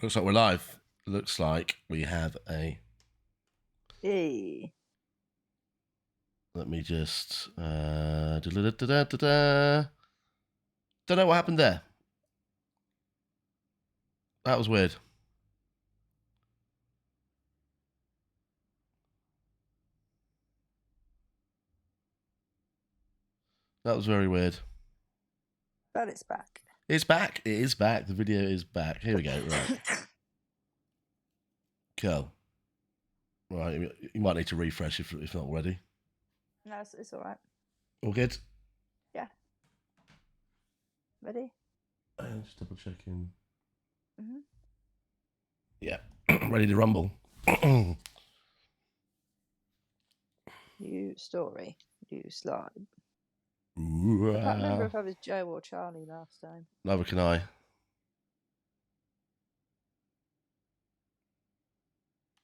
Looks like we're live. Looks like we have a... Hey. Let me just... Don't know what happened there. That was weird. That was very weird. But it's back. It's back. It is back. The video is back. Here we go. Right. Cool. Right. You might need to refresh if not already. No, it's all right. All good? Yeah. Ready? Just double checking. Mm-hmm. Yeah. Ready to rumble. New story. New slide. Ooh, I can't remember if I was Joe or Charlie last time. Neither can I.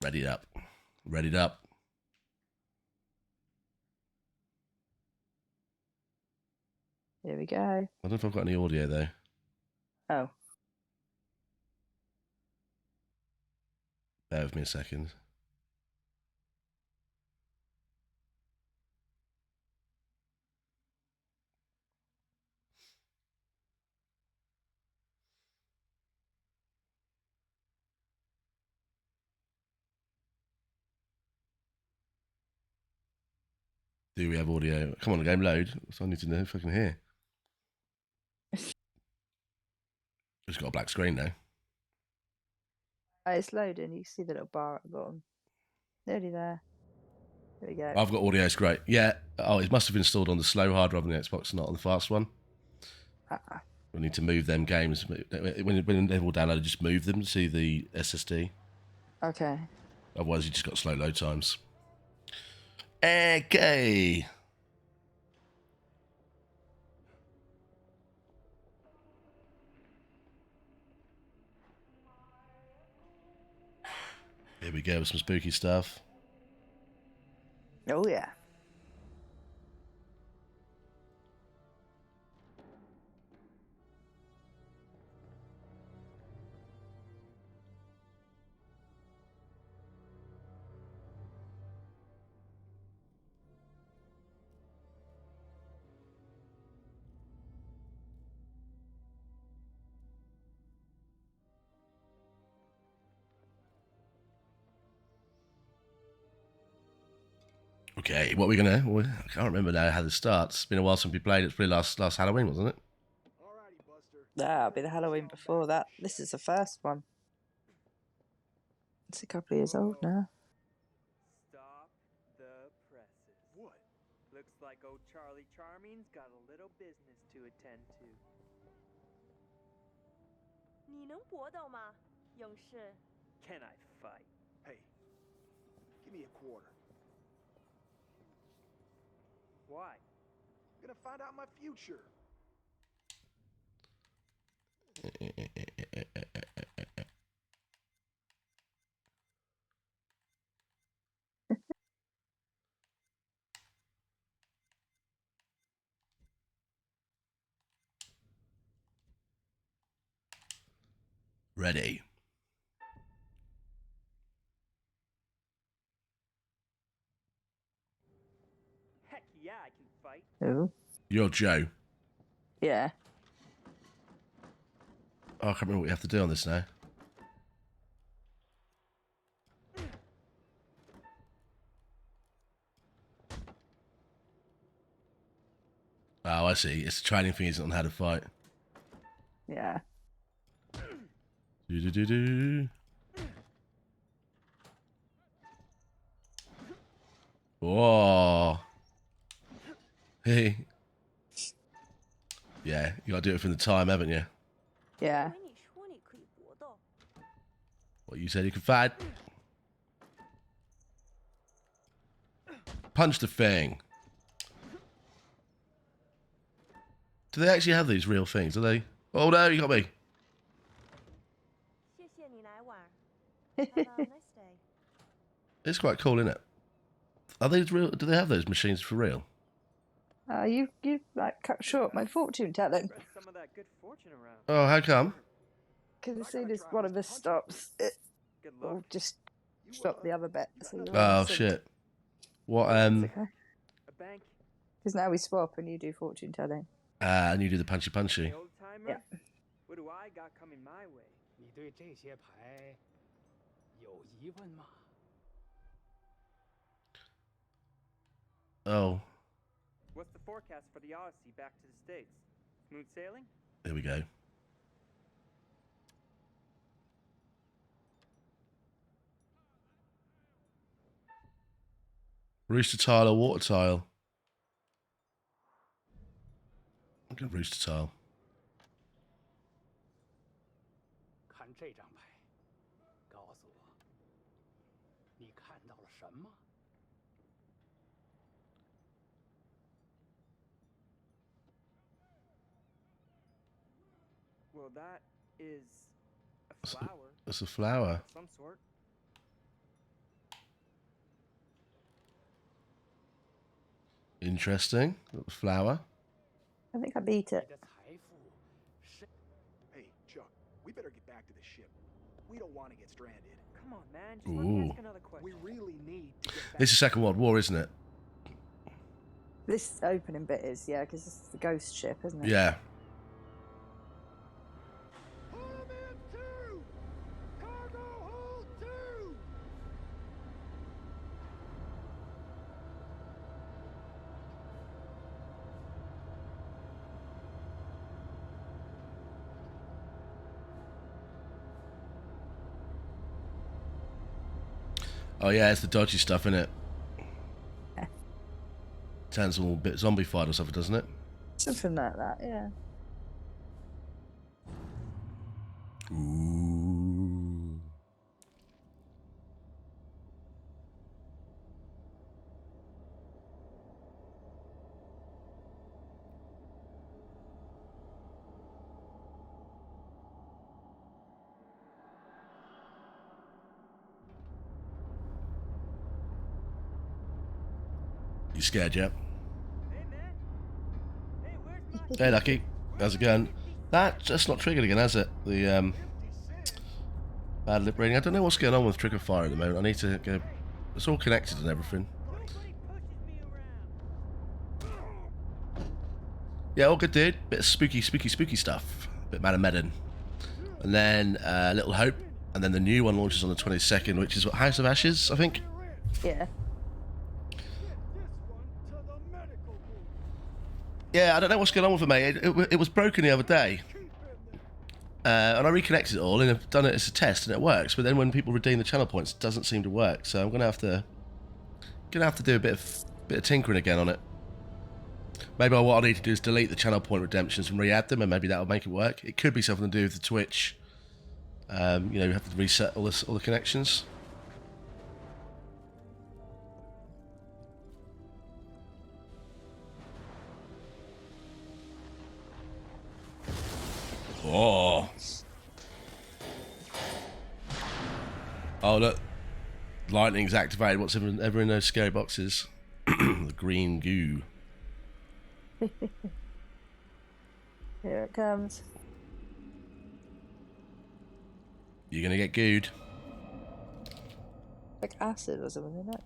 Ready up. Ready up. Here we go. I don't know if I've got any audio though. Oh. Bear with me a second. Do we have audio? Come on, the game load. So I need to know if I can hear. It's got a black screen now. Oh, it's loading. You see the little bar at the bottom. Nearly there. There we go. I've got audio. It's great. Yeah. Oh, it must have been installed on the slow hard rather than the Xbox, not on the fast one. We need to move them games. When they've all downloaded, just move them to the SSD. Okay. Otherwise, you just got slow load times. Okay. Here we go with some spooky stuff. Oh, yeah. Okay, what are we gonna? I can't remember now how this starts. It's been a while since we played. It's probably last Halloween, wasn't it? That'll be the Halloween before that. This is the first one. It's a couple of years old now. Stop the presses. What? Looks like old Charlie Charming's got a little business to attend to. 你能搏斗吗，勇士？ Can I fight? Hey, give me a quarter. Why? I'm gonna find out my future. Ready. Heck yeah, I can fight. Oh. You're Joe. Yeah. Oh, I can't remember what we have to do on this now. Oh, I see. It's a training thing, isn't it, on how to fight. Yeah. Do. Whoa. Hey. Yeah, you gotta do it from the time, haven't you? Yeah. 因为你说你可以搏斗。 What you said you could fight. Punch the thing. Do they actually have these real things? Do they? Oh no, you got me. 谢谢你来玩。Have a nice day. It's quite cool, isn't it? Are these real? Do they have those machines for real? You like cut short my fortune telling. Spread some of that good fortune around. Oh, how come? Because as soon as one of us stops, it Good will luck. just stop the other bit. So you're Oh shit! What Okay. A bank. Because now we swap and you do fortune telling. and you do the punchy Hey, punchy. old timer. Yeah. What do I got coming my way? 你对这些牌有疑问吗？ Oh, What's the forecast for the Odyssey back to the States? Smooth sailing? here we go. Rooster tile or water tile? I'll go rooster tile. 看这张牌，告诉我，你看到了什么？ Well, that is a flower That's a flower. of some sort. Interesting. Got the flower. I think I beat 你 it. 的财富是 Hey, Chuck, we better get back to the ship. We don't want to get stranded. Come on, man. Just let me Ooh. ask another question. We really need to get back. This is Second World War, isn't it? This opening bit is, yeah, because this is the ghost ship, isn't it? Yeah. Pull 'em in two! Cargo hold two! Oh yeah, it's the dodgy stuff, isn't it? Sounds a little bit zombified or something, doesn't it? Something like that, yeah. Ooh. You scared yet? Hey, man. Hey, where's my... Hey, Lucky. How's it going? That's not triggered again, has it? The bad lip reading. I don't know what's going on with trigger fire at the moment. I need to go. It's all connected and everything. Nobody pushes me around. Yeah, all good, dude. Bit of spooky stuff. Bit of Medan. And then Little Hope. And then the new one launches on the 22nd, which is what, House of Ashes, I think? Yeah. Get this one to the medical booth. Yeah, I don't know what's going on with it, mate. It was broken the other day. Keep in there. And I reconnected it all and I've done it as a test and it works. But then when people redeem the channel points, it doesn't seem to work. So I'm gonna have to do a bit of tinkering again on it. Maybe what I need to do is delete the channel point redemptions and re-add them, and maybe that'll make it work. It could be something to do with the Twitch. You know, you have to reset all the connections. Oh. Oh, look. Lightning's activated. What's ever in those scary boxes? The green goo. Here it comes. You're going to get gooed. Like acid or something, isn't it?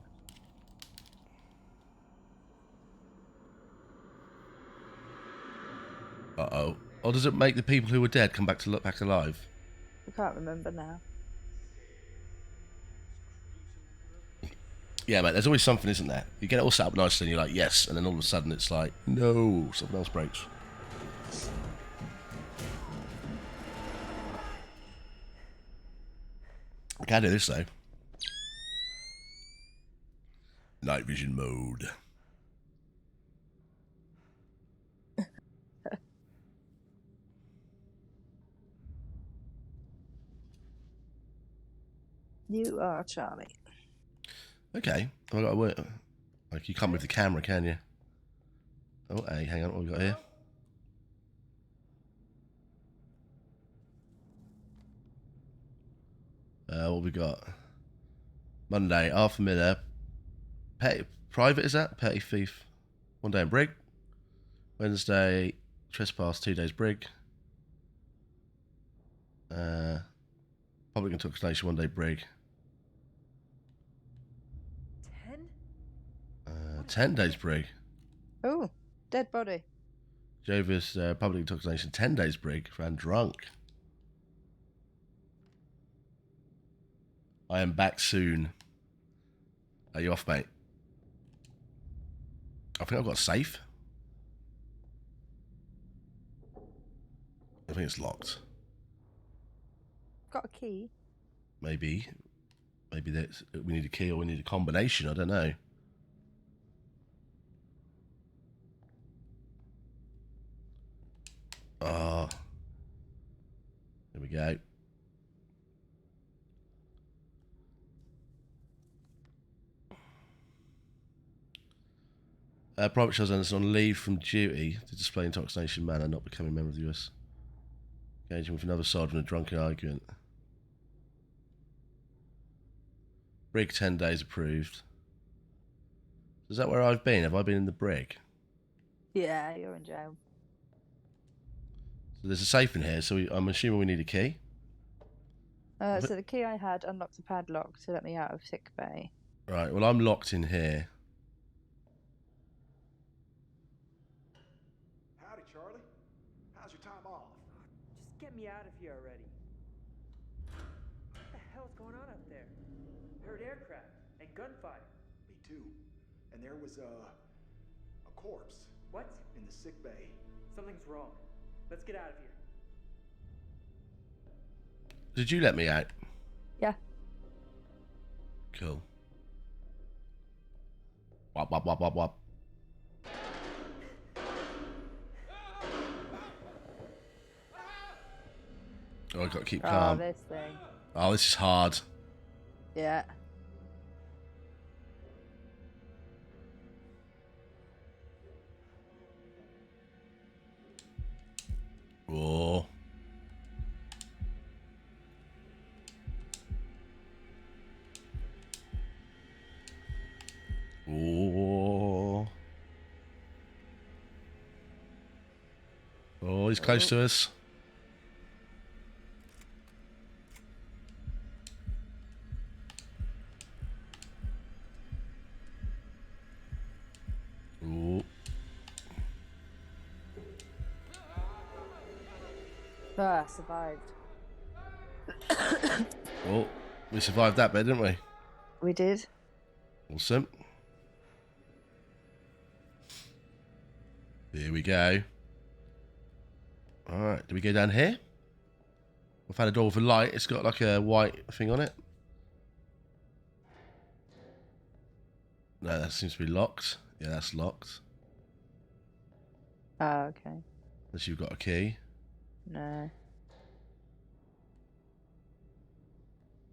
Uh-oh. Or does it make the people who were dead come back to look back alive? I can't remember now. Yeah, mate, there's always something, isn't there? You get it all set up nicely and you're like, yes, and then all of a sudden it's like, no, something else breaks. I can do this, though. Night vision mode. You are Charlie. Okay, I've got to work. Like, you can't move the camera, can you? Oh, hey, hang on, what have we got here? What we got? Monday, half a minute. Petty, private, is that? Petty thief. 1 day in brig. Wednesday, trespass, 2 days brig. public intoxication 1 day brig. 10? 10 days brig. Oh, dead body. Jovis public intoxication 10 days brig. Ran drunk. I am back soon. Are you off, mate? I think I've got a safe. I think it's locked. Got a key. Maybe that's, we need a key or we need a combination. I don't know. Oh, there we go. Private Charles Anderson on leave from duty to display intoxication manner, not becoming a member of the US. Engaging with another sergeant in a drunken argument. Brig 10 days approved. Is that where I've been? Have I been in the brig? Yeah, you're in jail. So there's a safe in here, so I'm assuming we need a key. So the key I had unlocked the padlock to let me out of sick bay. Right, well I'm locked in here. Howdy, Charlie. How's your time off? Just get me out of here already. What the hell's going on up there? Heard aircraft and gunfire. Me too. And there was a corpse What? in the sick bay. Something's wrong. Let's get out of here. Did you let me out? Yeah. Cool. Wop, wop, wop, wop, wop. Oh, I gotta keep Oh, calm. this thing. Oh, this is hard. Yeah. Oh. Oh. Oh, he's close to us. Oh. Ah, survived. Well, we survived that bit, didn't we? We did. Awesome. Here we go. Alright, do we go down here? We've had a door with a light. It's got like a white thing on it. No, that seems to be locked. Yeah, that's locked. Oh, okay. Unless you've got a key. No.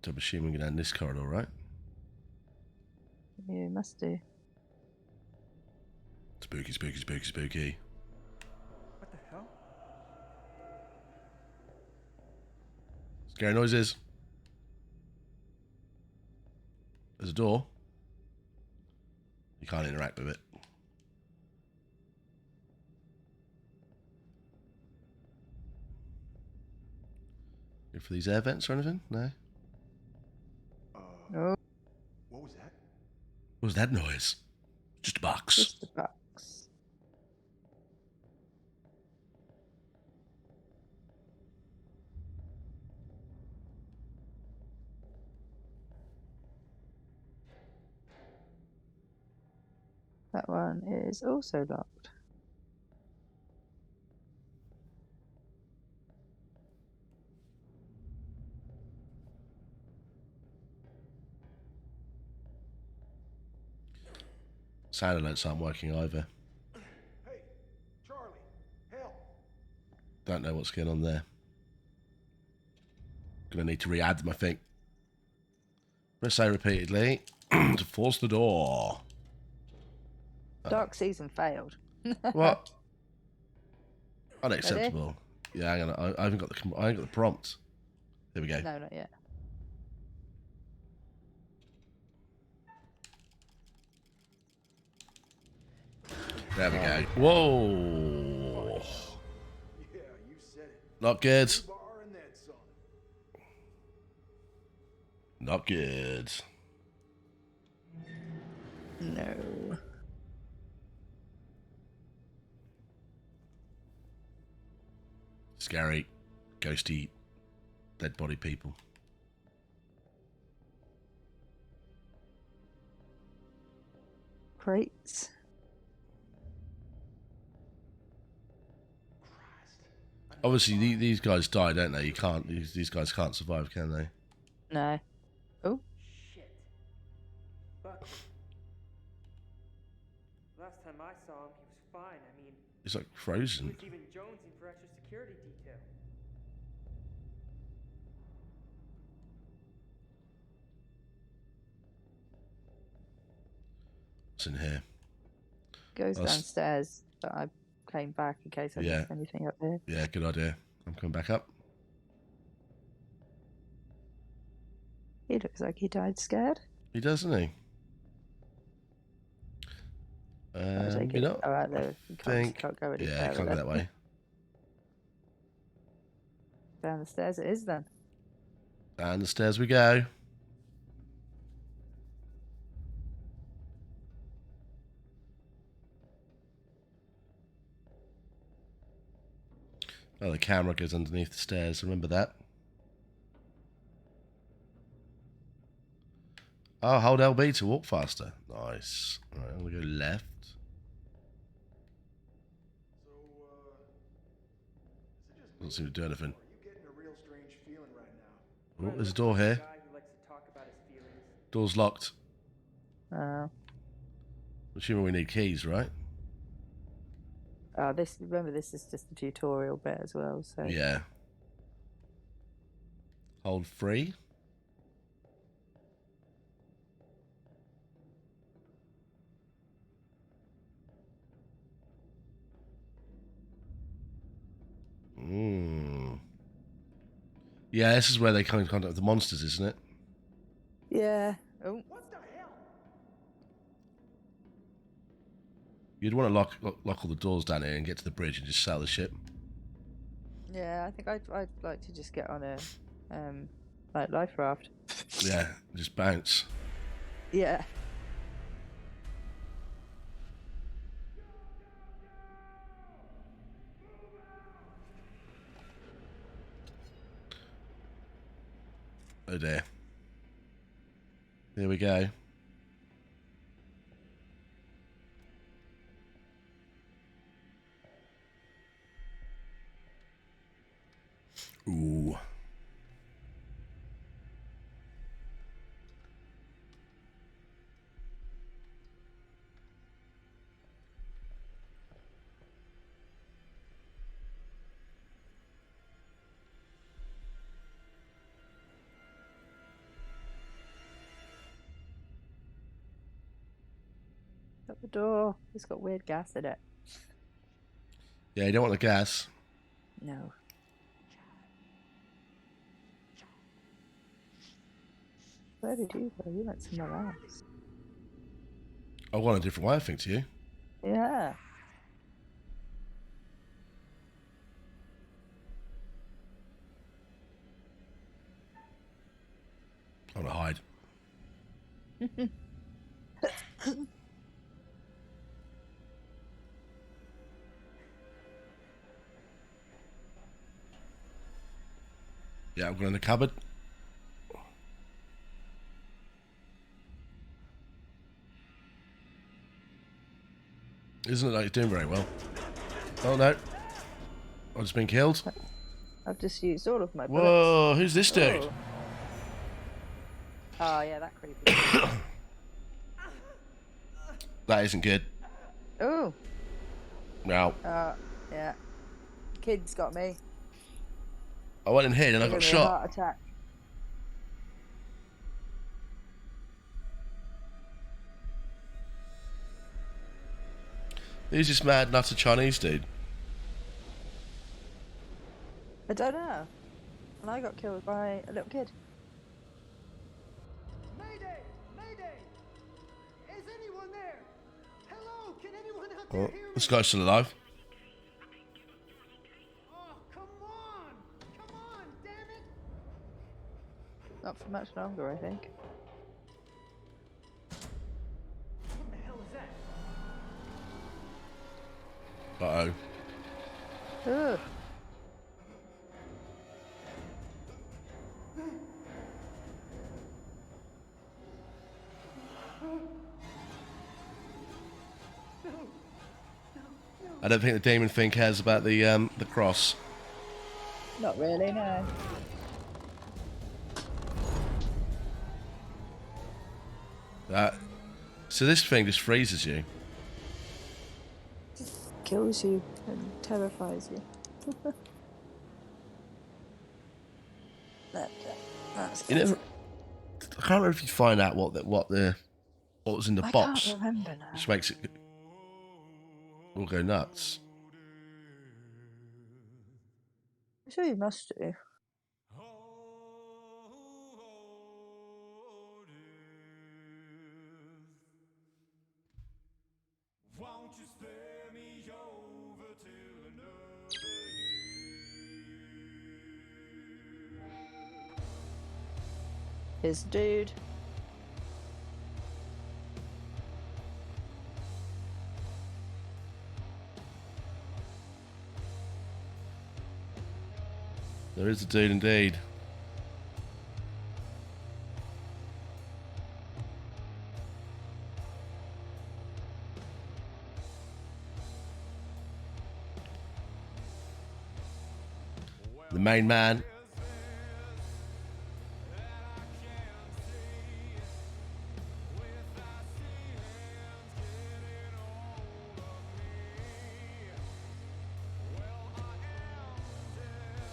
So I'm assuming we go down this corridor, right? You must do. Spooky, spooky, spooky, spooky. What the hell? Scary noises. There's a door. You can't interact with it. Good for these air vents or anything? No? Oh, What was that? What was that noise? Just a box. just a box. That one is also locked. Sound alerts aren't working either. Hey, Charlie, help! Don't know what's going on there. Gonna need to re-add them, I think. Press A repeatedly to force the door. Dark season failed. What? Unacceptable. Yeah, hang on. I haven't got the prompt. There we go. No, not yet. There we go. Whoa. Yeah, you said it. Not good. Bar and then some. Not good. No. Scary, ghosty, dead body people. Crates. Obviously, these guys die, don't they? You can't. These guys can't survive, can they? No. Oh. Shit. Bucky. Last time I saw him, he was fine. I mean, He's like he frozen. was even jonesing for extra security detail. What's in here? Goes Us. downstairs, but I came back in case I Yeah. missed anything up there. Yeah, good idea. I'm coming back up. He looks like he died scared. He does, doesn't he? I take You it. know, All right, there. You think. can't go any Yeah, further. can't go then. that way. Down the stairs it is then. Down the stairs we go. Oh, the camera goes underneath the stairs. Remember that? Oh, hold LB to walk faster. Nice. All right, I'm going to go left. So, is it just Doesn't seem to do anything. Are you getting a real strange feeling right now? Oh, Red there's a looks door like here. guy who likes to talk about his feelings. Door's locked. Oh. Assuming we need keys, right? This. Remember, this is just the tutorial bit as well. So Yeah. Hold free. Yeah, this is where they come in contact with the monsters, isn't it? yeah. Oh. What the hell? You'd want to lock all the doors down here and get to the bridge and just sail the ship. Yeah, I think I'd like to just get on a like life raft. Yeah, just bounce. Yeah. Oh dear. Here we go. Ooh. Shut the door. It's got weird gas in it. Yeah, you don't want the gas. No. Where did you go? You went somewhere else. I've gone a different way, I think, to you. Yeah. I want to hide. Yeah, I'm going in the cupboard. Isn't it like it's doing very well? Oh no. I've just been killed. I've just used all of my bullets. Whoa, who's this dude? Oh. Oh yeah, that creepy. That isn't good. Oh. No. Yeah. Kid's got me. I went in here and I got Gave me a shot. heart attack. Who's this mad nutter Chinese dude? I don't know. And I got killed by a little kid. Mayday! Mayday! Is anyone there? Hello? Can anyone out Oh, there hear me? this guy's still alive. Oh, come on! Come on, damn it! Not for much longer, I think. What the hell is that? Uh-oh. Ugh. I don't think the demon thing cares about the cross. Not really, no. So this thing just freezes you. Just kills you and terrifies you. That's You never. I can't remember if you find out what was in the I box, can't remember now. which makes it all go nuts. I'm sure you must do. Here's the dude. There is a dude indeed. The main man.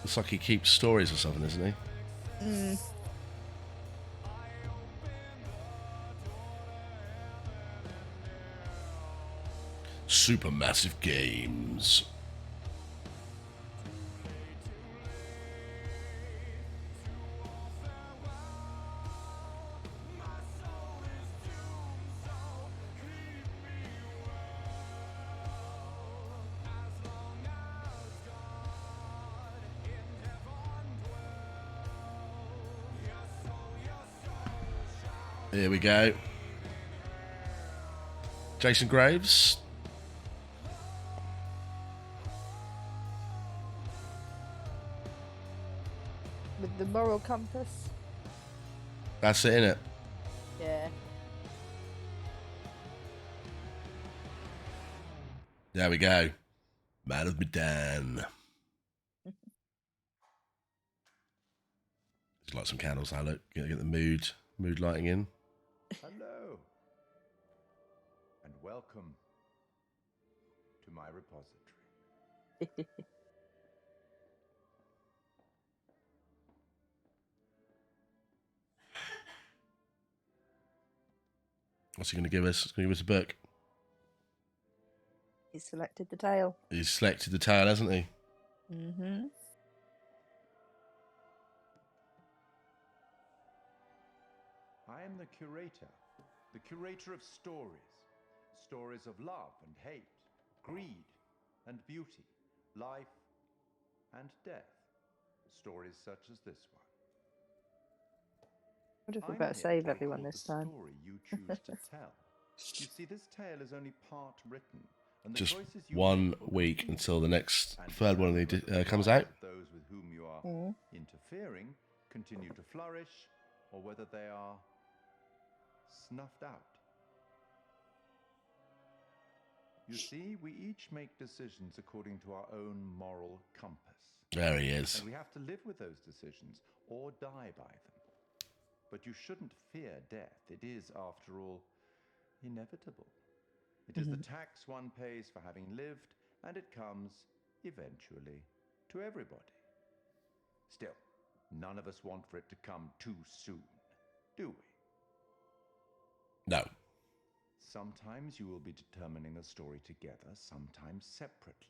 Looks like he keeps stories or something, isn't he? Supermassive games. Here we go. Jason Graves. With the moral compass. That's it, innit? Yeah. There we go. Man of Medan. Just light some candles now, look. Get the mood lighting in. Hello, and welcome to my repository. What's he going to give us? He's going to give us a book. He selected the tail. He's selected the tale, hasn't he? Mm-hmm. I am the curator of stories. Stories of love and hate, greed and beauty, life and death. Stories such as this one. I wonder if we I'm better here save to everyone record this the time. story you choose to tell. You see, this tale is only part written, and the Just choices you 1 make will week continue until the next and third one determine whether the comes lives out. of those with whom you are Mm. interfering continue to flourish, or whether they are snuffed out. You see, we each make decisions according to our own moral compass. There he is. And we have to live with those decisions or die by them. But you shouldn't fear death. It is, after all, inevitable. It is the tax one pays for having lived, and it comes, eventually, to everybody. Still, none of us want for it to come too soon, do we? No. Sometimes you will be determining a story together, sometimes separately.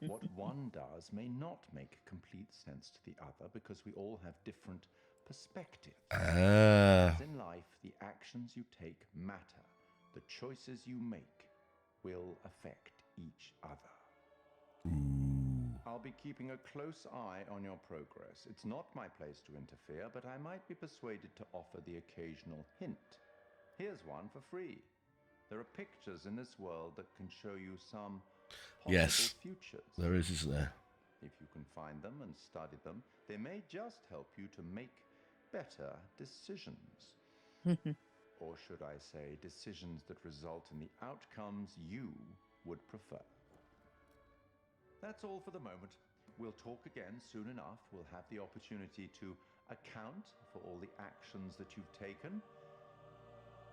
What one does may not make complete sense to the other because we all have different perspectives. As in life, the actions you take matter. The choices you make will affect each other. I'll be keeping a close eye on your progress. It's not my place to interfere, but I might be persuaded to offer the occasional hint. Here's one for free. There are pictures in this world that can show you some possible Yes. futures. There is, isn't there? If you can find them and study them, they may just help you to make better decisions. Or should I say, decisions that result in the outcomes you would prefer. That's all for the moment. We'll talk again soon enough. We'll have the opportunity to account for all the actions that you've taken,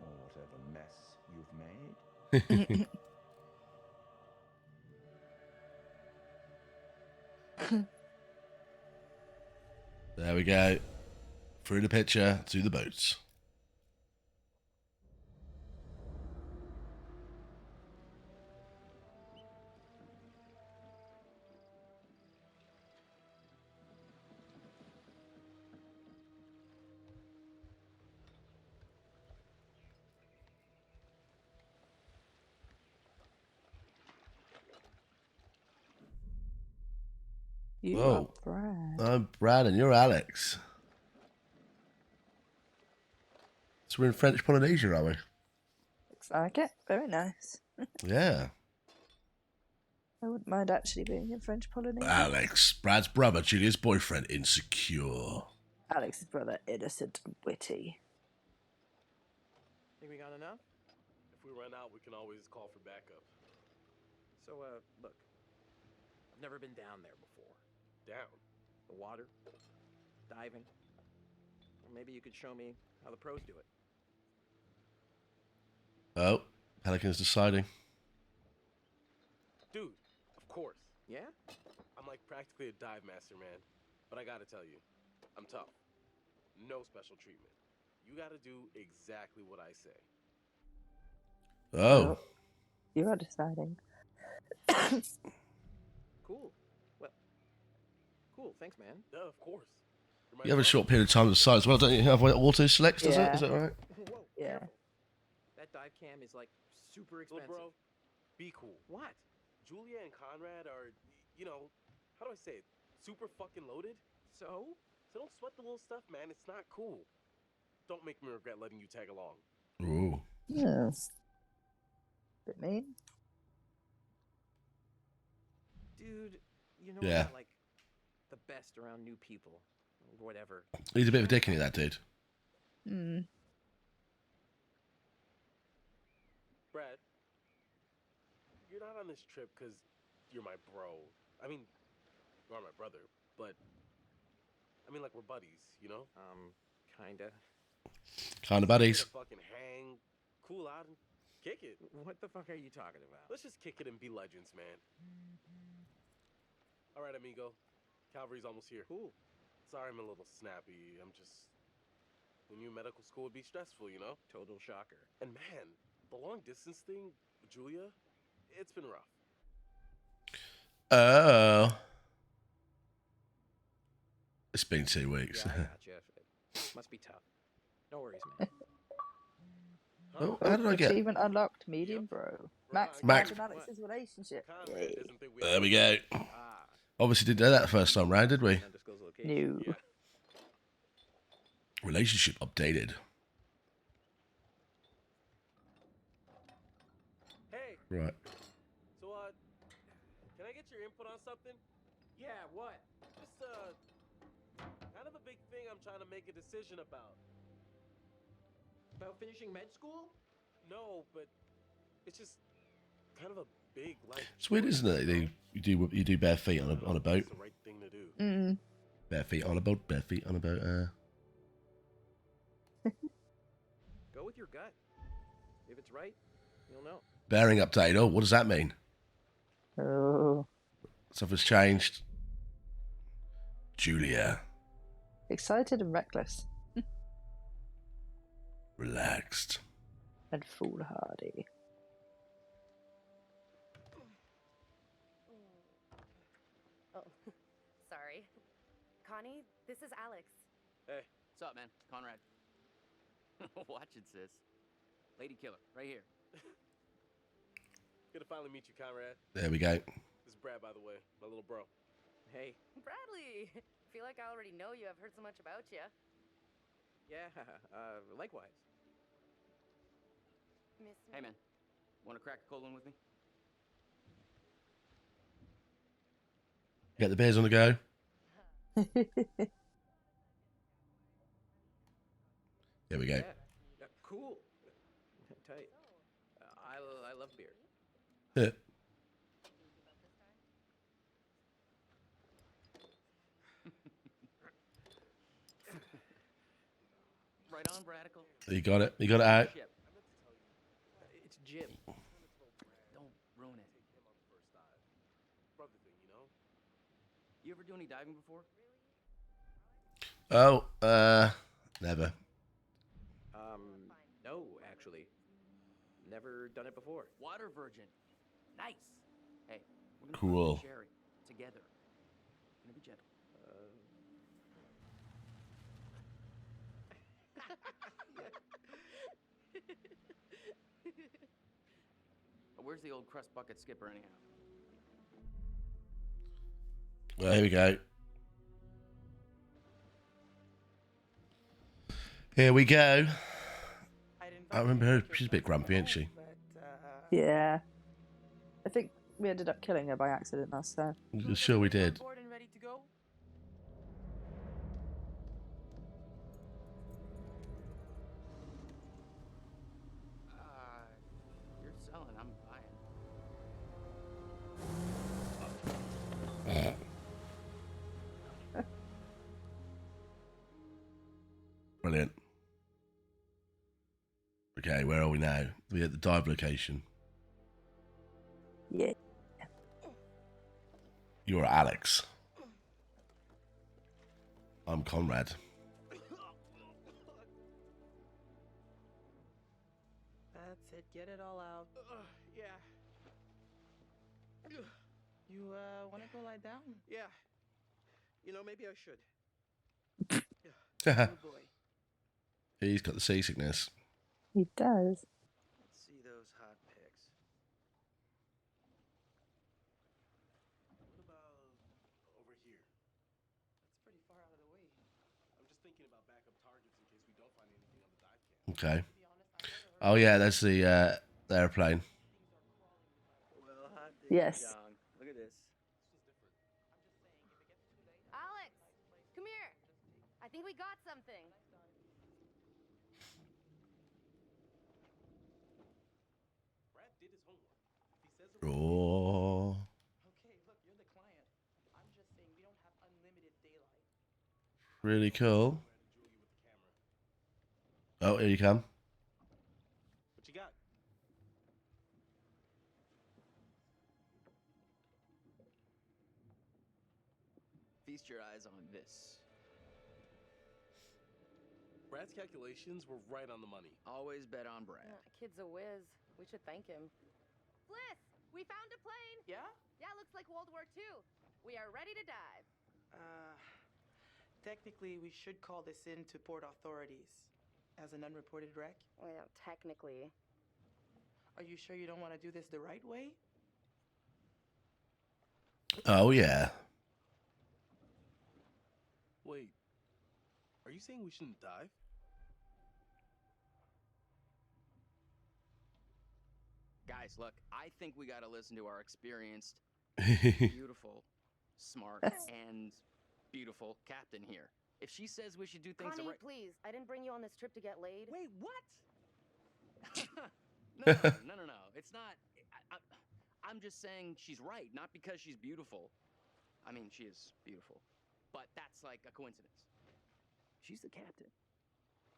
or whatever mess you've made. There we go. Through the picture to the boats. You Whoa. are Brad. I'm Brad and you're Alex. So we're in French Polynesia, are we? Looks like it. Very nice. Yeah. I wouldn't mind actually being in French Polynesia. Alex, Brad's brother, Julia's boyfriend, insecure. Alex's brother, innocent and witty. Think we got enough? If we run out, we can always call for backup. So, look. I've never been down there before. Down. The water, diving. Or maybe you could show me how the pros do it. Oh, Pelican's deciding. Dude, of course. Yeah? I'm like practically a dive master, man. But I gotta tell you, I'm tough. No special treatment. You gotta do exactly what I say. Oh. You are deciding. Cool. Well, cool. Thanks, man. Yeah, of course. You have a short period of time to decide as well, don't you? Have auto select, does it? Is that right? Whoa, Yeah. careful. That dive cam is like super expensive. Little bro, be cool. What? Julia and Conrad are, you know, how do I say it? Super fucking loaded. So? So don't sweat the little stuff, man. It's not cool. Don't make me regret letting you tag along. Ooh. Yeah. Bit mean. Dude, you know Yeah. I'm not like the best around new people. Or whatever. He's a bit of a dick, isn't he, that dude? Hmm. Brad, you're not on this trip because you're my bro. I mean, you are my brother, but I mean, like, we're buddies, you know? Kinda. Kind of Here buddies. to fucking hang, cool out, and kick it. What the fuck are you talking about? Let's just kick it and be legends, man. All right, amigo. Calvary's almost here. Cool. Sorry I'm a little snappy. I'm just... We knew medical school would be stressful, you know? Total shocker. And man, the long distance thing with Julia, it's been rough. Oh. It's been 2 weeks. Yeah, I gotcha. It must be tough. No worries, man. Oh, how did I get... Achievement unlocked, medium bro. Max Max- and Alex's relationship. Conrad Yay. doesn't think we There have we much- go. Ah. Obviously didn't do that the first time round, did we? Undisclosed location. New. Yeah. Relationship updated. Hey, Right. so, can I get your input on something? Yeah, what? Just, kind of a big thing I'm trying to make a decision about. About finishing med school? No, but it's just kind of a big life. It's weird, choice, isn't it? you know? You do bare feet I on don't know a if boat. it's the right thing to do. Mm. Bare feet on a boat. Bare feet on a boat. Go with your gut. If it's right, you'll know. Bearing update. Oh, what does that mean? Oh. Something's changed. Julia, Excited and reckless. relaxed. And foolhardy. Oh, sorry. Connie, this is Alex. Hey, What's up, man? Conrad. Watch it, sis. Lady killer, right here. good to finally meet you, Conrad. There we go. This is Brad, by the way, my little bro. Hey. Bradley! Feel like I already know you. I've heard so much about you. Yeah, likewise. Miss me? Hey, man. Want to crack a cold one with me? Get the beers on the go. There we go. Yeah, cool. Tight. I love beer. Yeah. Right on, Bradical. You got it. You got it out. Ship. It's Jim. Don't ruin it. Take him on the first dive. Brother thing, you know? You ever do any diving before? Oh, never. No, actually. Never done it before. Water virgin. Nice. Hey, we're gonna Cool. pop the cherry together. Gonna be gentle. Where's the old crust bucket skipper anyhow? Well, here we go. Here we go. I remember her. She's a bit grumpy, isn't she? Yeah. I think we ended up killing her by accident last time. Sure we did. Board and ready to go? You're selling, I'm buying. Brilliant. Okay, where are we now? We're at the dive location. Yeah. You're Alex. I'm Conrad. That's it. Get it all out. Yeah. You want to go lie down? Yeah. You know, maybe I should. Good boy. He's got the seasickness. He does. Let's see those hot pics. What about over here? That's pretty far out of the way. I'm just thinking about backup targets in case we don't find anything on the dive cam. Okay. Oh yeah, that's the airplane. Well, hot Yes. dong. Look at this. Alex! Come here! I think we got something. Brad did his homework. If he says Oh, Okay, look, you're the client. I'm just saying we don't have unlimited daylight. really cool. Oh, here you come. what you got? Feast your eyes on this. Brad's calculations were right on the money. Always bet on Brad. Kid's a whiz. We should thank him. Bliss! We found a plane! Yeah? Yeah, looks like World War II. We are ready to dive. Technically, we should call this in to port authorities as an unreported wreck. Well, technically. Are you sure you don't want to do this the right way? Oh yeah. Wait, are you saying we shouldn't dive? Guys, look, I think we gotta listen to our experienced, beautiful, smart, and beautiful captain here. If she says we should do things Connie, the right... please. I didn't bring you on this trip to get laid. Wait, what? No. It's not... I'm just saying she's right, not because she's beautiful. I mean, she is beautiful. But that's like a coincidence. She's the captain.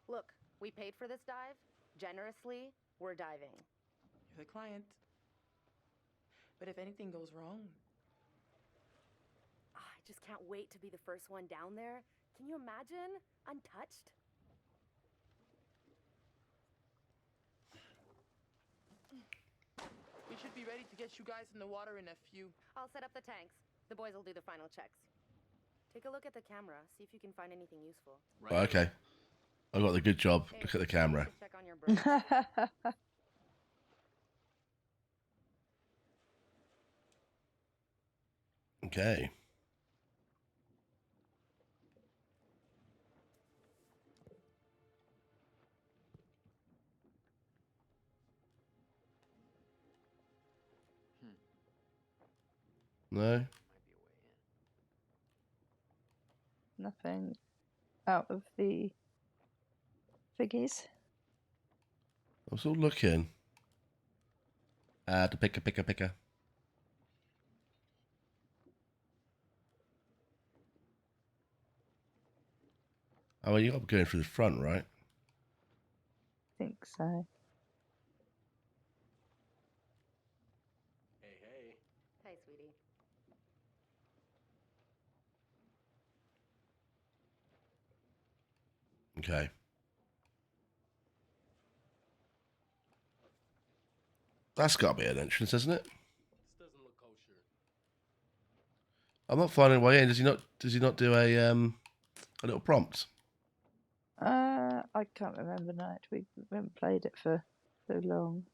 Look, we paid for this dive. Generously, we're diving. You're the client. But if anything goes wrong, I just can't wait to be the first one down there. Can you imagine? Untouched? we should be ready to get you guys in the water in a few. I'll set up the tanks. The boys will do the final checks. Take a look at the camera. See if you can find anything useful. Right. Okay. I got the good job. Hey, Look at the camera. you should check on your brother. Okay. No. Nothing out of the figgies. I'm still looking. The picker. Oh, well, you got to be going through the front, right? I think so. Hey, hey. Hey, sweetie. Okay. That's got to be an entrance, hasn't it? This doesn't look kosher. I'm not finding a way in. Does he not do a little prompt? I can't remember now. We haven't played it for so long.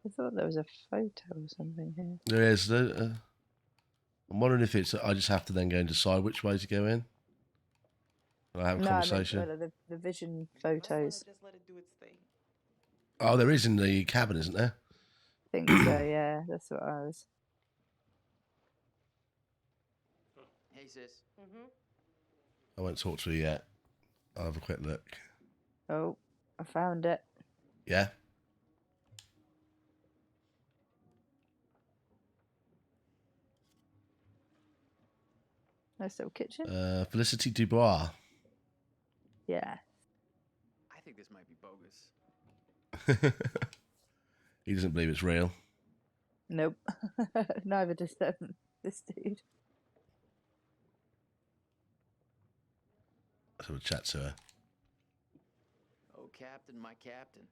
I thought there was a photo or something here. There is. I'm wondering if it's. I just have to then go and decide which way to go in. And I have a No, I meant conversation. the vision photos. Just let it do its thing. Oh, there is in the cabin, isn't there? I think so. Yeah, that's what I was. Hey, sis. Mm-hmm. I won't talk to her yet. I'll have a quick look. Oh, I found it. Yeah. Nice little kitchen. Felicity Dubois. Yeah. I think this might be bogus. He doesn't believe it's real. Nope. Neither does this dude. Let's have a chat to her. Oh, Captain, my captain.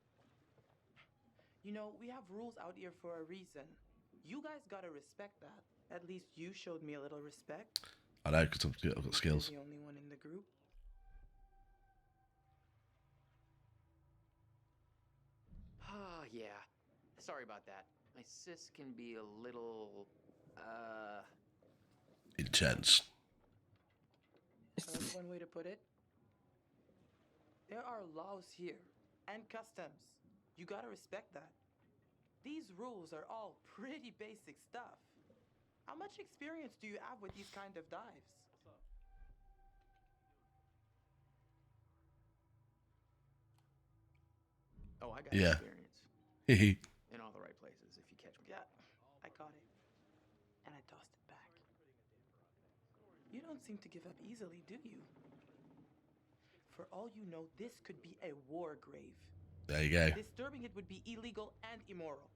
You know, we have rules out here for a reason. You guys gotta respect that. At least you showed me a little respect. I know, because I've got skills. You're the only one in the group. Ah, yeah. Sorry about that. My sis can be a little, Intense. That's one way to put it. There are laws here and customs. You gotta respect that. These rules are all pretty basic stuff. How much experience do you have with these kind of dives? Oh, I got Yeah. experience. Hehe. In all the right places, if you catch me. Yeah, I caught it. And I tossed it back. You don't seem to give up easily, do you? For all you know, this could be a war grave. There you go. Disturbing it would be illegal and immoral.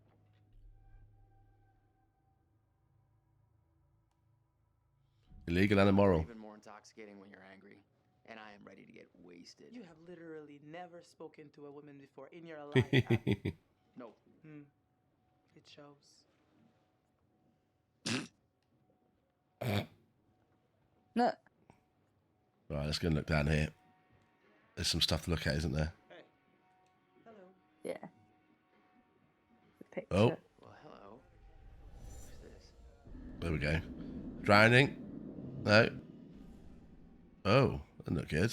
Illegal and immoral. Even more intoxicating when you're angry. And I am ready to get wasted. You have literally never spoken to a woman before in your life. have you? No. It shows. No. Right, let's go and look down here. There's some stuff to look at, isn't there? Hey. Hello. Yeah. The picture. Oh, Well, hello. Who's this? there we go. Drowning. No. Oh, that look good.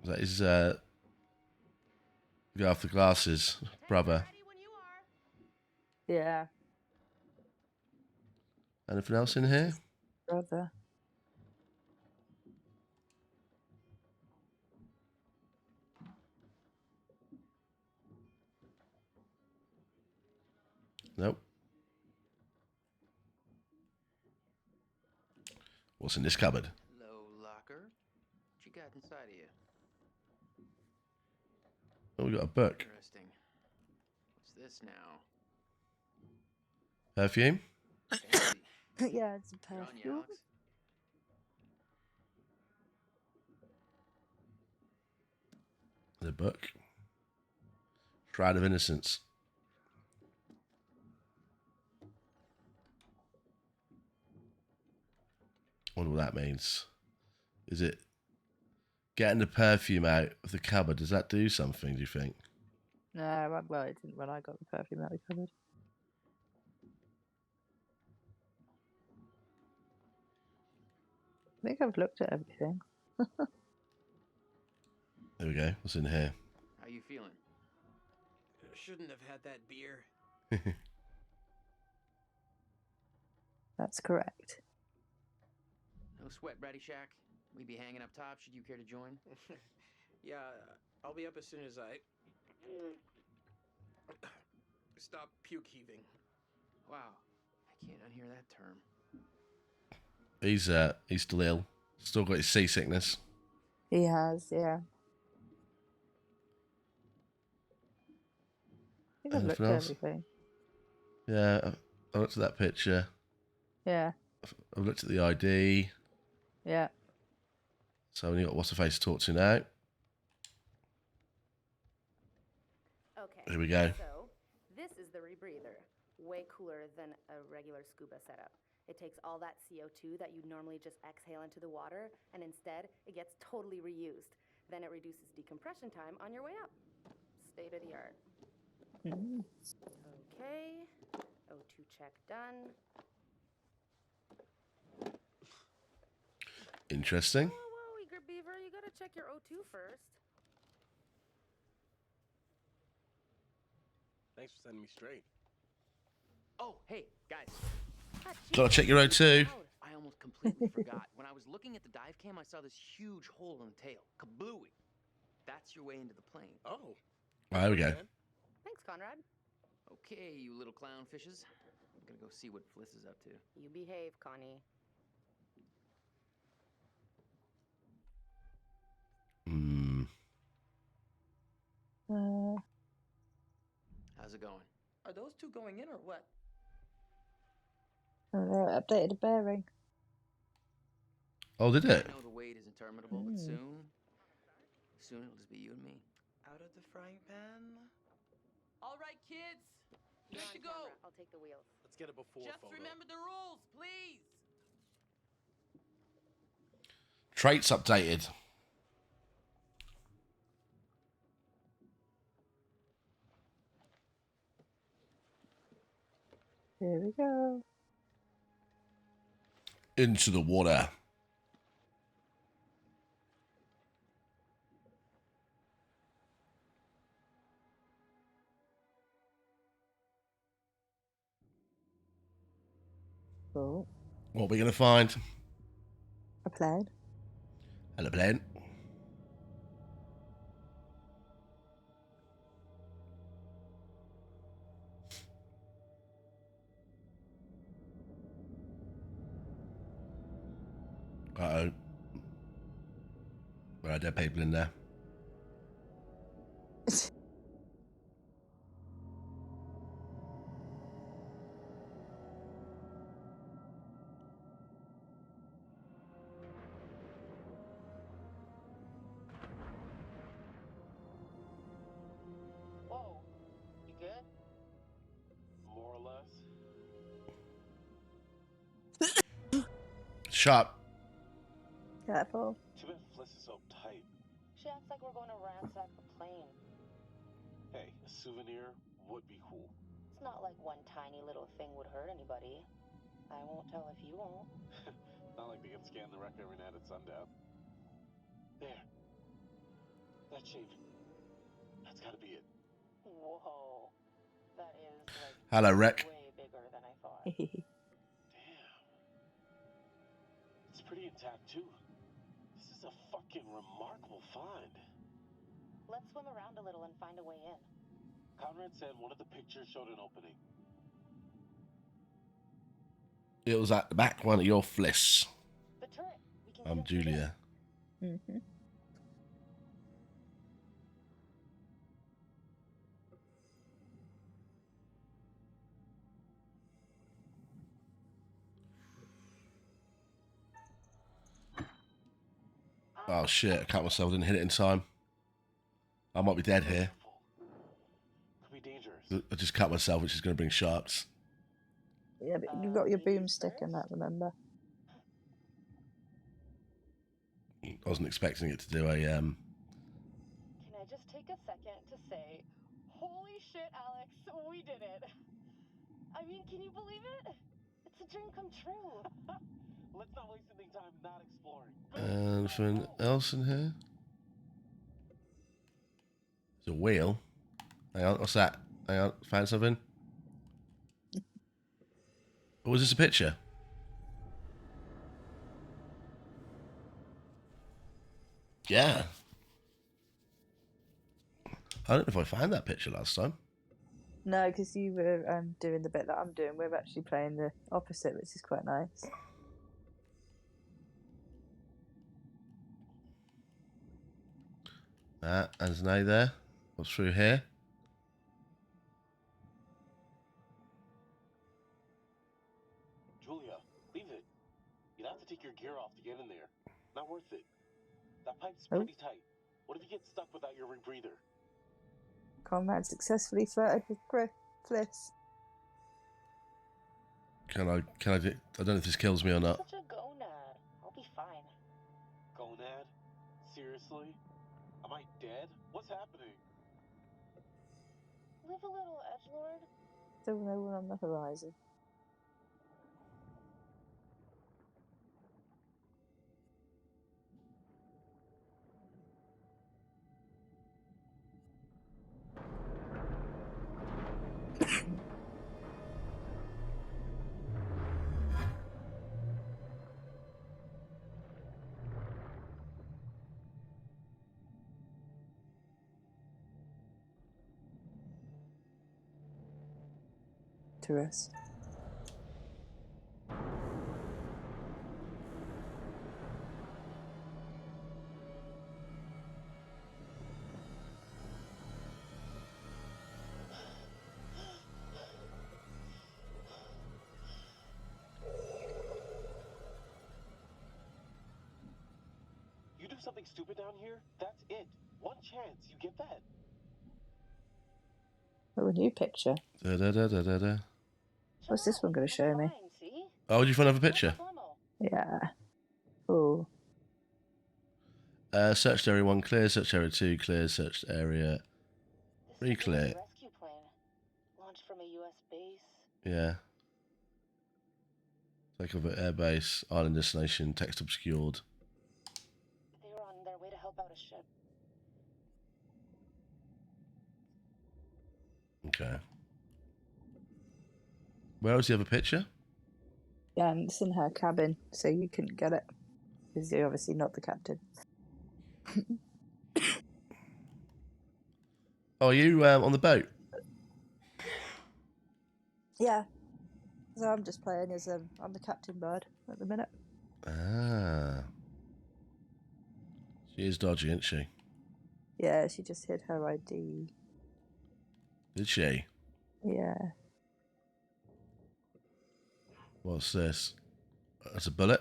That is go off the glasses, brother. Ready when you are. Yeah. Anything else in here? Brother. Nope. What's in this cupboard? Hello, locker. What you got inside of you? Oh, we got a book. Interesting. What's this now? Perfume? Fancy. Yeah, it's a You're on, perfume. Alex? The book. Shroud of Innocence. Wonder what that means. Is it getting the perfume out of the cupboard? Does that do something, do you think? No, well, it didn't when I got the perfume out of the cupboard. I think I've looked at everything. There we go. What's in here? How you feeling? Shouldn't have had that beer. That's correct. No sweat, Bratty Shack. We be hanging up top. Should you care to join? Yeah, I'll be up as soon as I stop puke heaving. Wow, I can't unhear that term. He's still ill. Still got his seasickness. He has, yeah. I think I've looked Anything at else? everything. Yeah, I looked at that picture. Yeah, I've looked at the ID. yeah. So we got what's the face to talk to now. Okay. Here we go. So, this is the rebreather. Way cooler than a regular scuba setup. It takes all that CO2 that you'd normally just exhale into the water, and instead, it gets totally reused. Then it reduces decompression time on your way up. State of the art. Mm. Okay. O2 check done. Interesting. Whoa, Eager Beaver, you gotta check your O2 first. Thanks for setting me straight. Oh, hey, guys. Gotta check your O2. I almost completely forgot. When I was looking at the dive cam, I saw this huge hole in the tail. Kablooey. That's your way into the plane. Oh. There we go. Thanks, Conrad. Okay, you little clownfishes. I'm gonna go see what Fliss is up to. You behave, Connie. Hmm. How's it going? Are those two going in or what? Oh, they updated the bearing. Oh, did it? I know the wait is interminable, but soon it'll just be you and me. Out of the frying pan. All right, kids. You're Good on to go. camera. I'll take the wheels. Let's get a before Just photo. remember the rules, please. Traits updated. Here we go. Into the water. Cool. What are we gonna find? A plane. Hello, plane. Uh-oh. There are dead people in there. Whoa, you good? More or less. Sharp. Careful. Too bad Fliss is so tight. She acts like we're going to ransack the plane. Hey, a souvenir would be cool. It's not like one tiny little thing would hurt anybody. I won't tell if you won't. Not like they can scan the wreck every night at sundown. There. That shape. That's gotta be it. Whoa. That is like Hello, Rick. way bigger than I thought. Damn. It's pretty intact too. This is a fucking remarkable find. Let's swim around a little and find a way in. Conrad said one of the pictures showed an opening. It was at the back one of your Fliss. The turret. We can I'm get in through Julia. Mm-hmm. Oh shit, I cut myself, didn't hit it in time. I might be dead here. Could be dangerous. I just cut myself, which is going to bring sharks. Yeah, but you've got your boomstick and that, remember? I wasn't expecting it to do a Can I just take a second to say, holy shit, Alex, we did it. I mean, can you believe it? It's a dream come true. Let's not waste any time not exploring. anything else in here? There's a wheel. Hang on, what's that? Hang on, found something. Or was this a picture? Yeah. I don't know if I found that picture last time. No, because you were doing the bit that I'm doing. We're actually playing the opposite, which is quite nice. There's an A there. What's through here? Julia, leave it. You'd have to take your gear off to get in there. Not worth it. That pipe's pretty tight. What if you get stuck without your rebreather? Comrade successfully flirted with Fliss. Can I do, I don't know if this kills me or not. Such a gonad. I'll be fine. Gonad? Seriously? Am I dead? What's happening? Live a little, edgelord. Still no one on the horizon. To rest. You do something stupid down here, that's it. One chance, you get that? Oh, a new picture. Da-da-da-da-da-da. What's this one going to show me? Oh, did you find another picture? Yeah. Oh. Searched area 1 clear, searched area 2 clear, searched area 3 clear. Rescue plane. Launched from a US base. Yeah. Take over airbase, island destination, text obscured. They were on their way to help out a ship. Okay. Where was the other picture? Yeah, and it's in her cabin, so you couldn't get it. Because you're obviously not the captain. Oh, are you on the boat? Yeah. So I'm just playing as I'm the captain bird at the minute. Ah. She is dodgy, isn't she? Yeah, she just hid her ID. Did she? Yeah. What's this? That's a bullet.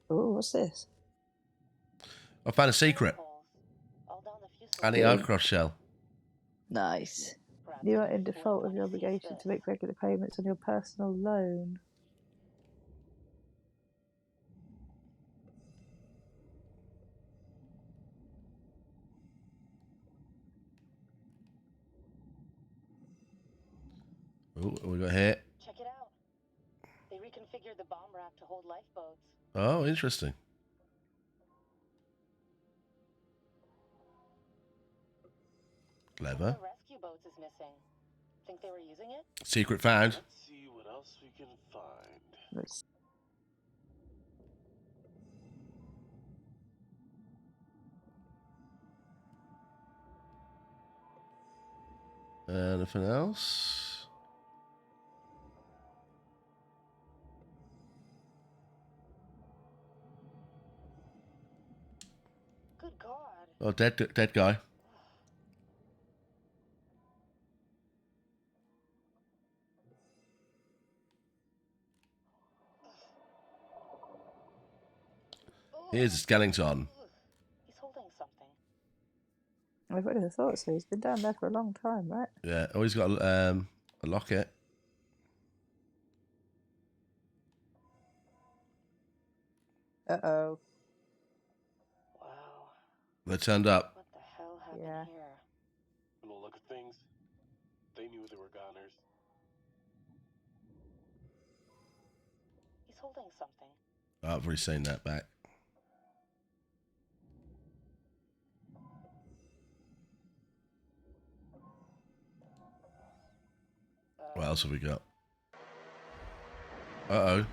Oh, what's this? I found a secret. Anti-aircraft shell. Nice. You are in default of your obligation to make regular payments on your personal loan. Oh, what we got here? Check it out. They reconfigured the bomb rack to hold lifeboats. Oh, interesting. Clever. One of the rescue boats is missing. Think they were using it? Secret found. Let's see what else we can find. Let's... Anything else? Good God. Oh, dead guy. Here's a skeleton. He's holding something. I would have thought so. He's been down there for a long time, right? Yeah. Oh, he's got a locket. Uh-oh. Wow. They turned up. What the hell happened here? From the look of things, they knew they were goners. He's holding something. Oh, I've already seen that back. else have we got? Uh-oh.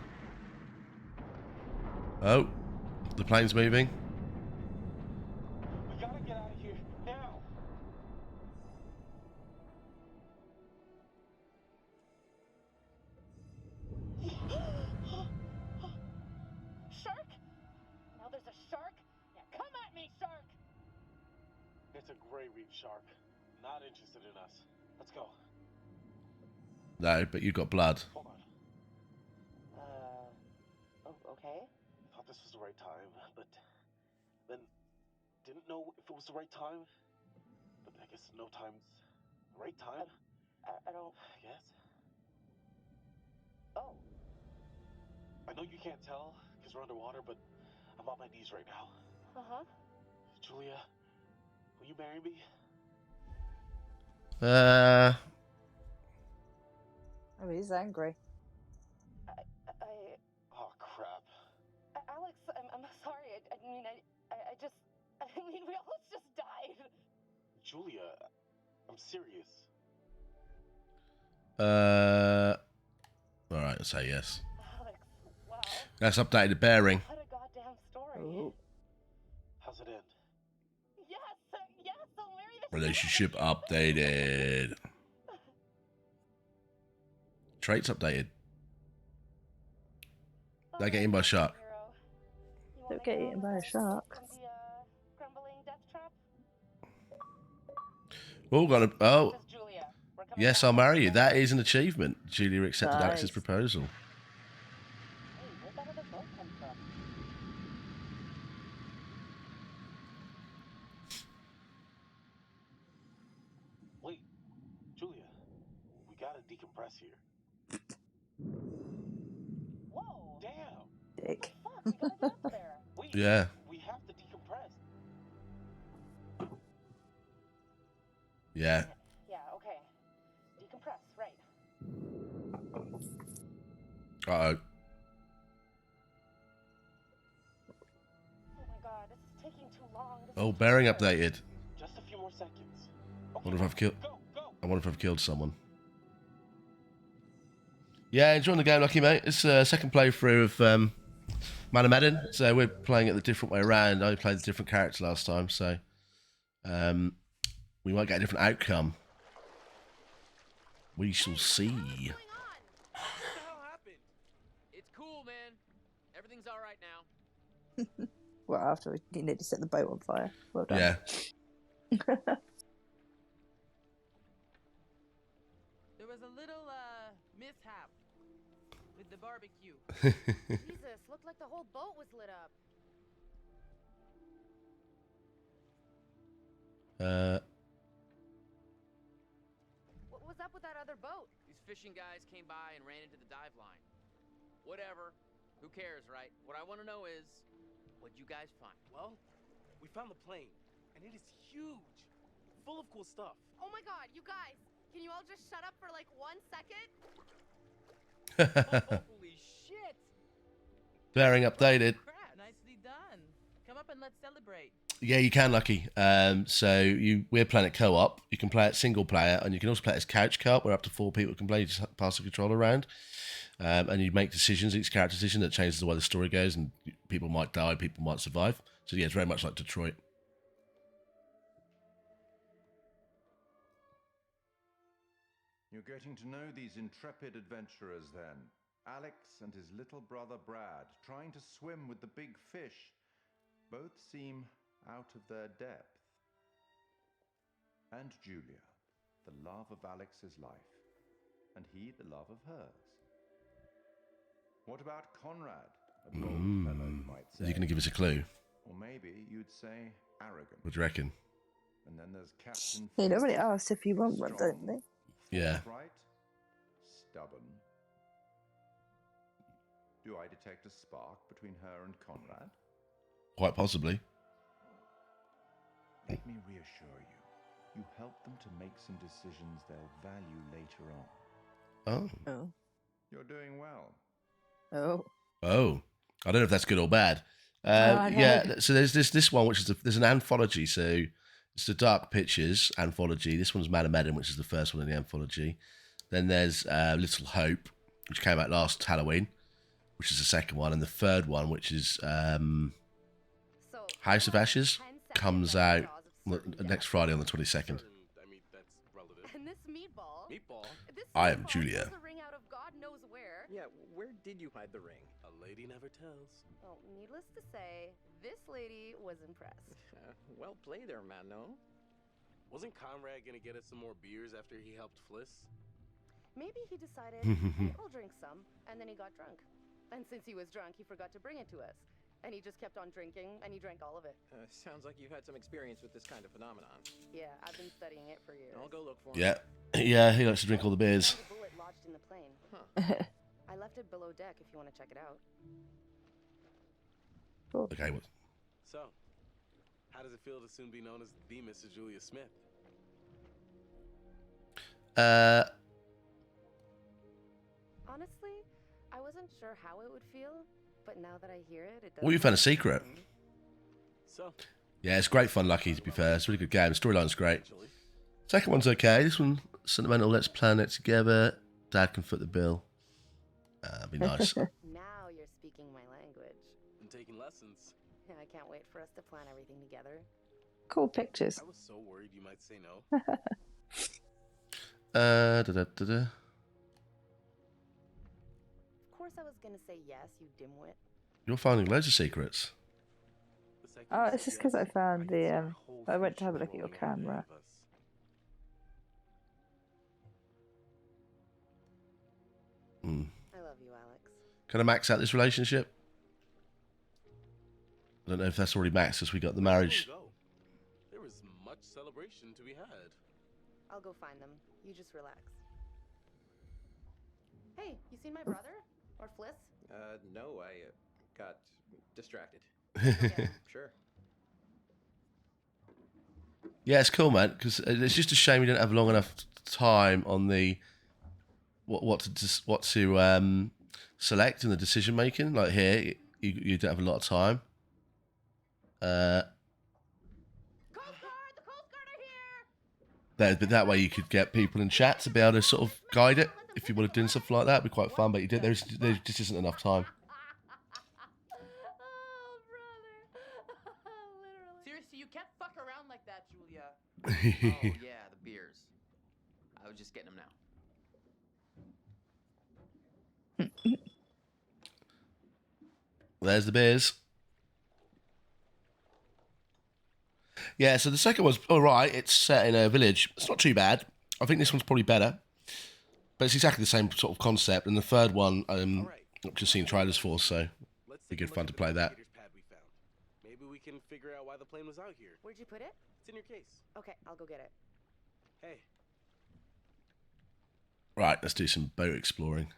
Oh, the plane's moving. We gotta get out of here now. Shark? Now there's a shark? Yeah, come at me, shark! It's a gray reef shark. Not interested in us. Let's go. No, but you've got blood. Hold on. Oh, okay. Thought this was the right time, but then didn't know if it was the right time. But I guess no time's the right time. I don't... Yes. Oh. I know you can't tell because we're underwater, but I'm on my knees right now. Uh-huh. Julia, will you marry me? Oh, he's angry. Oh, crap. Alex, I'm sorry. I mean, I just... I mean, we almost just died. Julia, I'm serious. All right, I'll say yes. Alex, wow. That's updated bearing. What a goddamn story. Oh. How's it end? Yes, I'll marry this Relationship updated. Traits updated. They get eaten by a shark. Don't get eaten by a shark. Grumbling death trap? Oh, oh. Yes, I'll marry you. That is an achievement. Julia accepted Nice. Alex's proposal. Hey, where'd that other boat come from? Wait, Julia, we gotta decompress here. Whoa! Damn! Dick. Fuck, we gotta get up there. Wait, Yeah. we have to decompress. Yeah. Yeah, okay. Decompress, right. Uh-oh. Oh my god, this is taking too long. Oh, bearing updated. Just a few more seconds. I wonder if I've killed. Go, go! I wonder if I've killed someone. Yeah, enjoying the game, Lucky mate. It's a second playthrough of Medan. So we're playing it the different way around. I played a different character last time, so we might get a different outcome. We shall see. What the hell happened? It's cool, man. Everything's all right now. Well, after he nearly set the boat on fire. Well done. Yeah. There was a little, mishap with the barbecue. Jesus, looked like the whole boat was lit up. What was up with that other boat? These fishing guys came by and ran into the dive line. Whatever. Who cares, right? What I want to know is, what'd you guys find? Well, we found the plane, and it is huge, full of cool stuff. Oh my god, you guys! Can you all just shut up for like 1 second? Holy shit! Bearing updated. Crap, nicely done. Come up and let's celebrate. Yeah, you can, Lucky. We're playing it co-op. You can play it single player, and you can also play it as couch co-op, where up to 4 people can play. You just pass the controller around, and you make decisions, each character decision that changes the way the story goes, and people might die, people might survive. So yeah, it's very much like Detroit. You're getting to know these intrepid adventurers then. Alex and his little brother Brad, trying to swim with the big fish. Both seem out of their depth. And Julia, the love of Alex's life, and he the love of hers. What about Conrad? A bold fellow, you might say. Are you going to give us a clue? Or maybe you'd say arrogant. What do you reckon? And then there's Captain They normally ask if you want one, don't they? Yeah. Right? Stubborn. Do I detect a spark between her and Conrad? Quite possibly. Let me reassure you. You help them to make some decisions they'll value later on. Oh. Oh. You're doing well. Oh. Oh. I don't know if that's good or bad. no. Yeah, so there's this one, which is there's an anthology. So it's the Dark Pictures anthology. This one's Medan, which is the first one in the anthology. Then there's Little Hope, which came out last Halloween, which is the second one, and the third one, which is House of Ashes, comes out next Friday on the 22nd. I mean, that's relative. And this meatball. Meatball? This I am meatball Julia. pulls the ring out of God knows where. Yeah, where did you hide the ring? A lady never tells. Well, needless to say, this lady was impressed. Well played there, Mano. Wasn't Conrad gonna get us some more beers after he helped Fliss? Maybe he decided, "Hey, I'll drink some," and then he got drunk. And since he was drunk, he forgot to bring it to us. And he just kept on drinking, and he drank all of it. Sounds like you've had some experience with this kind of phenomenon. Yeah, I've been studying it for years. I'll go look for him. Yeah, yeah, he likes to drink all the beers. There's a bullet lodged in the plane. I left it below deck if you want to check it out. Okay, well, So, how does it feel to soon be known as the Mrs. Julia Smith? Honestly, I wasn't sure how it would feel, but now that I hear it, it does. well, you found a secret. So, Yeah, it's great fun, Lucky, to be fair. It's a really good game. Storyline's great. Second one's okay. This one, sentimental, let's plan it together. Dad can foot the bill. That'd be nice. Now you're speaking my language. I'm taking lessons. Yeah, I can't wait for us to plan everything together. Cool pictures. I was so worried you might say no. Da-da-da-da. Of course I was gonna say yes, you dimwit. You're finding loads of secrets. Oh, it's just because I found the. I went to have a look at your camera. Hmm. I love you, Alex. Can I max out this relationship? I don't know if that's already maxed as we got the marriage. There was much celebration to be had. I'll go find them. You just relax. Hey, you seen my brother? Or Fliss? No, I got distracted. Yeah. Sure. Yeah, it's cool, man. Because it's just a shame we didn't have long enough time on the what to select in the decision making. Like here, you don't have a lot of time. But that way you could get people in chat to be able to sort of guide it. If you want to do stuff like that, it'd be quite fun. But you did. There just isn't enough time. Seriously, you can't fuck around like that, Julia. Oh, yeah, the beers. I was just getting them now. There's the beers. Yeah, so the second one's all right. It's set in a village. It's not too bad. I think this one's probably better. But it's exactly the same sort of concept. And the third one, I've just seen trailers for, so it'd be good fun to play that. Maybe we can figure out why the plane was out here. Where'd you put it? It's in your case. Okay, I'll go get it. Hey. Right, let's do some boat exploring.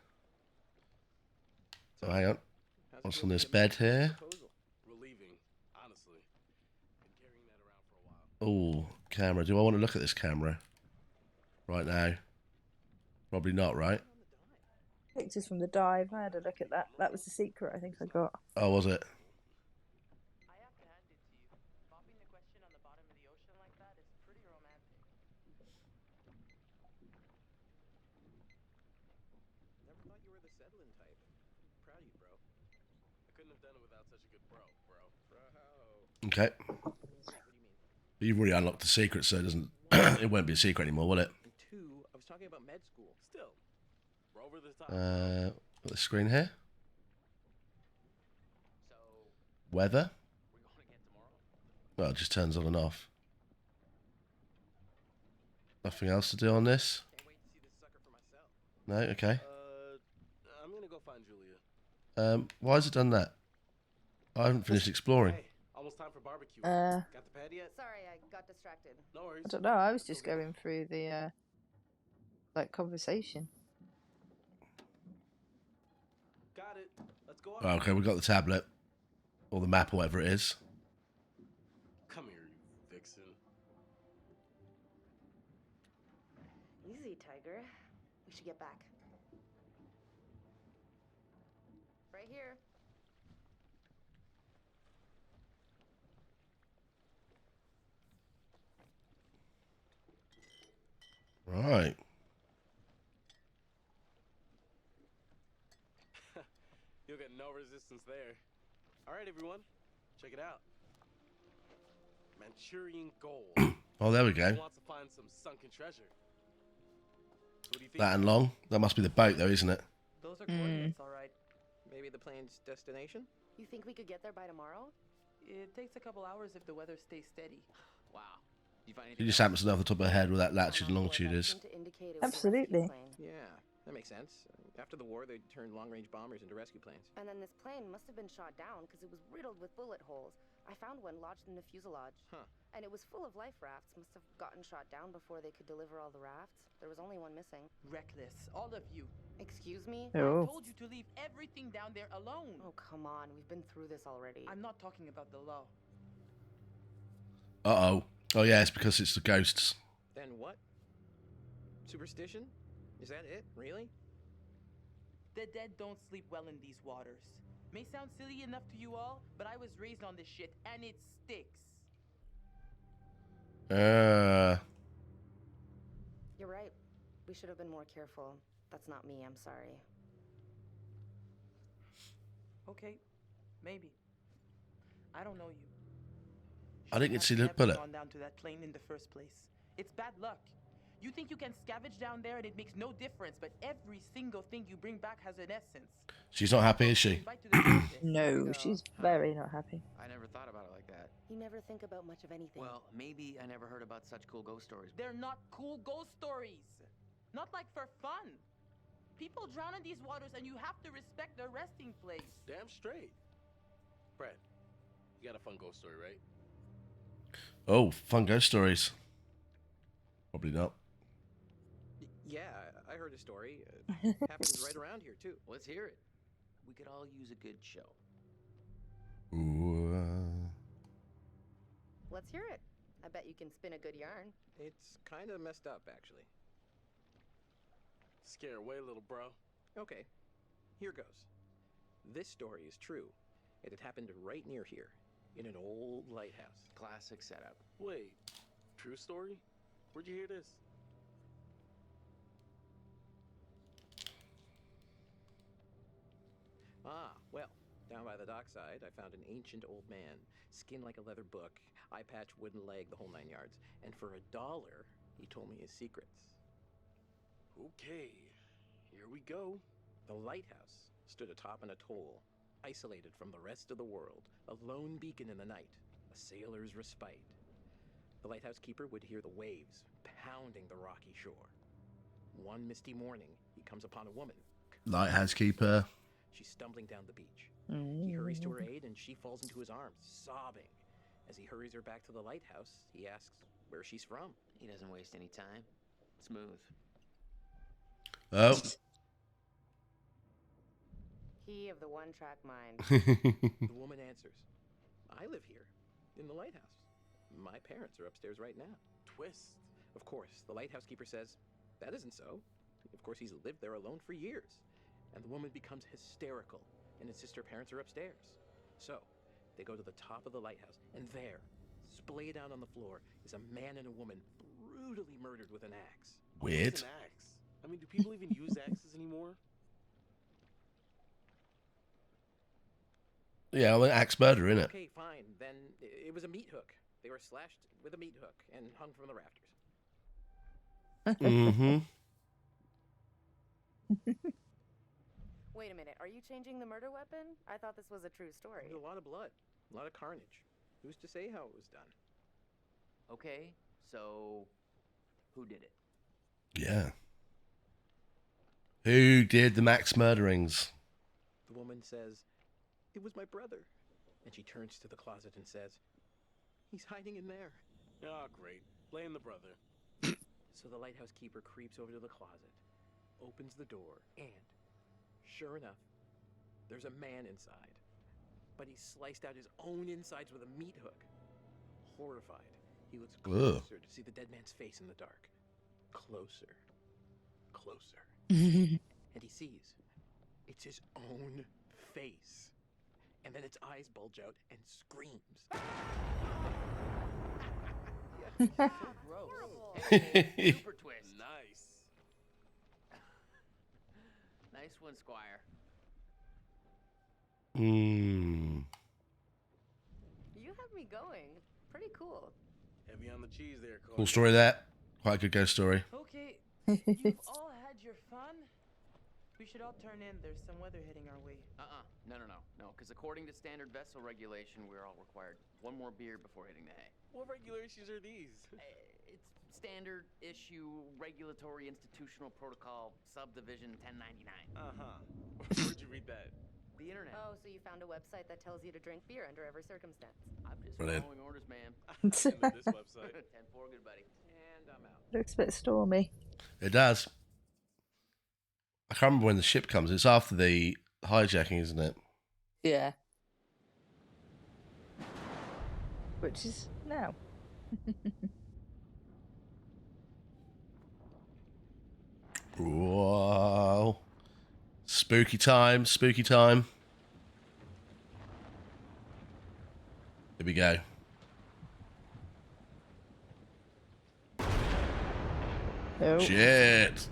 Oh, hang on. What's on this bed here? Relieving, honestly. Been carrying that around for a while. Oh, camera. Do I want to look at this camera right now? Probably not, right? Pictures from the dive. I had a look at that. That was the secret I think I got. Oh, was it? I have to hand it to you. Popping the question on the bottom of the ocean like that is pretty romantic. Never thought you were the settling type. Proud of you, bro. I couldn't have done it without such a good bro. Okay. You've already unlocked the secret, so it doesn't. It won't be a secret anymore, will it? And two, I was talking about med school. Still, we're over the top. Got the screen here. Weather. Well, it just turns on and off. Nothing else to do on this. Can't wait to see this sucker for myself. No. Okay. I'm gonna go find Julia. Why has it done that? I haven't finished exploring. Hey, almost time for barbecue. Got the pad yet? Sorry, I got distracted. No worries. I don't know. I was just going through the like conversation. Got it. Let's go up. Oh, okay, we got the tablet or the map or whatever it is. Come here, you vixen. Easy, Tiger. We should get back. Right here. Right. You'll get no resistance there. All right, everyone, check it out. Manchurian gold. Oh, there we go. Who wants to find some sunken treasure? What do you think? That and long. That must be the boat, though, isn't it? Those are coordinates, all right. Maybe the plane's destination? You think we could get there by tomorrow? It takes a couple hours if the weather stays steady. Wow. You find anything? You just happens to know off the top of her head where that latitude and longitude is. Absolutely. Yeah, that makes sense. After the war, they turned long-range bombers into rescue planes. And then this plane must have been shot down because it was riddled with bullet holes. I found one lodged in the fuselage. Huh. And it was full of life rafts. Must have gotten shot down before they could deliver all the rafts. There was only one missing. Reckless, all of you. Excuse me? Oh. I told you to leave everything down there alone. Oh, come on. We've been through this already. I'm not talking about the law. Uh-oh. Oh, yeah, it's because it's the ghosts. Then what? Superstition? Is that it? Really? The dead don't sleep well in these waters. May sound silly enough to you all, but I was raised on this shit, and it sticks. You're right. We should have been more careful. That's not me. I'm sorry. Okay, maybe. I don't know you. I didn't get to see the Never bullet. gone down to that plane in the first place. It's bad luck. You think you can scavenge down there and it makes no difference, but every single thing you bring back has an essence. She's not happy, is she? No, she's very not happy. I never thought about it like that. You never think about much of anything. Well, maybe I never heard about such cool ghost stories. They're not cool ghost stories. Not like for fun. People drown in these waters and you have to respect their resting place. Damn straight. Brad, you got a fun ghost story, right? Oh, fun ghost stories. Probably not. Yeah, I heard a story. Happens right around here, too. Let's hear it. We could all use a good show. Ooh, Let's hear it. I bet you can spin a good yarn. It's kind of messed up, actually. Scare away, little bro. Okay, here goes. This story is true. It had happened right near here, in an old lighthouse. Classic setup. Wait, true story? Where'd you hear this? Ah, well, down by the dockside, I found an ancient old man, skin like a leather book, eye patch, wooden leg, the whole 9 yards. And for $1, he told me his secrets. Okay, here we go. The lighthouse stood atop an atoll, isolated from the rest of the world, a lone beacon in the night, a sailor's respite. The lighthouse keeper would hear the waves pounding the rocky shore. One misty morning, he comes upon a woman. lighthouse keeper. She's stumbling down the beach. He hurries to her aid and she falls into his arms, sobbing. As he hurries her back to the lighthouse, he asks where she's from. He doesn't waste any time. Smooth. Oh. He of the one-track mind. The woman answers, I live here, in the lighthouse. My parents are upstairs right now. Twist. Of course, the lighthouse keeper says, that isn't so. Of course, he's lived there alone for years. And the woman becomes hysterical and insists her parents are upstairs. So, they go to the top of the lighthouse, and there, splayed out on the floor, is a man and a woman brutally murdered with an axe. Weird. What's an axe? I mean, do people even use axes anymore? Yeah, I'm an axe murderer, innit? Okay, fine. Then it was a meat hook. They were slashed with a meat hook and hung from the rafters. Mm-hmm. Wait a minute. Are you changing the murder weapon? I thought this was a true story. There's a lot of blood, a lot of carnage. Who's to say how it was done? Okay, so who did it? Yeah. Who did the max murderings? The woman says, it was my brother. And she turns to the closet and says, he's hiding in there. Oh, great. Blame the brother. So the lighthouse keeper creeps over to the closet, opens the door, and sure enough, there's a man inside. But he sliced out his own insides with a meat hook. Horrified, he looks closer to see the dead man's face in the dark. Closer. Closer. And he sees it's his own face. And then its eyes bulge out and screams. So gross. Hey, super twist. Nice. Nice one, Squire. Hmm. You have me going. Pretty cool. Heavy on the cheese there, Corey. Cool story there. Quite a good ghost story. Okay, you've all had your fun. We should all turn in. There's some weather hitting our way. No. Because according to standard vessel regulation, we're all required one more beer before hitting the hay. What regulations are these? It's standard issue regulatory institutional protocol subdivision 1099. Where'd you read that? The internet. Oh, so you found a website that tells you to drink beer under every circumstance. I'm just Brilliant. following orders, ma'am. This website. 10-4, good buddy. And I'm out. Looks a bit stormy. It does. I can't remember when the ship comes. It's after the hijacking, isn't it? Yeah. Which is now. Whoa. Spooky time, spooky time. Here we go. Oh. Shit.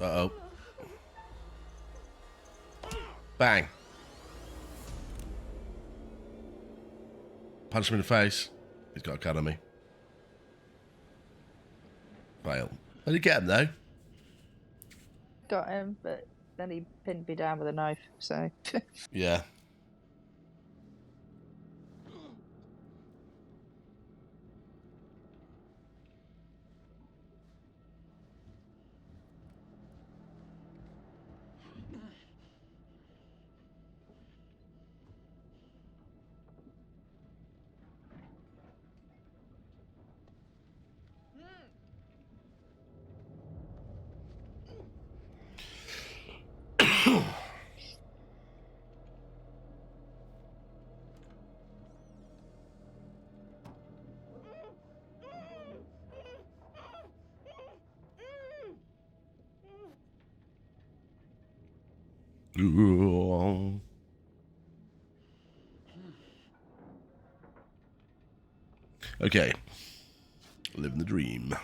Uh-oh. Bang. Punch him in the face. He's got a gun on me. Fail. Did he get him, though? Got him, but then he pinned me down with a knife, so... Yeah. Okay. Living the dream.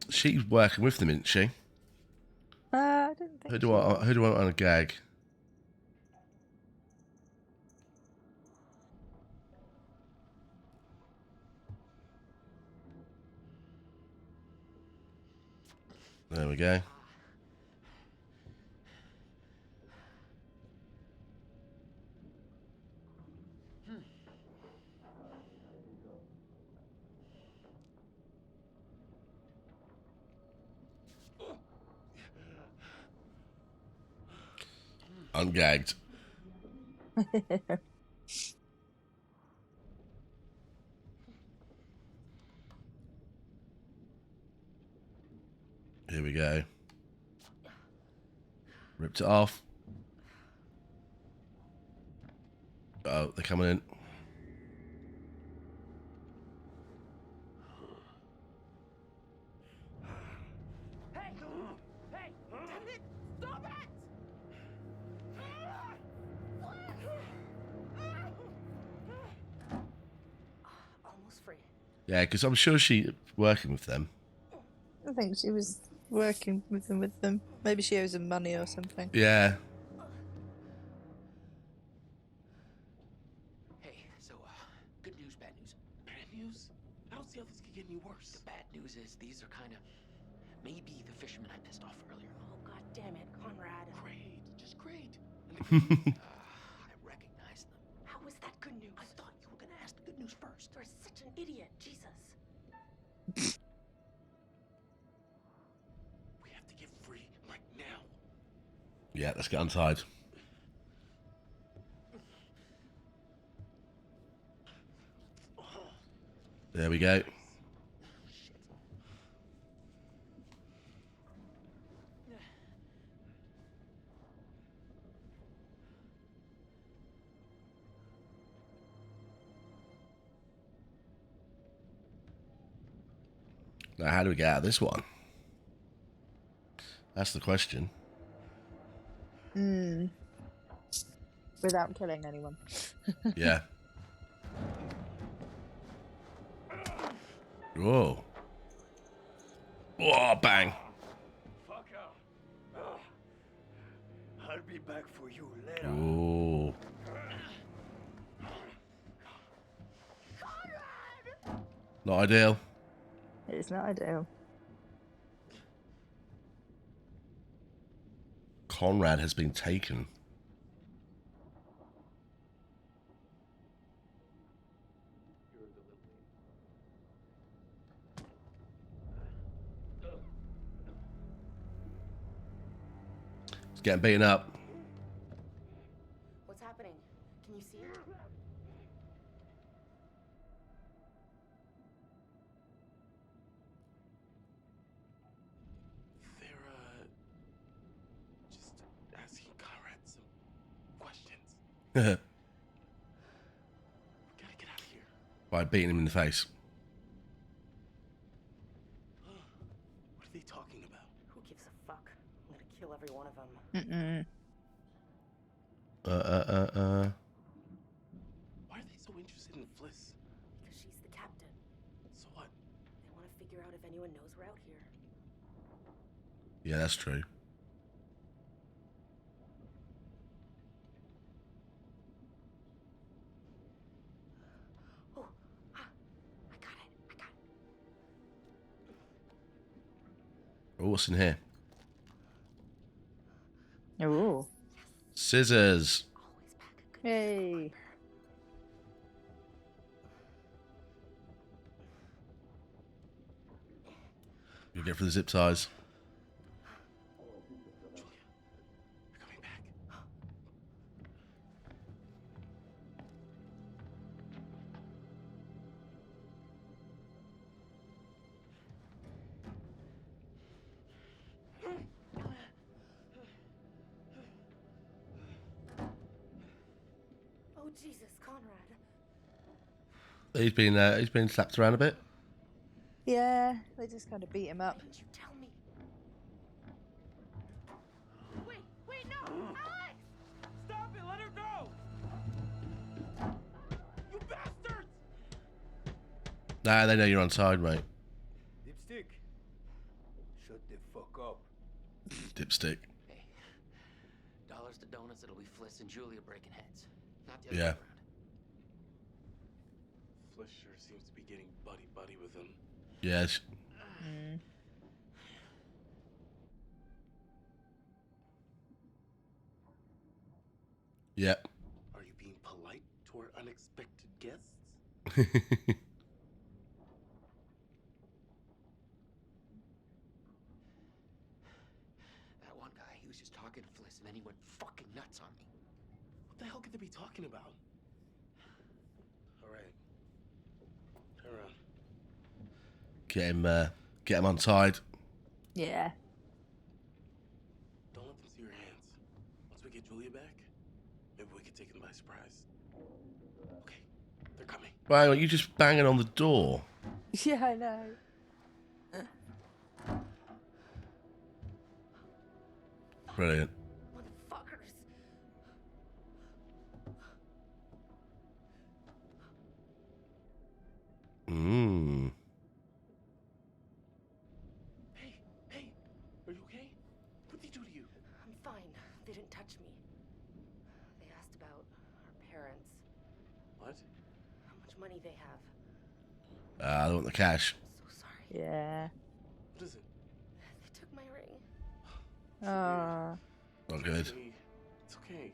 She's working with them, isn't she? I didn't think Who do I want on a gag? There we go. Ungagged. Here we go. Ripped it off. Oh, they're coming in. Hey! Hey! Damn it! Stop it! Almost free. Yeah, because I'm sure she's working with them. I think she was working with them. Maybe she owes them money or something. Yeah. Hey, so, good news, bad news. Bad news? I don't see how this could get any worse. The bad news is these are kind of maybe the fishermen I pissed off earlier. Oh, god damn it, Conrad. Great. Just great. And the good news? I recognize them. How is that good news? I thought you were gonna ask the good news first. You're such an idiot. Jesus. We have to get free right now. Yeah, let's get untied. There we go. Now, how do we get out of this one? That's the question. Without killing anyone. Yeah. Whoa. Whoa, bang. Fuck out. I'll be back for you later. Ooh. Not ideal. It's not ideal. Conrad has been taken. He's getting beaten up. What's happening? Can you see it? They're, just asking Conrad some questions. We gotta get out of here. By beating him in the face. What are they talking about? Who gives a fuck? I'm gonna kill every one of them. Why are they so interested in Fliss? Because she's the captain. So what? They want to figure out if anyone knows we're out here. Yeah, that's true. Oh, I got it. Oh, what's in here? Ooh. Scissors. Hey. You get for the zip ties. Oh, Jesus, Conrad. He's been slapped around a bit. Yeah, they just kind of beat him up. Didn't you tell me? Wait, no! Alex! Stop it! Let her go! You bastards! Nah, they know you're on side, mate. Dipstick. Shut the fuck up. Dipstick. Hey, dollars to donuts, it'll be Fliss and Julia breaking heads. Not the other way Yeah. around. Fliss sure seems to be getting buddy-buddy with him. Yes. Yep. Are you being polite to our unexpected guests? That one guy, he was just talking to Fliss, and then he went fucking nuts on me. What the hell could they be talking about? All right. Turn around. Get him untied. Yeah. Don't let them see your hands. Once we get Julia back, maybe we can take them by surprise. Okay, they're coming. Why are you just banging on the door? Yeah, I know. Brilliant. Motherfuckers. Mmm. Hey, are you okay? What did they do to you? I'm fine. They didn't touch me. They asked about our parents. What? How much money they have. I want the cash. So sorry. Yeah. What is it? They took my ring. Oh. Not good. It's okay.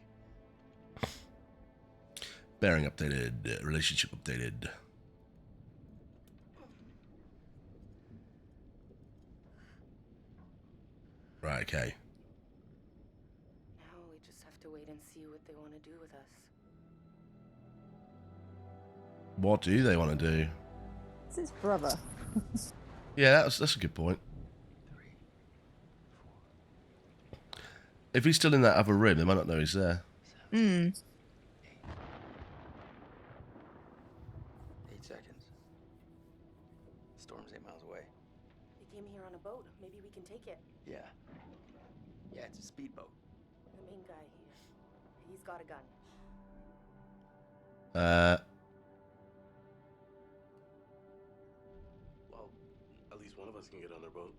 Bearing updated. Relationship updated. Right, okay. Now we just have to wait and see what they want to do with us. What do they want to do? It's his brother. Yeah, that's a good point. If he's still in that other room, they might not know he's there. 8 seconds. Storm's 8 miles away. came here on a boat. Maybe we can take it. Yeah. Yeah, it's a speedboat. The main guy, he's got a gun. Well, at least one of us can get on their boat.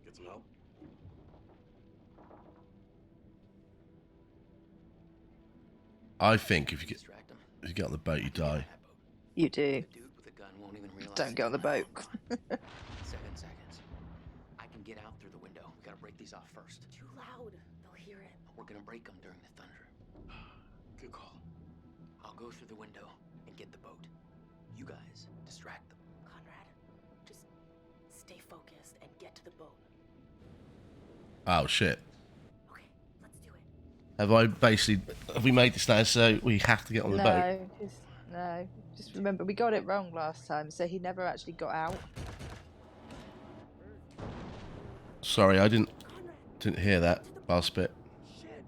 Get some help. I think if you get on the boat, you die. You do. The dude with a gun won't even realize. Don't get on the boat. 7 seconds. I can get out through the window. We gotta break these off first. Too loud. They'll hear it. We're gonna break them during the thunder. Good call. I'll go through the window and get the boat. You guys distract them. Conrad, just stay focused and get to the boat. Oh shit. Okay, let's do it. Have we made this now so we have to get on the boat? No. Just remember, we got it wrong last time, so he never actually got out. Sorry, I didn't hear that last bit.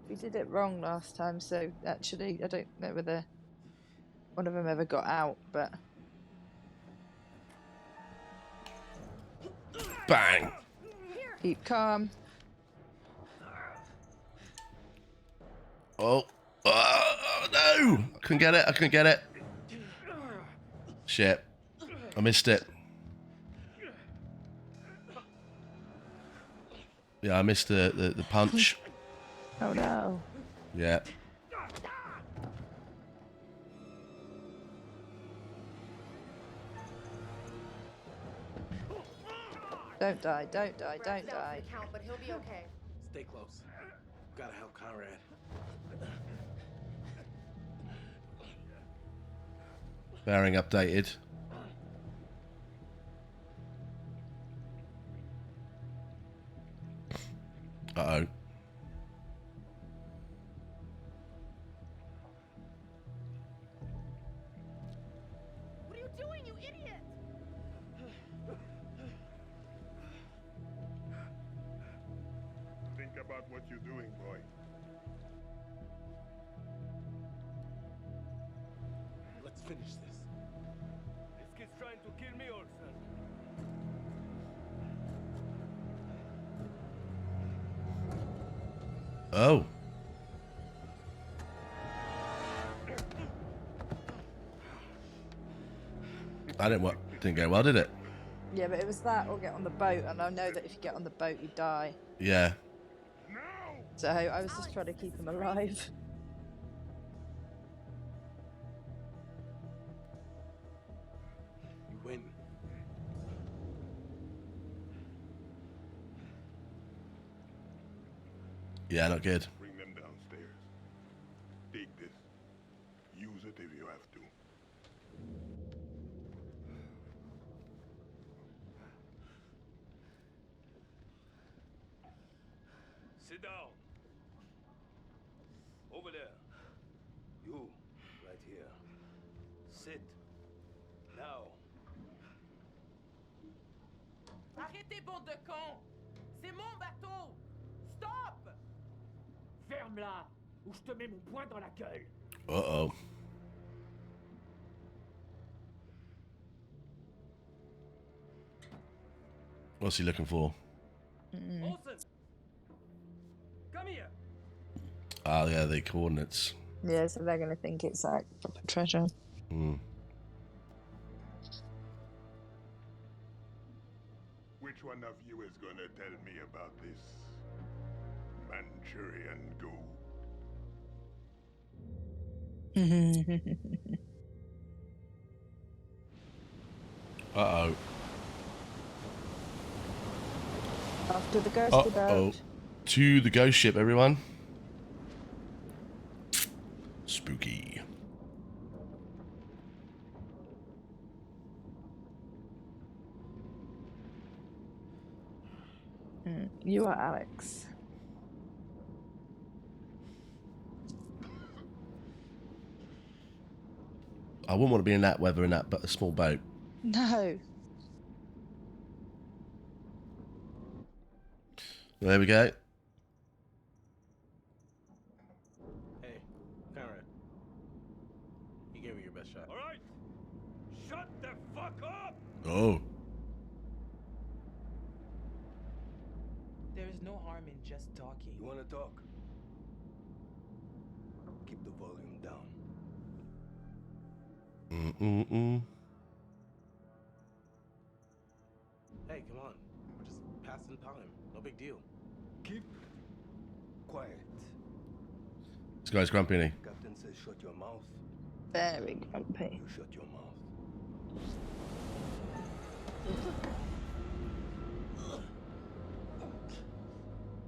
We did it wrong last time, so actually, I don't know whether one of them ever got out, but... Bang! Keep calm. Oh no! I couldn't get it. Shit. I missed it. Yeah, I missed the punch. Oh no. Yeah. Don't die. Brad's down for the count, but he'll be okay. Stay close. Gotta help Conrad. Bearing updated. Uh-oh. What are you doing, you idiot? Think about what you're doing, boy. Let's finish this. This kid's trying to kill me, old son. Oh. Didn't go well, did it? Yeah, but it was that or get on the boat, and I know that if you get on the boat, you die. Yeah. So I was just trying to keep him alive. You win. Yeah, not good. Bring them downstairs. Take this. Use it if you have to. Sit down. Over there. You, right here. Sit. Now. Arrêtez, bande de cons! C'est mon bateau! Stop! Ferme-la, ou je te mets mon poing dans la gueule! Uh-oh. What's he looking for? Olsen! Come here! Oh, yeah, the coordinates. Yeah, so they're going to think it's like proper treasure. Mm. Which one of you is gonna tell me about this Manchurian goo? Uh-oh. After the ghost boat. To the ghost ship, everyone. Spooky. You are Alex. I wouldn't want to be in that weather in that but a small boat. No. There we go. Hey, Conrad. You gave me your best shot. All right. Shut the fuck up! Oh. There's no harm in just talking. You want to talk? Keep the volume down. Hey, come on. We're just passing time. No big deal. Keep quiet. This guy's grumpy, isn't he? Captain says shut your mouth. Very grumpy. You shut your mouth.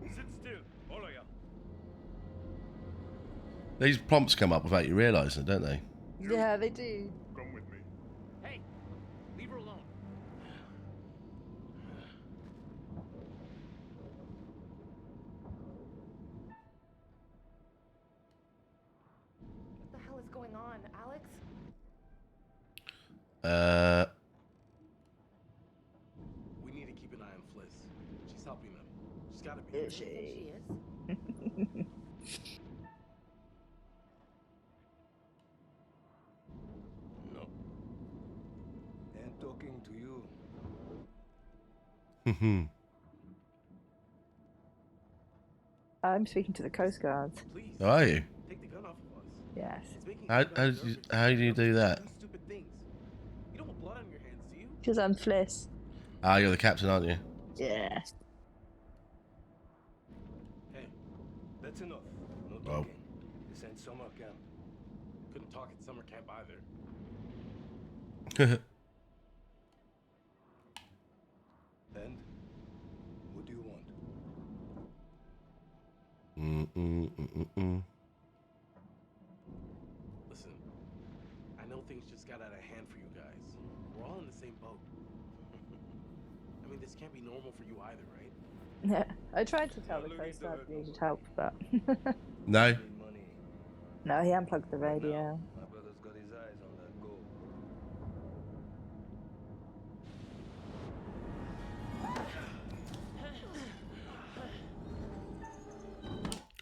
Sit still, all of you. These prompts come up without you realising, don't they? Yeah, they do. Come with me. Hey, leave her alone. What the hell is going on, Alex? We need to keep an eye on Fliss. She's helping them. She's gotta be. Is You think she? she is? No. Ain't talking to you. I'm speaking to the Coast Guards. Please. How are you? Take the gun off of us. Yes. It's making How, you guys how do you do that? do stupid things. You don't want blood on your hands, do you? Because I'm Fliss. Ah, you're the captain, aren't you? Yeah. Hey, that's enough. No Oh. talking. This ain't summer camp. Couldn't talk at summer camp either. And what do you want? Listen, I know things just got out of hand for you guys. We're all in the same boat. I mean, this can't be normal for you either, right? Yeah. I tried to tell the Coast Guard we needed help, but No. Need money. no, he unplugged the Right now, radio. my brother's got his eyes on that gold.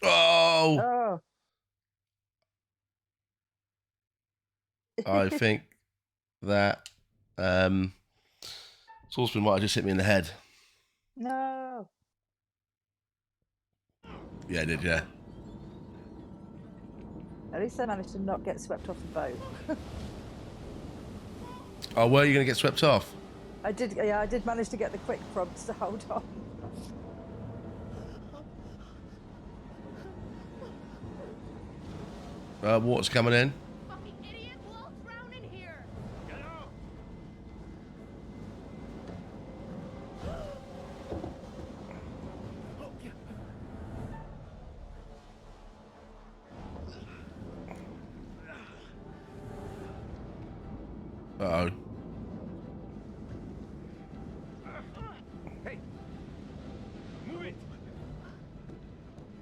Oh! Oh. I think that Saucepan might have just hit me in the head. No. Yeah, it did, yeah. At least I managed to not get swept off the boat. Oh, were you going to get swept off? I did. Yeah, I did manage to get the quick prompts to hold on. Water's coming in. Fucking idiot! We'll all drown in here! Get out! Uh-oh. Hey! Move it!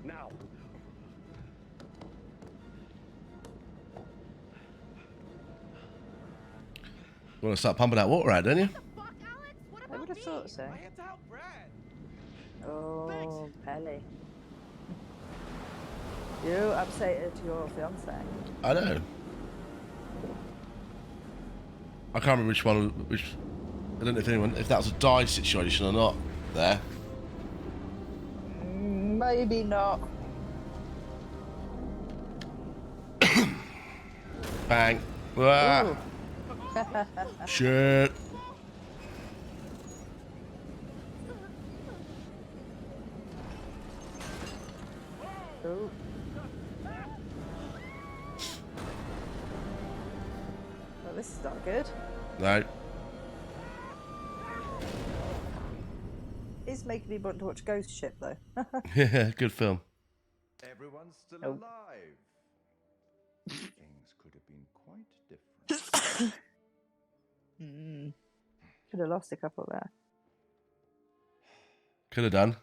Now! You want to start pumping that water out, don't you? Fuck, Alex! What I about would have me? thought so. I had to help Brad. Oh, Pelly. You upset your fiance. I know. I can't remember which one. I don't know if that was a die situation or not. There. Maybe not. Bang. Ah. Ooh. Shit. Ooh. Well, this is not good. No. It's making me want to watch Ghost Ship, though. Yeah, good film. Everyone's still Oh. alive. Things could have been quite different. Could have lost a couple there. Could have done.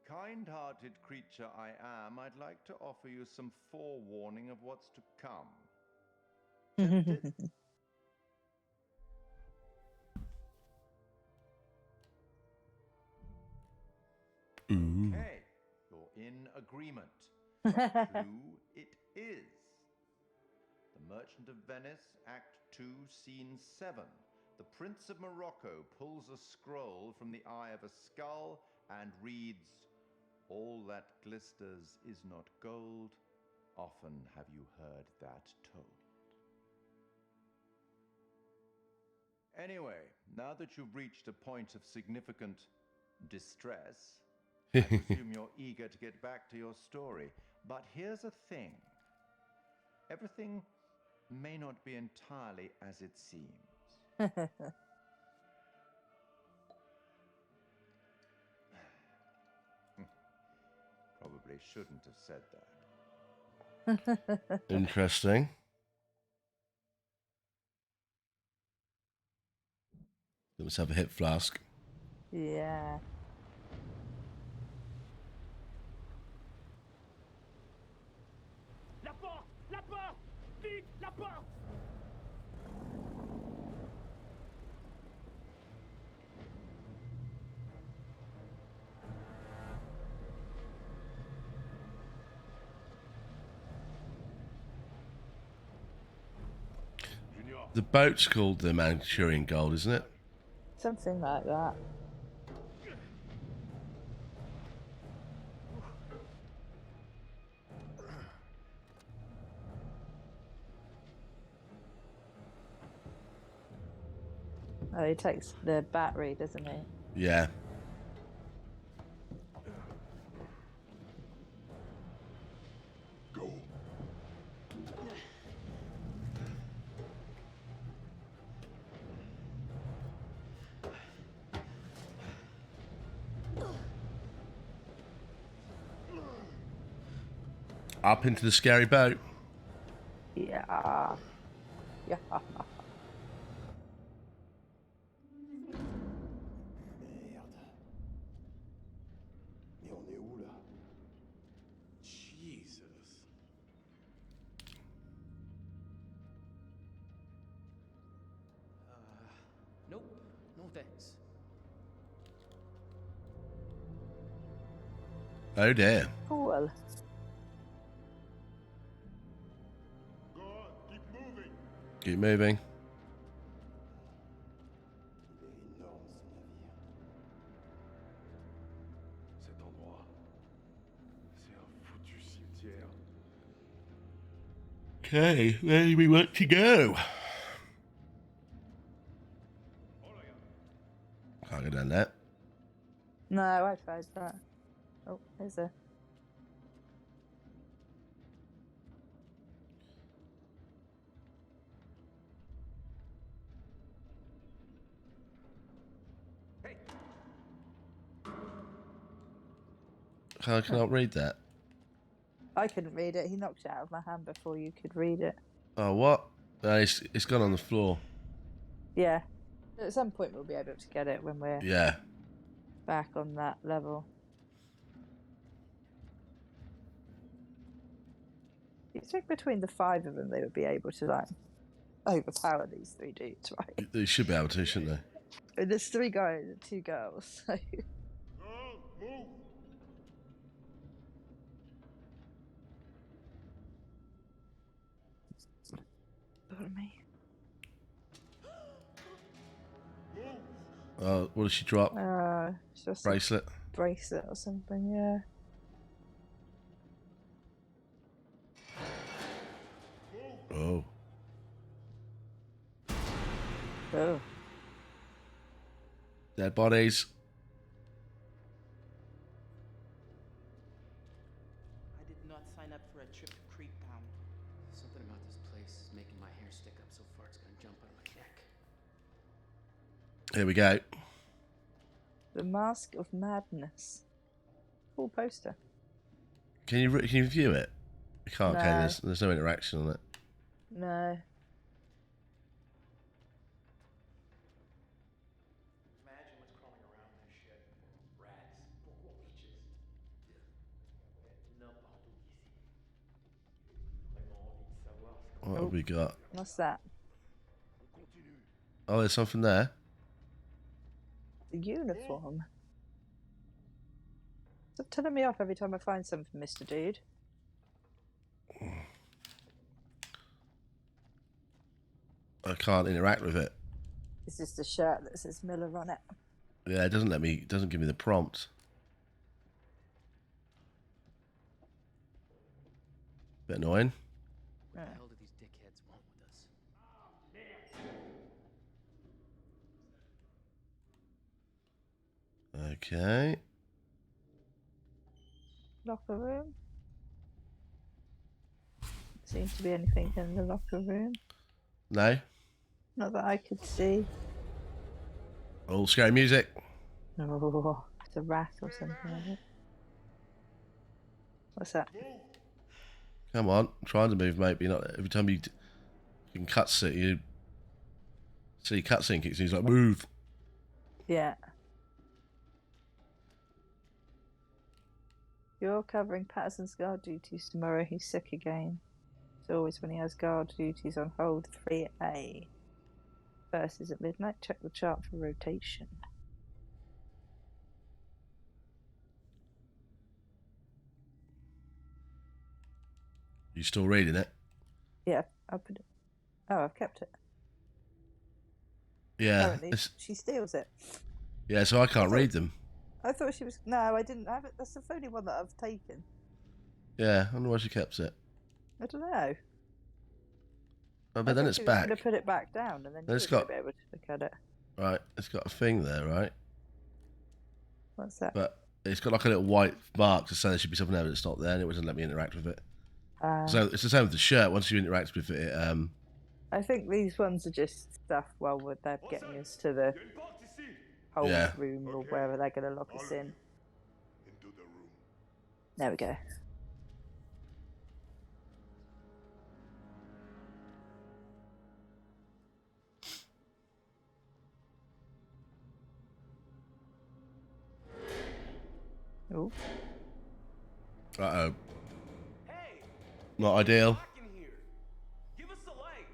Kind-hearted creature I am, I'd like to offer you some forewarning of what's to come. Tempted? Okay, you're in agreement. True, it is. The Merchant of Venice, Act 2, Scene 7. The Prince of Morocco pulls a scroll from the eye of a skull and reads, "All that glisters is not gold. Often have you heard that told." Anyway, now that you've reached a point of significant distress, I presume you're eager to get back to your story. But here's a thing. Everything may not be entirely as it seems. Probably shouldn't have said that. Interesting. Let's have a hip flask. Yeah. La porte! La porte! Vite! La porte! The boat's called the Manchurian Gold, isn't it? Something like that. Oh, he takes the battery, doesn't he? Yeah. Go. Up into the scary boat. Yeah. Yeah. Merde. Mais on est où là? Jesus. Nope. No thanks. Oh dear. Cool. Go on, keep moving. Keep moving. Il est énorme ce navire. Cet endroit, c'est un foutu cimetière. Okay, where do we want to go? Can't go down there. No, I tried that. Oh, there's a... I cannot read that. I couldn't read it. He knocked it out of my hand before you could read it. Oh, what? No, it's gone on the floor. Yeah. At some point we'll be able to get it when we're Yeah. back on that level. You think between the 5 of them they would be able to, like, overpower these 3 dudes, right? They should be able to, shouldn't they? And there's 3 guys and 2 girls, so... Move. Pardon me. What did she drop? It's just Bracelet. a bracelet or something, yeah. Oh. Oh. Dead bodies. I did not sign up for a trip to Creektown. Something about this place is making my hair stick up so far it's gonna jump out of my neck. Here we go. The Mask of Madness. Cool poster. Can you view it? You can't, No. can you? There's no interaction on it. No. Imagine what's crawling around that shit. Rats, leeches. N'importe où ici. J'ai vraiment envie de savoir ce qu'on What have we got? What's that? Oh, there's something there. The uniform. Stop telling me off every time I find something, Mr. Dude. I can't interact with it. It's just a shirt that says Miller on it. Yeah, it doesn't let me. It doesn't give me the prompt. Bit annoying. What the hell do these dickheads want with us? Okay. Locker room. Seems to be anything in the locker room. No. Not that I could see. All scary music. Oh, it's a rat or something, I think. What's that? Come on, I'm trying to move, mate. But you're not. Every time you can cutscene, you see cutscene kicks. He's like, move. Yeah. You're covering Patterson's guard duties tomorrow. He's sick again. It's always when he has guard duties on hold 3A. First is at midnight. Check the chart for rotation. You still reading it? Yeah, I put it. Oh, I've kept it. Yeah. Apparently, she steals it. Yeah, so I can't read them. I thought she was. No, I didn't have it. That's the only one that I've taken. Yeah, I wonder why she kept it. I don't know. Oh, but then it's back. I'm going to put it back down, and then Then you it's would got- be able to look at it. Right, it's got a thing there, right? What's that? But it's got like a little white mark to say there should be something there, but it's not there, and it wouldn't let me interact with it. So it's the same with the shirt. Once you interact with it, I think these ones are just stuff while they're getting us to the hold Yeah. room or wherever they're going to lock us in. Into the room. There we go. Oh. uh-oh. Hey, Not ideal. lock in here. Give us the light.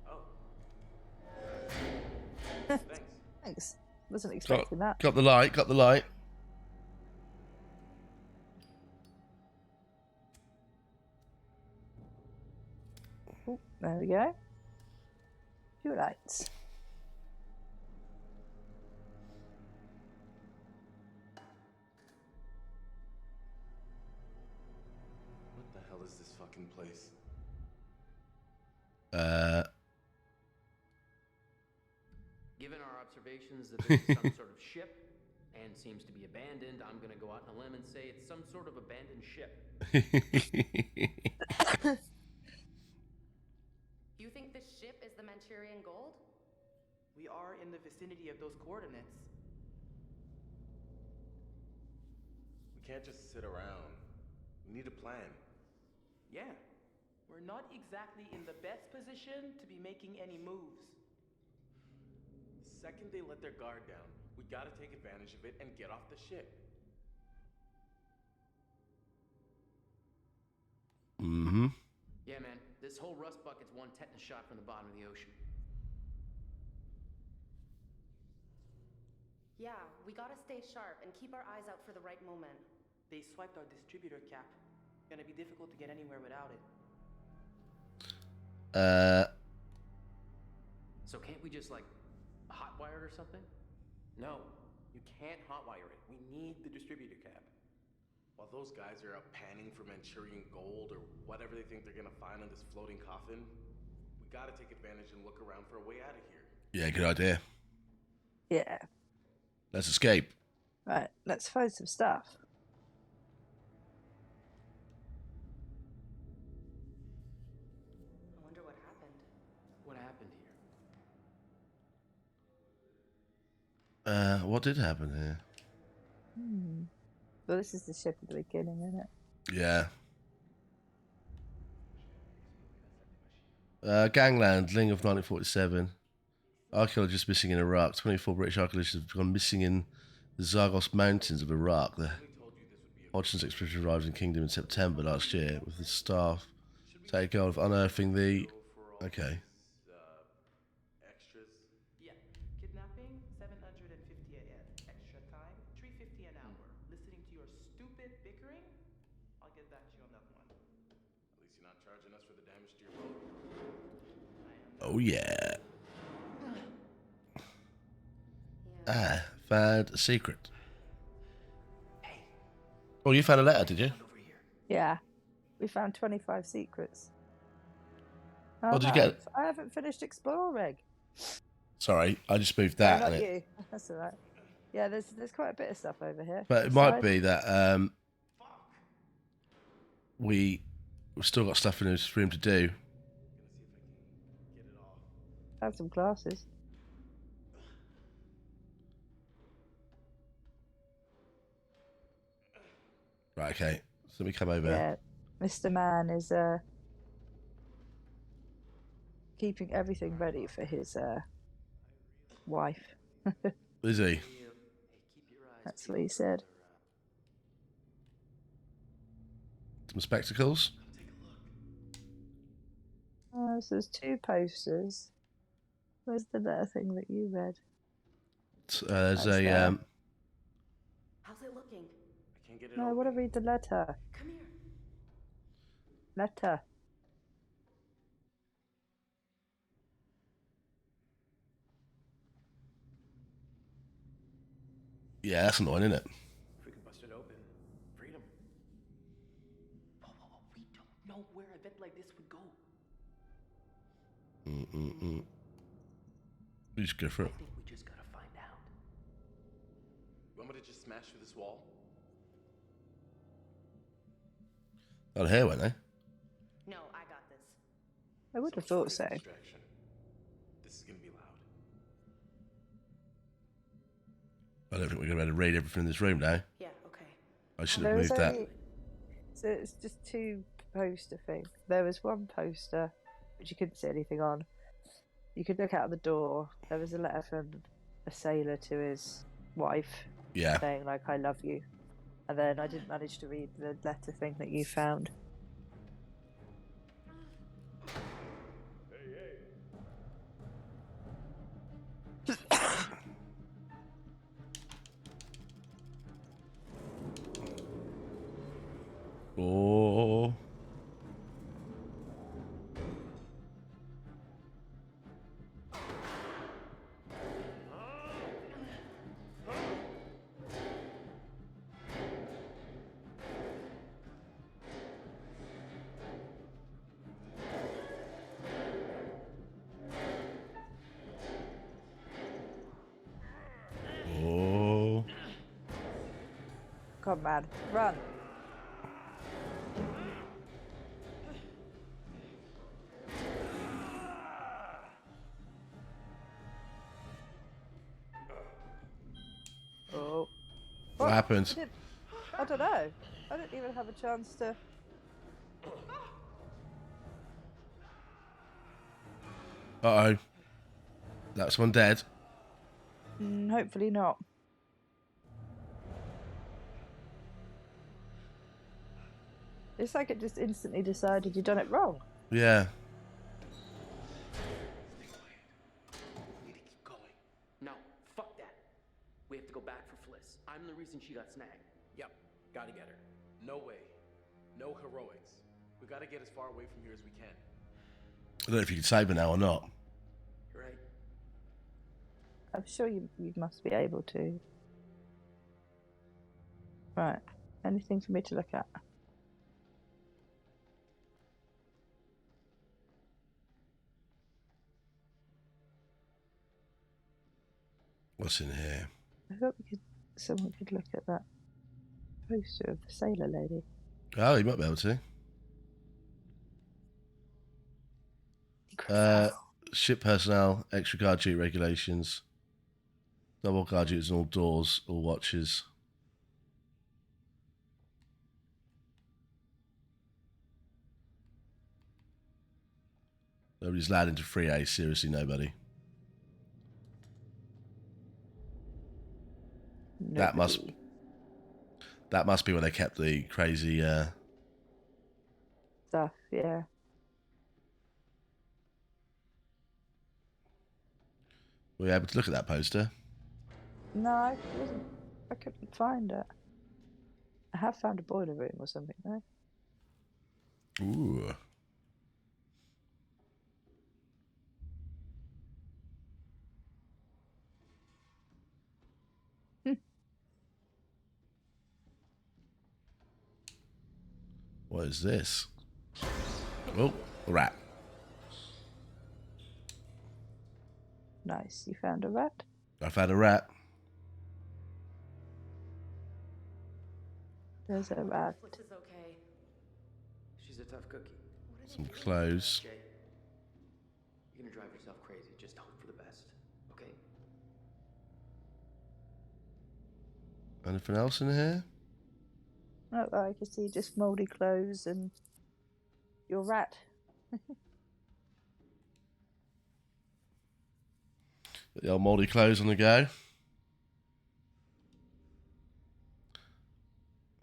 Oh. Thanks. Thanks. Wasn't expecting that. Got the light, got the light. Oh, there we go. Two lights. What the hell is this fucking place? Given our observations that this is some sort of ship and seems to be abandoned, I'm gonna go out on a limb and say it's some sort of abandoned ship. You think this ship is the Manchurian gold? We are in the vicinity of those coordinates. We can't just sit around. We need a plan. Yeah. We're not exactly in the best position to be making any moves. The second they let their guard down, we gotta take advantage of it and get off the ship. Mm-hmm. Yeah, man, this whole rust bucket's one tetanus shot from the bottom of the ocean. Yeah, we gotta stay sharp and keep our eyes out for the right moment. They swiped our distributor cap. Gonna be difficult to get anywhere without it. So can't we just, like, hotwire it or something? No, you can't hotwire it. We need the distributor cap. While those guys are out panning for Manchurian gold or whatever they think they're gonna find on this floating coffin, we gotta take advantage and look around for a way out of here. Yeah, good idea. Yeah. Let's escape. Right, let's find some stuff. I wonder what happened. What happened here? What did happen here? Well, this is the ship at the beginning, isn't it? Yeah. Gangland, Ling of 1947. Archaeologists missing in Iraq. 24 British archaeologists have gone missing in the Zagros Mountains of Iraq. The Hodgson's expedition arrived in Kingdom in September last year with the staff take goal of unearthing the... Okay. Extras? Yeah. Kidnapping, 750 AF. Extra time, 350 an hour. Listening to your stupid bickering? I'll get back to you on that one. he not charging us for the damage to your boat? Oh yeah. Ah, found a secret. Oh, you found a letter, did you? Yeah. We found 25 secrets. Oh, did you get? I haven't finished exploring. Sorry, I just moved No, that, not and it. you. That's all right. Yeah, there's quite a bit of stuff over here. But it might be that we've still got stuff in this room to do. Had some classes. Right, okay. So let me come over. Yeah, Mr. Man is keeping everything ready for his wife. Is he? That's what he said. Some spectacles. So there's 2 posters. Where's the letter thing that you read? There's That's a there. How's it looking? I can't get it No, I open. want to read the letter. Come here. Letter. yeah, that's annoying, isn't it? If we could bust it open, freedom. Whoa, we don't know where an event like this would go. We just go for it. I think we just gotta find out. You want me to just smash through this wall? Out of here, weren't they? No, I got this. I would have thought so. Distraction. This is gonna be loud. I don't think we're going to be able to read everything in this room now. Yeah, okay. I should There have was moved that. only... So it's just 2 poster things. There was 1 poster which you couldn't see anything on. You could look out the door. There was a letter from a sailor to his wife. Yeah. Saying like, I love you. And then I didn't manage to read the letter thing that you found. Oh. Oh. Come on, man. Run. Oh. What happened? I don't know. I didn't even have a chance to... Uh-oh. That's one dead. Hopefully not. It's like it just instantly decided you'd done it wrong. Yeah. No, fuck that. We have to go back for Fliss. I'm the reason she got snagged. Yep, gotta get her. No way. No heroics. We gotta get as far away from here as we can. I don't know if you can save her now or not. You're right. I'm sure you must be able to. Right. Anything for me to look at? What's in here? I thought someone could look at that poster of the sailor lady. Oh, you might be able to. Ship personnel, extra guard duty regulations, double guard duties on all doors, all watches. Nobody's allowed into 3A, seriously nobody. That must be where they kept the crazy stuff, yeah. Were you able to look at that poster? No, I couldn't find it. I have found a boiler room or something though. Ooh. What is this? Oh, a rat. Nice. You found a rat? I found a rat. There's a rat. Flix is okay. She's a tough cookie. Some clothes. Jay, you're gonna drive yourself crazy. Just hope for the best, okay? Anything else in here? Not that I can see, just mouldy clothes and your rat. Got the old mouldy clothes on the go.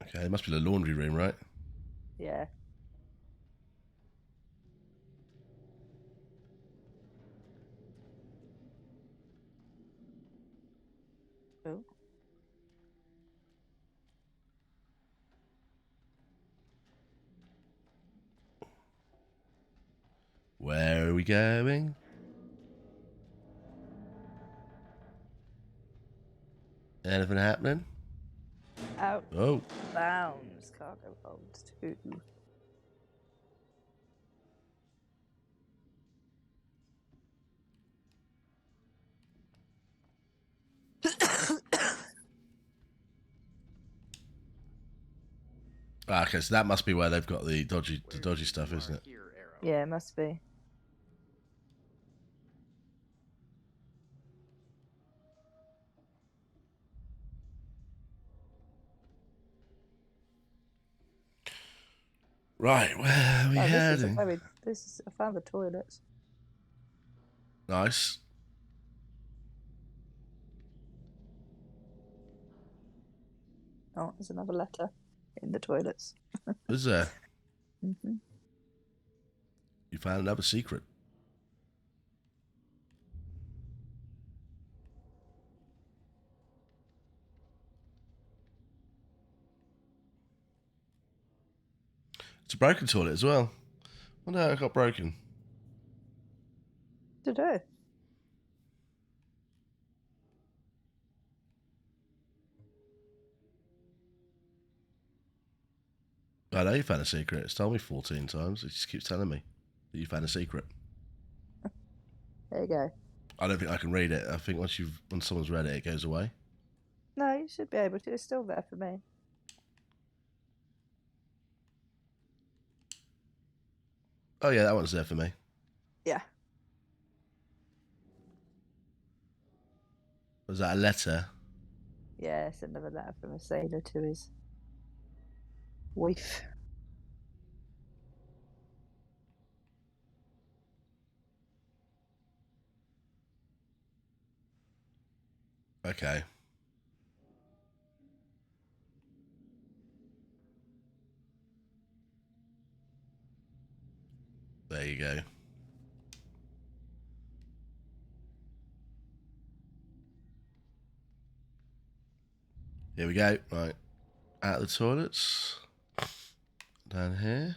Okay, it must be the laundry room, right? Yeah. Oh. Where are we going? Anything happening? Out. Oh. Bounds. Cargo holds too. Ah, okay, so that must be where they've got the dodgy stuff, isn't it? Yeah, it must be. Right, where are we heading? I found the toilets. Nice. Oh, there's another letter in the toilets. Is there? Mm-hmm. You found another secret. It's a broken toilet as well. I wonder how it got broken. Today. I know you found a secret. It's told me 14 times. It just keeps telling me that you found a secret. There you go. I don't think I can read it. I think once someone's read it, it goes away. No, you should be able to. It's still there for me. Oh yeah, that one's there for me. Yeah. Was that a letter? Yeah, it's another letter from a sailor to his wife. Okay. There you go. Here we go. Right. Out of the toilets. Down here.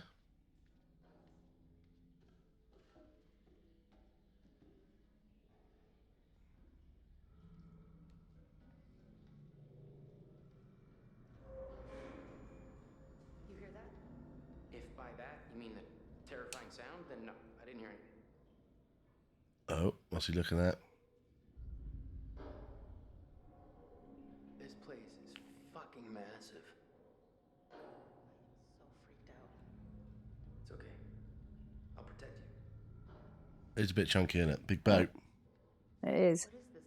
You hear that? If by that you mean the terrifying sound, then no, I didn't hear anything. Oh, what's he looking at? This place is fucking massive. So freaked out. It's okay. I'll protect you. It's a bit chunky, isn't it? Big boat. It is. What is this?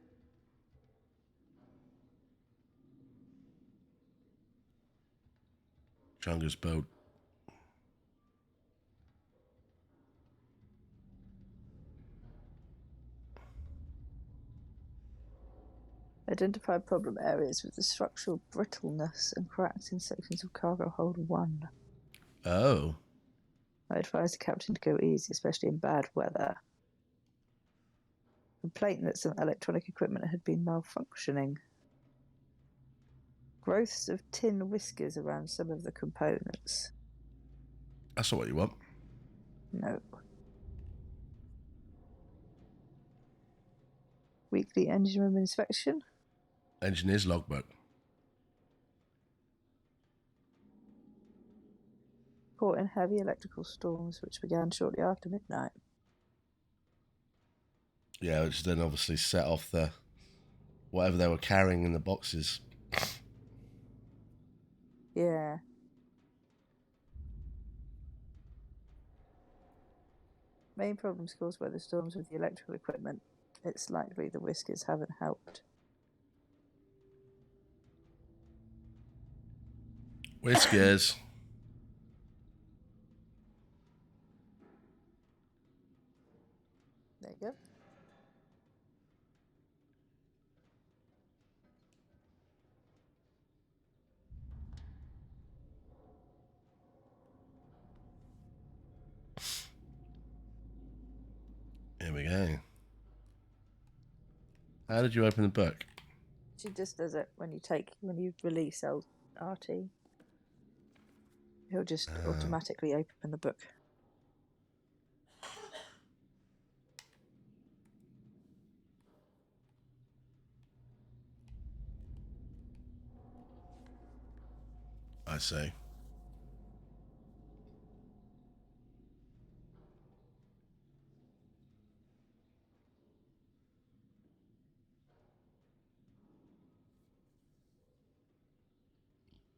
Chunga's boat. Identify problem areas with the structural brittleness and cracks in sections of cargo hold 1. Oh. I advise the captain to go easy, especially in bad weather. Complaint that some electronic equipment had been malfunctioning. Growths of tin whiskers around some of the components. That's not what you want. No. Weekly engine room inspection. reporting heavy electrical storms which began shortly after midnight. Yeah, which then obviously set off the whatever they were carrying in the boxes. Yeah. Main problems caused by the storms with the electrical equipment. It's likely the whiskers haven't helped. Whiskers. There you go. Here we go. How did you open the book? She just does it when you release RT. He'll just automatically open the book. I see.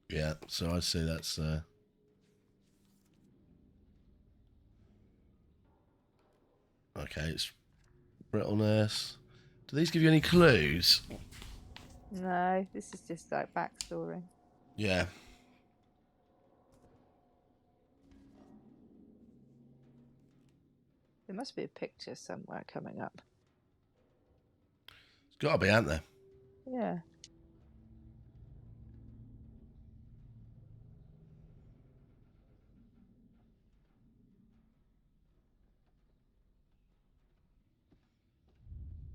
Yeah, so I see that's okay, it's brittleness. Do these give you any clues? No, this is just like backstory. Yeah. There must be a picture somewhere coming up. It's got to be, hasn't there? Yeah.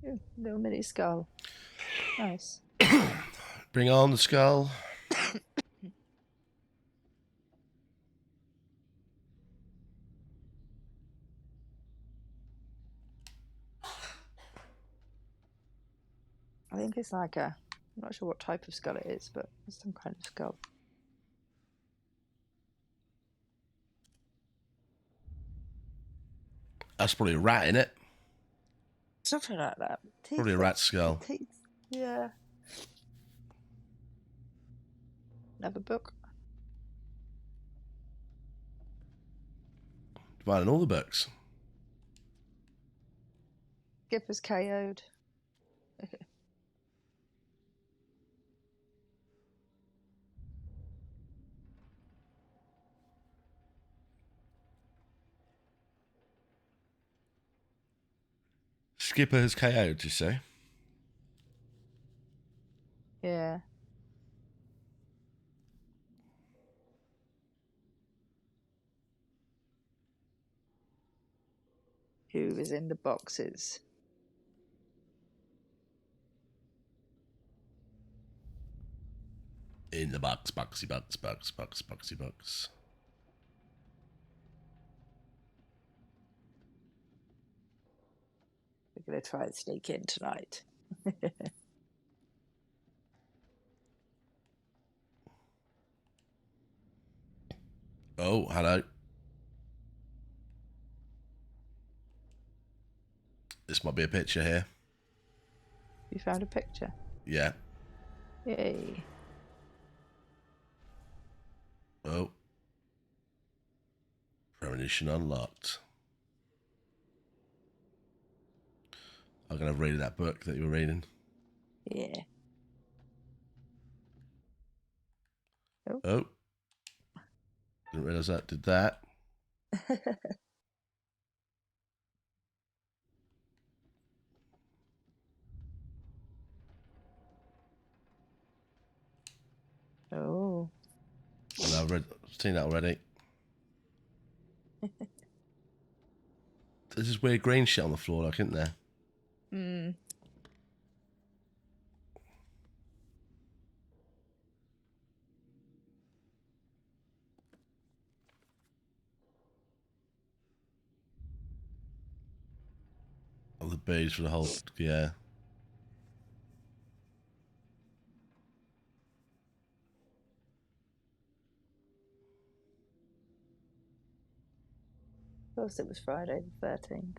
Ooh, little mini skull. Nice. Bring on the skull. I think it's like I'm not sure what type of skull it is, but it's some kind of skull. That's probably a rat in it. Something like that. Probably a rat skull. Teeth. Yeah. Another book. Finding all the books. Skipper's KO'd. Skipper has KO'd, you say? Yeah. Who is in the boxes? In the box, boxy box, boxy box. We're going to try and sneak in tonight. Oh, hello. This might be a picture here. You found a picture? Yeah. Yay. Oh. Premonition unlocked. I'm going to read that book that you were reading. Yeah. Oh. Didn't realise that did that. Oh. Well, I've seen that already. There's this weird green shit on the floor, like, isn't there? Hmm. All the bees for the whole, yeah. course, it was Friday the 13th.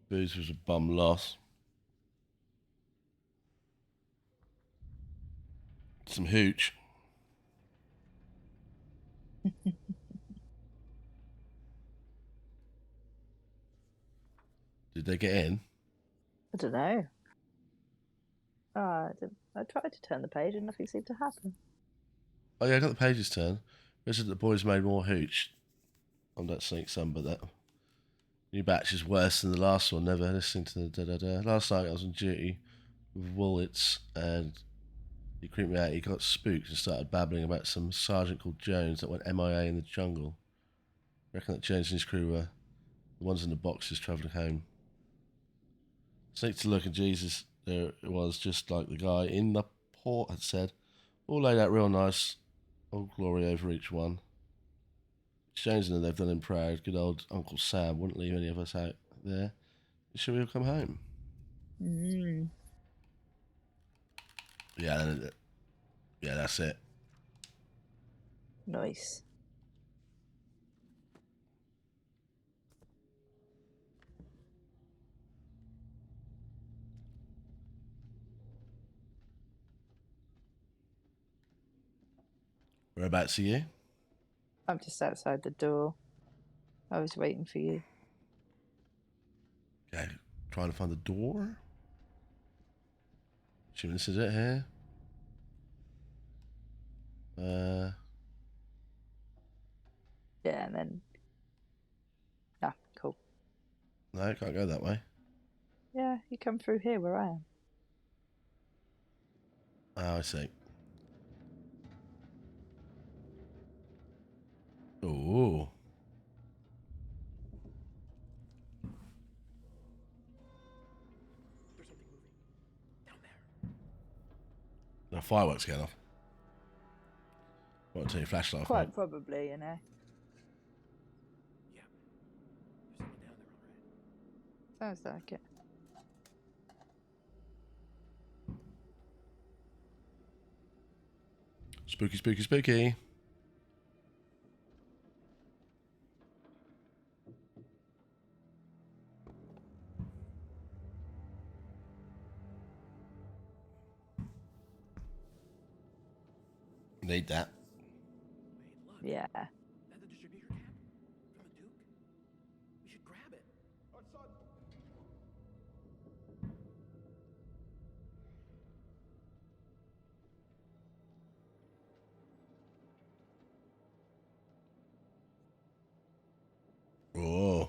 Booze was a bum loss. Some hooch. Did they get in? I don't know. I tried to turn the page and nothing seemed to happen. Oh yeah, I got the pages turned. It said the boys made more hooch. I'm not saying some, but that new batch is worse than the last one. Never listening to the da-da-da. Last night I was on duty with Woolits and he creeped me out. He got spooked and started babbling about some sergeant called Jones that went MIA in the jungle. I reckon that Jones and his crew were the ones in the boxes travelling home. Sneaked to look, and Jesus, there it was, just like the guy in the port had said. All laid out real nice. All glory over each one. Jones and they've done him proud. Good old Uncle Sam wouldn't leave any of us out there. Should we all come home? Yeah, that's it. Nice. Whereabouts are you? I'm just outside the door. I was waiting for you. Okay, trying to find the door. Assuming this is it here. Yeah, and then... Ah, cool. No, I can't go that way. Yeah, you come through here where I am. Oh, I see. Oh. There's something moving. Down there. No, fireworks going off. What, turn your flashlight off, Quite mate? probably, you know. Yeah. There's someone down there, all right. Sounds like it. Spooky, spooky, spooky. Need that. Yeah. That the distributor cap from the Duke? We should grab it. Oh. All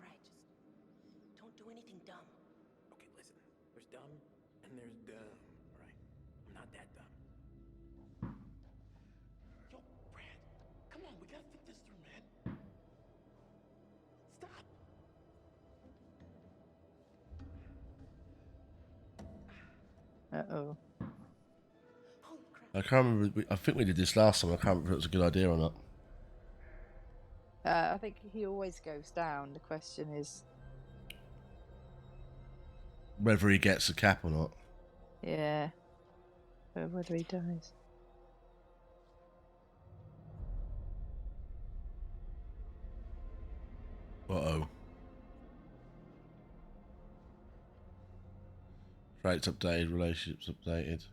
right, just don't do anything dumb. Okay, listen. There's dumb and there's dumb. All right. I'm not that dumb. Yo, Brad, come on, we gotta think this through, man. Stop. Uh-oh. I can't remember. I think we did this last time. I can't remember if it was a good idea or not. I think he always goes down. The question is... Whether he gets a cap or not. Yeah. Or whether he dies. Uh-oh. Traits updated, relationships updated.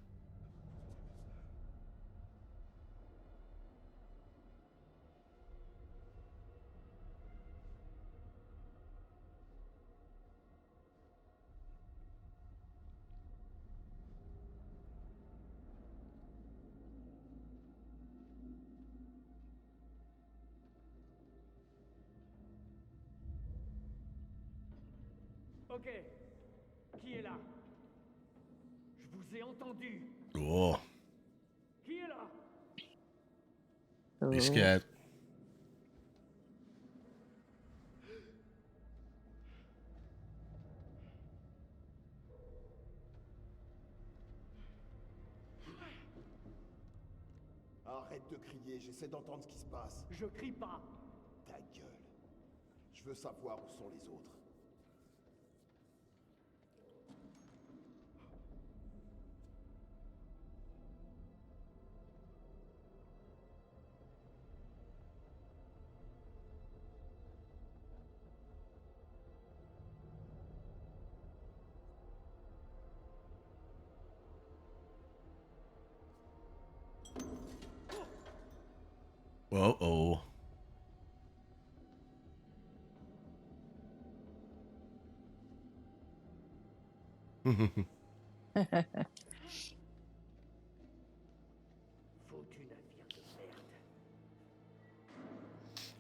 Ok. Qui est là? Je vous ai entendu. Oh. Qui est là? Be scared. Arrête de crier, j'essaie d'entendre ce qui se passe. Je crie pas. Ta gueule. Je veux savoir où sont les autres. Uh-oh.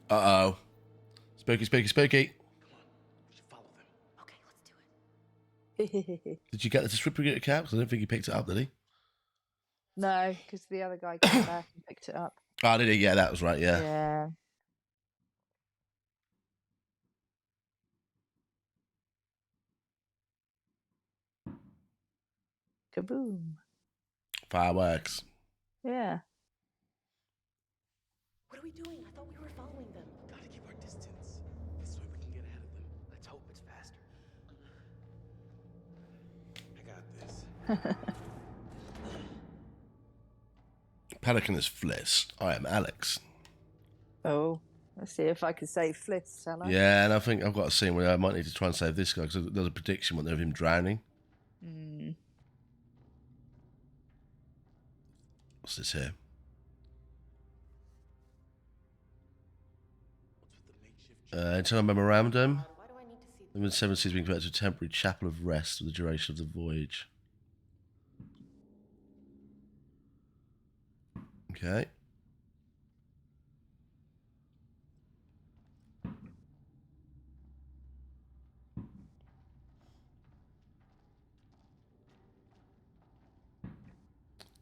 Uh-oh. Spooky, spooky, spooky. Did you get the distributor cap? 'Cause I don't think he picked it up, did he? No, because the other guy came back and picked it up. Oh, did he? Yeah, that was right, yeah. Yeah. Kaboom. Fireworks. Yeah. What are we doing? I thought we were following them. Gotta keep our distance. This way we can get ahead of them. Let's hope it's faster. I got this. Pelican is Fliss. I am Alex. Oh, let's see if I can save Fliss, shall I? Yeah, and I think I've got a scene where I might need to try and save this guy because there's a prediction of him drowning. Mm. What's this here? Internal memorandum. The 7 seas being converted to a temporary chapel of rest for the duration of the voyage. Okay.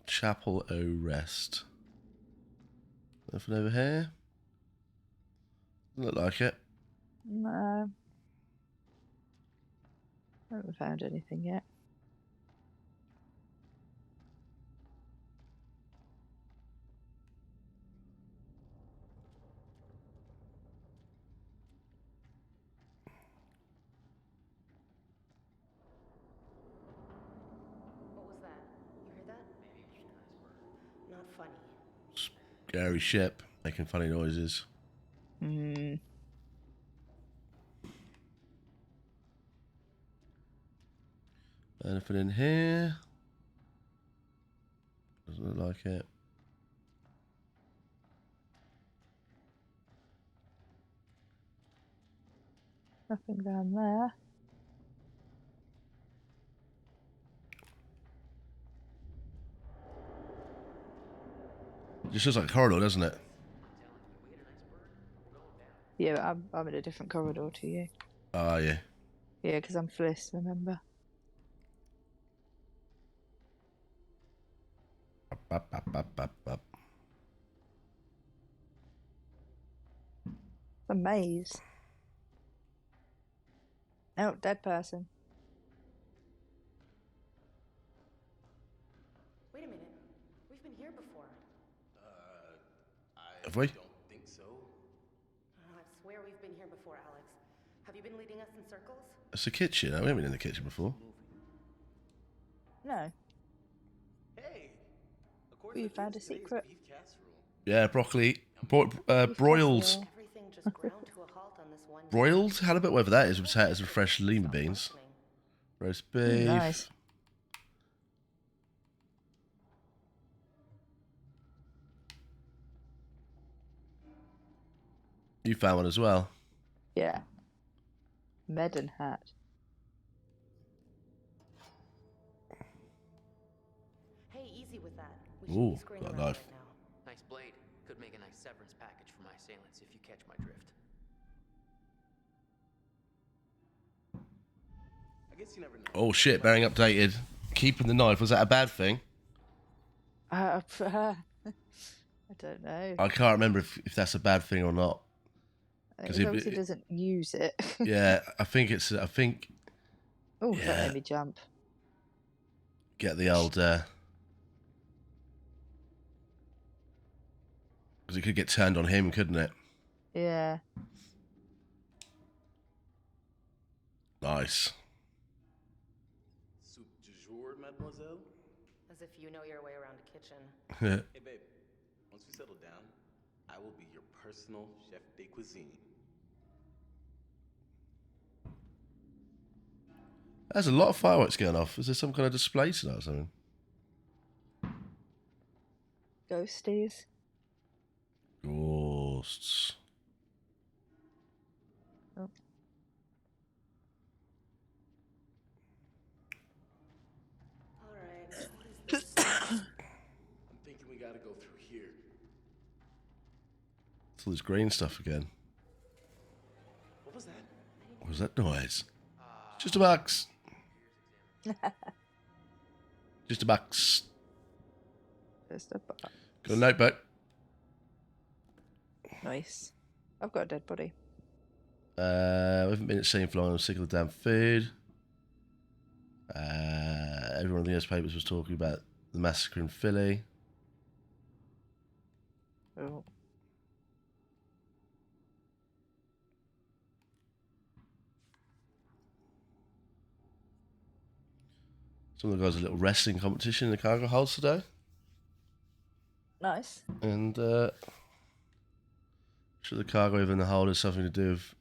Chapel o' Rest. Nothing over here? Doesn't look like it. No. I haven't found anything yet. What was that? You heard that? Maybe it was an iceberg. Not funny. Scary ship making funny noises. Hmm. Anything in here? Doesn't look like it. Nothing down there. It just looks like a corridor, doesn't it? Yeah, but I'm in a different corridor to you. Oh, yeah. Yeah, because I'm Fliss, remember? Up, up, up, up, up. A maze. Oh, dead person. Wait a minute. We've been here before. Have we? Don't think so. I swear we've been here before, Alex. Have you been leading us in circles? It's a kitchen. We haven't been in the kitchen before. No. Hey. Of course, We I found a guess today's secret. beef casserole. Yeah, broccoli. Broiled. Everything just ground to a halt on this one. Broiled halibut, whatever that is, with potatoes and fresh lima beans. Roast beef. Nice. You found one as well. Yeah. Medan hat. Hey, easy with that. We should Ooh, be screwing got a around knife. right now. Nice blade. Could make a nice severance package for my assailants if you catch my drift. I guess you never know. Oh shit, bearing updated. Keeping the knife, was that a bad thing? I don't know. I can't remember if that's a bad thing or not. I think he obviously doesn't use it. Yeah, I think it's. I think. Oh, Yeah. that made me jump. Get the old. Because it could get turned on him, couldn't it? Yeah. Nice. Soup du jour, mademoiselle? As if you know your way around a kitchen. Hey, babe. Once we settle down, I will be your personal chef de cuisine. There's a lot of fireworks going off. Is there some kind of display tonight or something? Ghosties. Oh. Exhausts. Oh. Alright, what is this? I'm thinking we gotta go through here. It's all this green stuff again. What was that? What was that noise? It's just a box. Just a box. Just a box. Got a notebook. Nice. I've got a dead body. We haven't been at scene for long. I'm sick of the damn food. Everyone in the newspapers was talking about the massacre in Philly. Oh. Some of the guys had a little wrestling competition in the cargo holds today. Nice. And sure the cargo in the hold has something to do with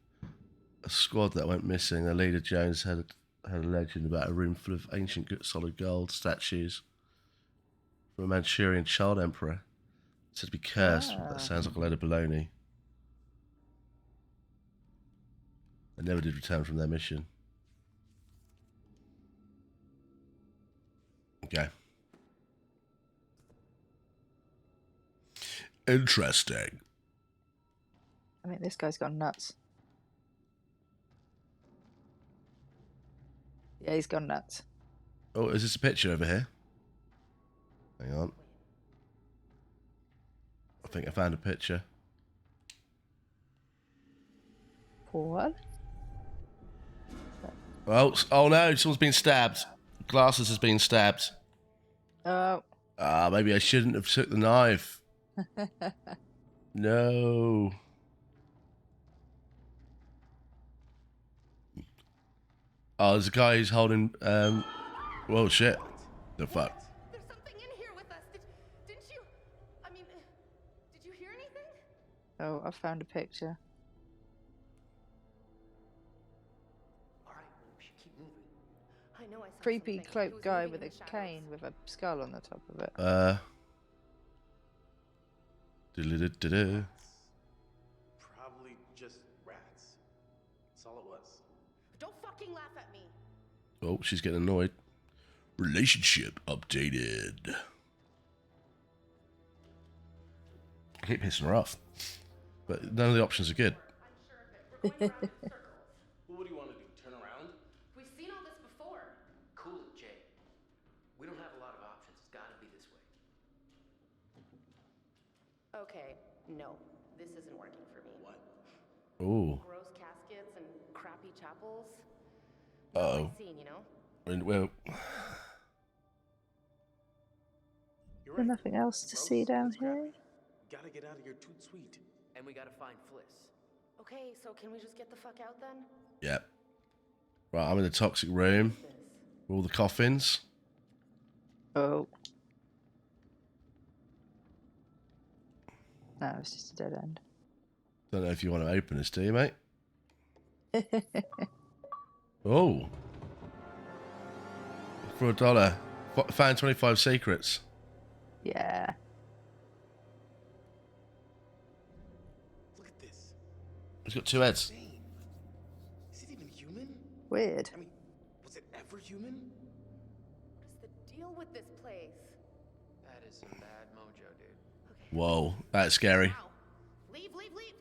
a squad that went missing. Their leader Jones had a legend about a room full of ancient solid gold statues from a Manchurian child emperor. It said to be cursed. But that sounds like a load of baloney. They never did return from their mission. Okay. Interesting. I mean, this guy's gone nuts. Yeah, he's gone nuts. Oh, is this a picture over here? Hang on. I think I found a picture. What? Oh no, someone's been stabbed. Glasses has been stabbed. Oh. Maybe I shouldn't have took the knife. No. Oh, there's a guy who's holding, whoa, shit. The fuck? There's something in here with us. Didn't you? I mean, did you hear anything? Oh, I found a picture. I know I saw Creepy something. It cloaked was guy moving with in a the shadows. cane with a skull on the top of it. Diddle-diddle-diddle. Probably just rats. That's all it was. Don't fucking laugh at me. Oh, she's getting annoyed. Relationship updated. I keep pissing her off. But none of the options are good. Well, what do you want to do? Turn around? We've seen all this before. Cool it, Jay. We don't have a lot of options. It's gotta be this way. Okay, no. This isn't working for me. What? Ooh. Gross caskets and crappy chapels. Uh-oh. Scene, you know? And, well, There's nothing else to see down here. Gotta get out of here toot sweet. And we gotta find Fliss. Okay, so can we just get the fuck out then? yeah. Right, I'm in the toxic room. With all the coffins. Oh. No, it's just a dead end. Don't know if you want to open this, do you, mate? Oh. For $1. Found 25 secrets. Yeah. Look at this. He's got 2 heads. Is it even human? Weird. I mean, was it ever human? What is the deal with this place? That is some bad mojo, dude. Whoa, that's scary. Leave, leave, leave.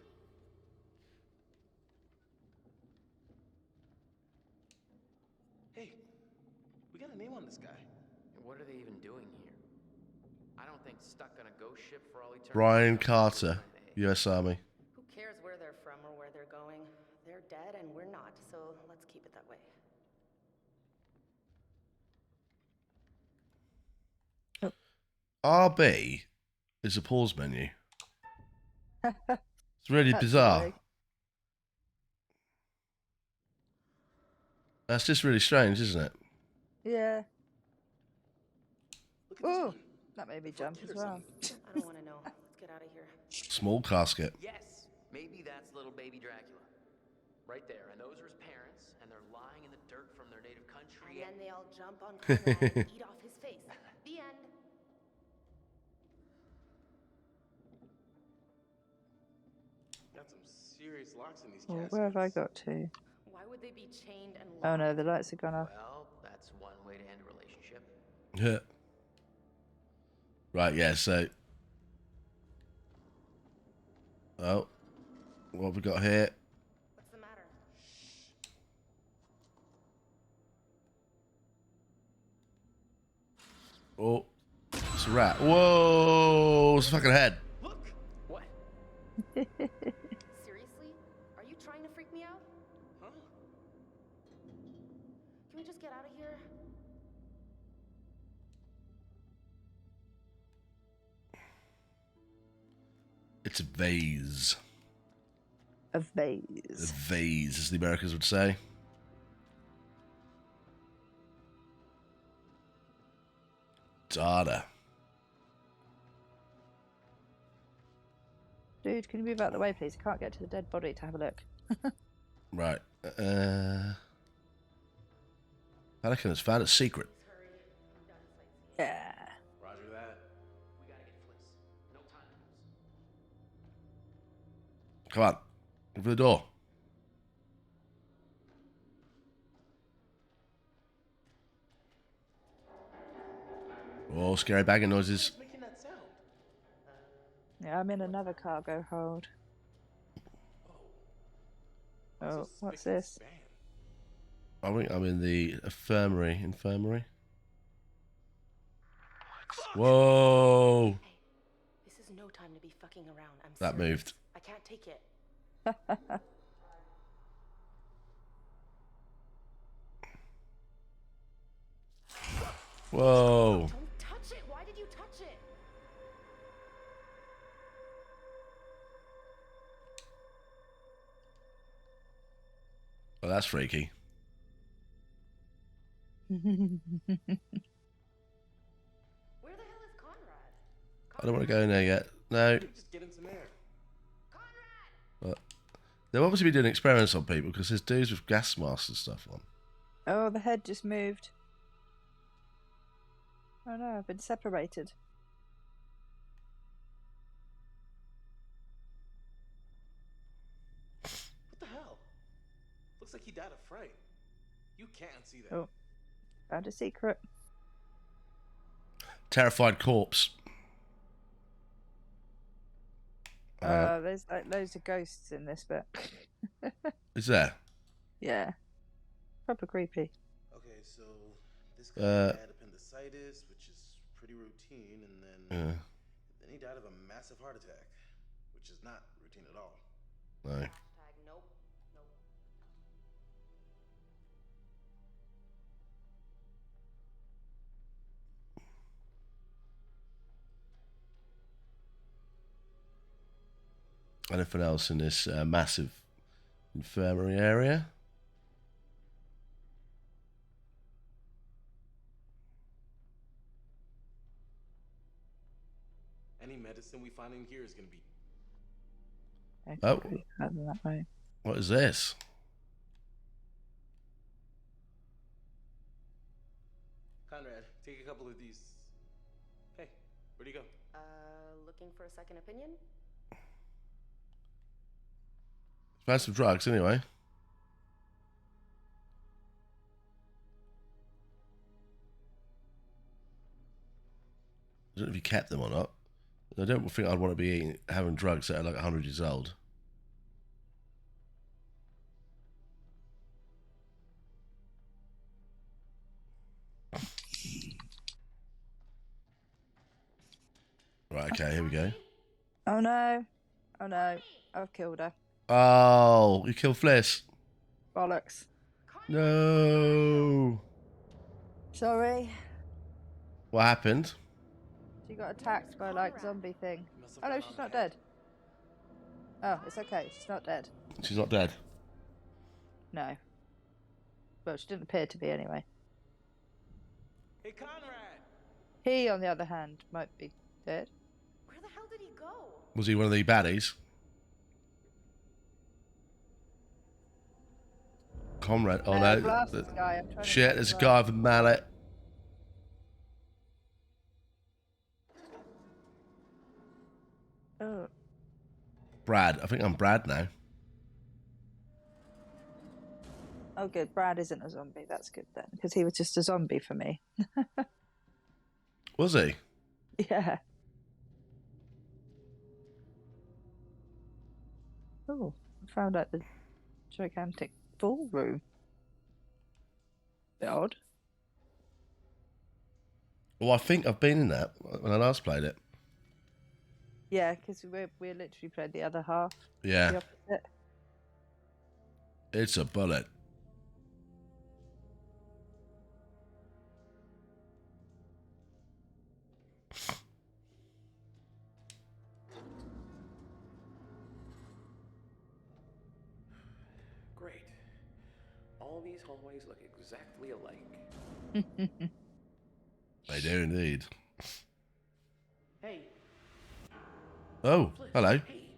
Hey, we got a name on this guy. What are they even doing here? I don't think stuck on a ghost ship for all eternity. Brian Carter, U.S. Army. Who cares where they're from or where they're going? They're dead and we're not, so let's keep it that way. RB is a pause menu. It's really That's bizarre. silly. That's just really strange, isn't it? Yeah. Oh, that made me jump as well. I don't want to know. Let's get out of here. Small casket. Yes, maybe that's little baby Dracula. Right there, and those are his parents, and they're lying in the dirt from their native country. And then they all jump on Conrad and eat off his face. The end. Got some serious locks in these Well, caskets. where have I got to? Why would they be chained and Oh locked? no, the lights have gone off. Well, that's one way to end a relationship. Yeah. Right, yeah, so... Oh. What have we got here? What's the matter? Oh. It's a rat. Whoa! It's a fucking head. Look! What? Seriously? Are you trying to freak me out? Huh? Can we just get out of here? It's a vase. A A vase. vase, as the Americans would say. Data. Dude, can you move out of the way, please? I can't get to the dead body to have a look. Right. Pelican has found a secret. Yeah. Roger that. We gotta get Fliss. No time to lose. Come on. Open the door. Oh, scary bagging noises. What's making that sound? Yeah, I'm in another cargo hold. Oh, what's this? I think I'm in the infirmary. Whoa! This is no time to be fucking around. I'm That serious. moved. I can't take it. Whoa! Don't touch it. Why did you touch it? Oh, that's freaky. Where the hell is Conrad? I don't want to go in there yet. No. Just get in some air. But they've obviously been doing experiments on people because there's dudes with gas masks and stuff on. Oh, the head just moved. Oh no, I've been separated. What the hell? Looks like he died of fright. You can't see that. Oh, found a secret. Terrified corpse. There's like loads of ghosts in this bit. Is there? Yeah. Proper creepy. Okay, so this guy had appendicitis, which is pretty routine, and then he died of a massive heart attack, which is not routine at all. No. Nope. Nope. Anything else in this massive infirmary area? Any medicine we find in here is gonna be. Oh. That way. What is this? Conrad, take a couple of these. Hey, where'd he go? Looking for a second opinion? Found some drugs anyway. I don't know if he kept them or not. I don't think I'd want to be having drugs that are like 100 years old. Right, okay, here we go. Oh no. Oh no. I've killed her. Oh, you killed Fliss. Bollocks. No. Sorry. What happened? She got attacked by like zombie thing. Oh no, she's not dead. Oh, it's okay. She's not dead. She's not dead. No. Well, she didn't appear to be anyway. Hey, Conrad! He, on the other hand, might be dead. Where the hell did he go? Was he one of the baddies? Comrade. Oh no. Blast this guy. I'm trying to Shit, find there's a him guy out. with a mallet. Oh. Brad. I think I'm Brad now. Oh, good. Brad isn't a zombie. That's good then, because he was just a zombie for me. Was he? Yeah. Oh, I found out the gigantic ballroom. Bit odd. Well, I think I've been in that when I last played it. Yeah, because we literally played the other half. Yeah. The opposite. It's a bullet. Great. All these hallways look exactly alike. They do indeed. Hey. Oh, hello. Hey,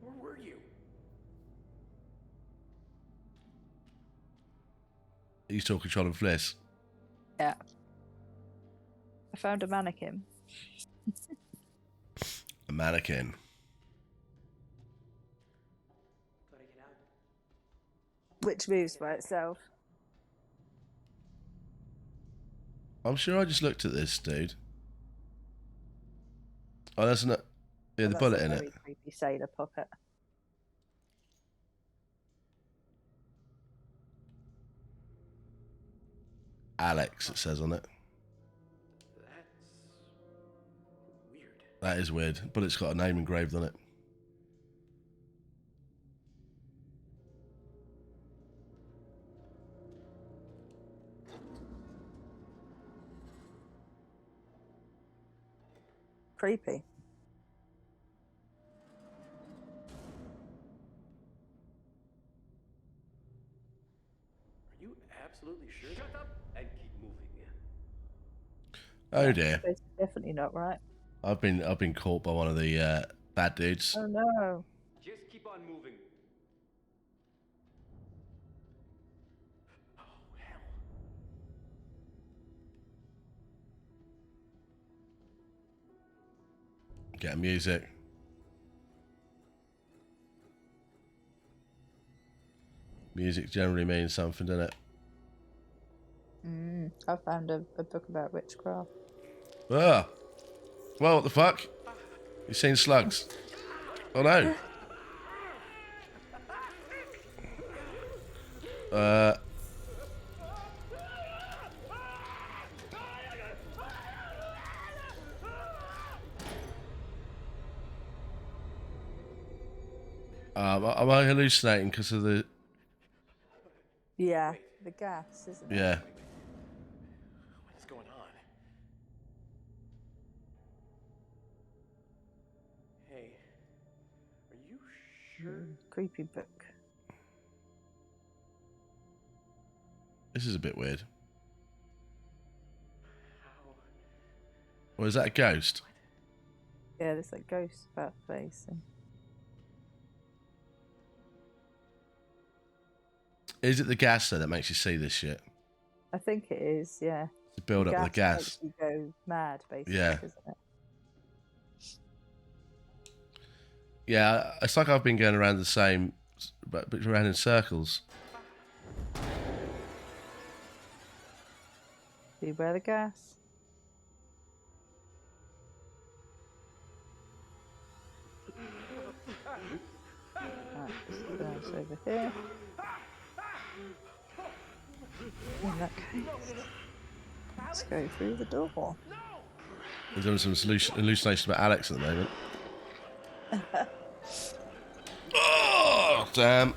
where were you? He's still controlling Fliss. Yeah. I found a mannequin. A mannequin. Which moves by itself. I'm sure I just looked at this, dude. Oh, that's not. Yeah, Oh, the that's bullet a in very it. creepy sailor puppet. Alex, it says on it. That's weird. That is weird, but it's got a name engraved on it. Creepy. Are you absolutely sure? Shut up and keep moving. Oh dear. It's definitely not right. I've been caught by one of the bad dudes. Oh no. Just keep on moving. Oh, hell. Get music. Music generally means something, doesn't it? I found a book about witchcraft. Ah. Well, what the fuck? You seen slugs? Oh no. Am I hallucinating because of the... Yeah, the gas, isn't it? Yeah. What is going on? Hey, are you sure? Creepy book. This is a bit weird. How? Or is that a ghost? Yeah, there's like ghosts about the place. And... Is it the gas though that makes you see this shit? I think it is, yeah. To build up the gas. Makes you go mad, basically, Yeah. isn't it? Yeah, it's like I've been going around the same, but around in circles. Beware the gas. That's over here. In that case, let's go through the door. We're doing some hallucination about Alex at the moment. Oh, damn.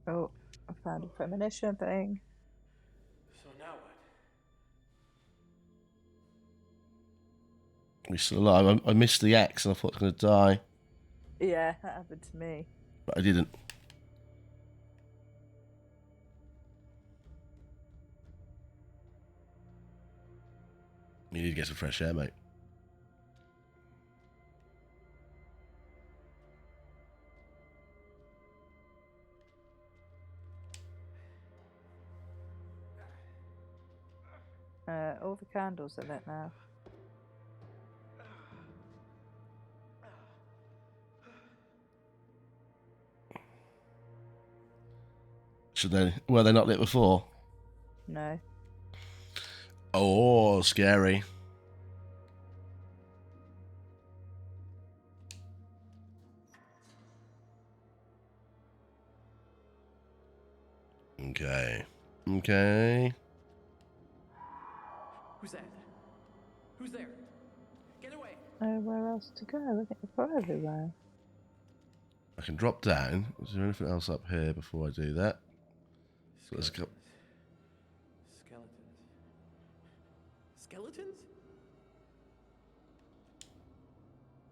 Oh, I found a premonition thing. So now what? We're still alive. I missed the X and I thought I was going to die, Yeah, that happened to me. but I didn't. You need to get some fresh air, mate. All the candles are lit now. Should they? Were they not lit before? No. Oh, scary. Okay. Okay. Who's that? Who's there? Get away! Where else to go? I think we've got everywhere. I can drop down. Is there anything else up here before I do that? So let's go. Skeletons. Skeletons?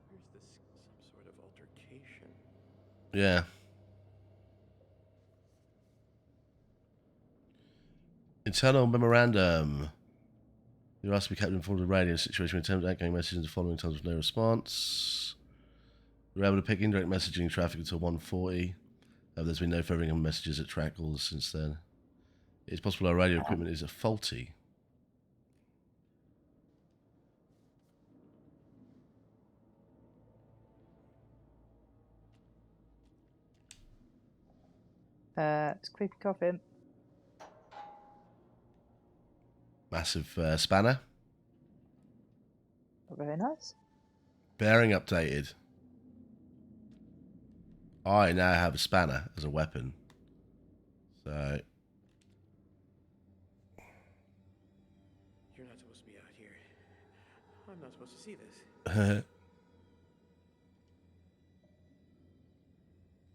Where's this? Some sort of altercation. Yeah. Internal memorandum. You're asked to be kept informed of the radio situation when attempted outgoing messages in the following times with no response. We're able to pick indirect messaging traffic until 1:40. There's been no further incoming messages at track calls since then. It's possible our radio equipment is faulty. It's creepy coffin. Massive spanner. Very nice. Bearing updated. I now have a spanner as a weapon. So... You're not supposed to be out here. I'm not supposed to see this.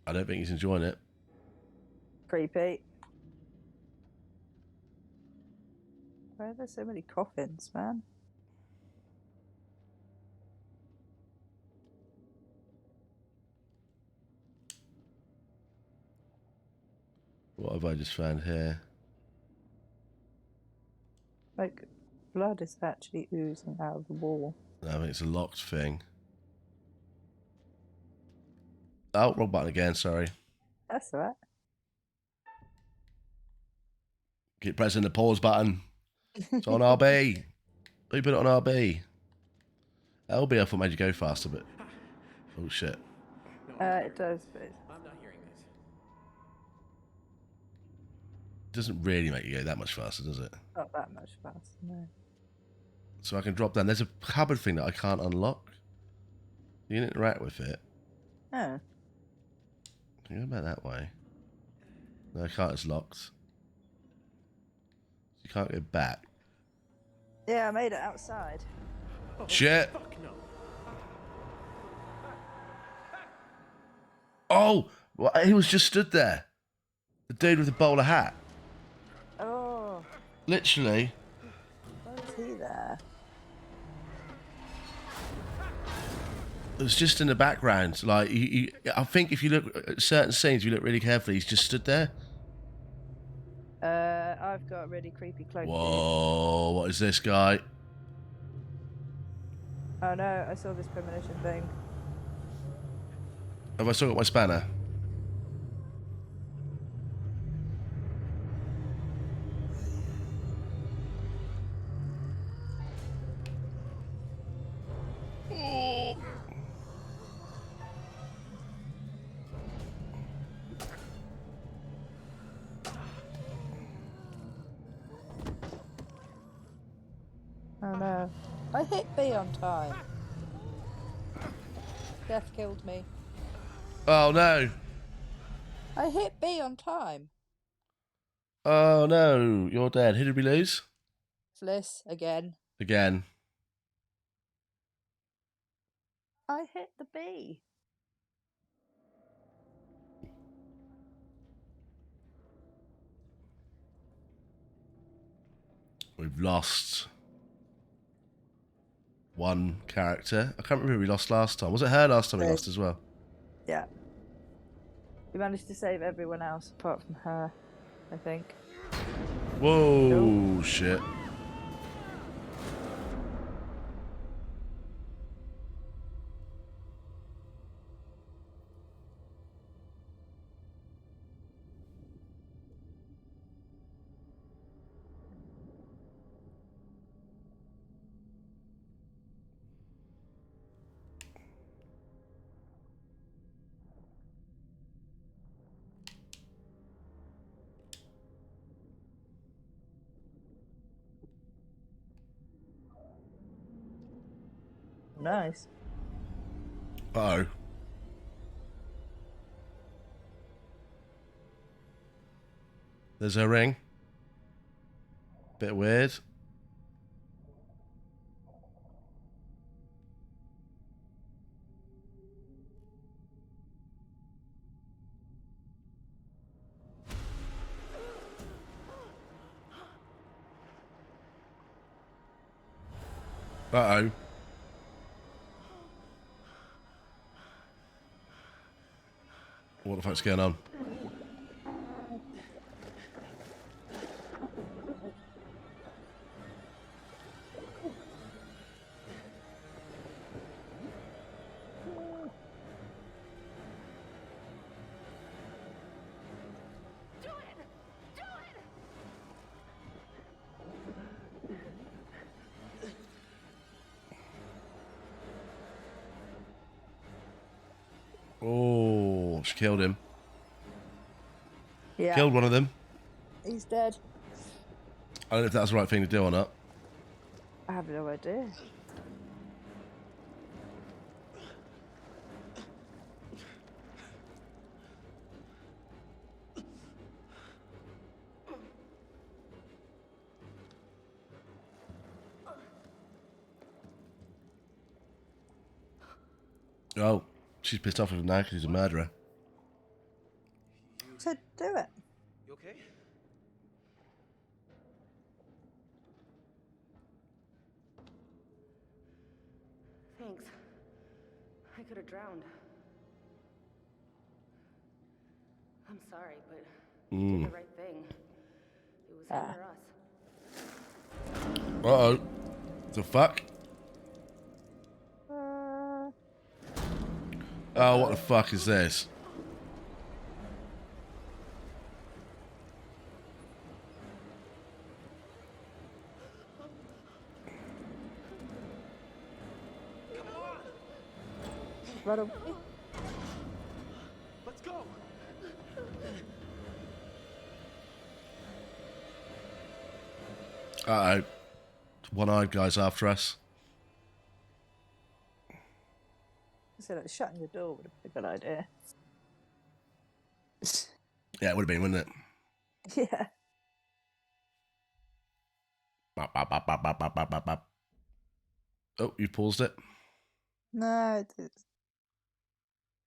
I don't think he's enjoying it. Creepy. Why are there so many coffins, man? What have I just found here? Like, blood is actually oozing out of the wall. No, I think it's a locked thing. Oh, wrong button again, sorry. That's alright. Keep pressing the pause button. It's on RB. Who put it on RB? LB I thought made you go faster, but... Oh, shit. It does, but... I'm not hearing this. It doesn't really make you go that much faster, does it? Not that much faster, no. So I can drop down. There's a cupboard thing that I can't unlock. You can interact with it. Oh. Can you go back that way? No, I can't. It's locked. You can't go back. Yeah, I made it outside. Shit. Fuck no. Oh! Well, he was just stood there. The dude with the bowler hat. Oh. Literally. Why was he there? It was just in the background. Like, I think if you look at certain scenes, you look really carefully, he's just stood there. I've got a really creepy cloak. Whoa, what is this guy? Oh no, I saw this premonition thing. Have I still got my spanner? Oh no. I hit B on time. Death killed me. Oh no. I hit B on time. Oh no, you're dead. Who did we lose? Fliss, again. Again. I hit the B. We've lost one character. I can't remember who we lost last time. Was it her last time we lost as well? Yeah. We managed to save everyone else apart from her, I think. Whoa, shit. Nice. Uh-oh. There's her ring. Bit weird. Uh-oh. What the fuck's going on? Oh, she killed him. Yeah. Killed one of them. He's dead. I don't know if that's the right thing to do or not. I have no idea. Oh, she's pissed off with him now because he's a murderer. So do it. You okay? Thanks. I could have drowned. I'm sorry, but you did the right thing. It was him or us. Uh-oh. The fuck? Oh, what the fuck is this? Run away. Let's go. Uh-oh. One-eyed guy's after us. So like, shutting the door would have been a good idea. Yeah, it would have been, wouldn't it? Yeah. Bop, bop, bop, bop, bop, bop, bop, bop, bop. Oh, you paused it? No, it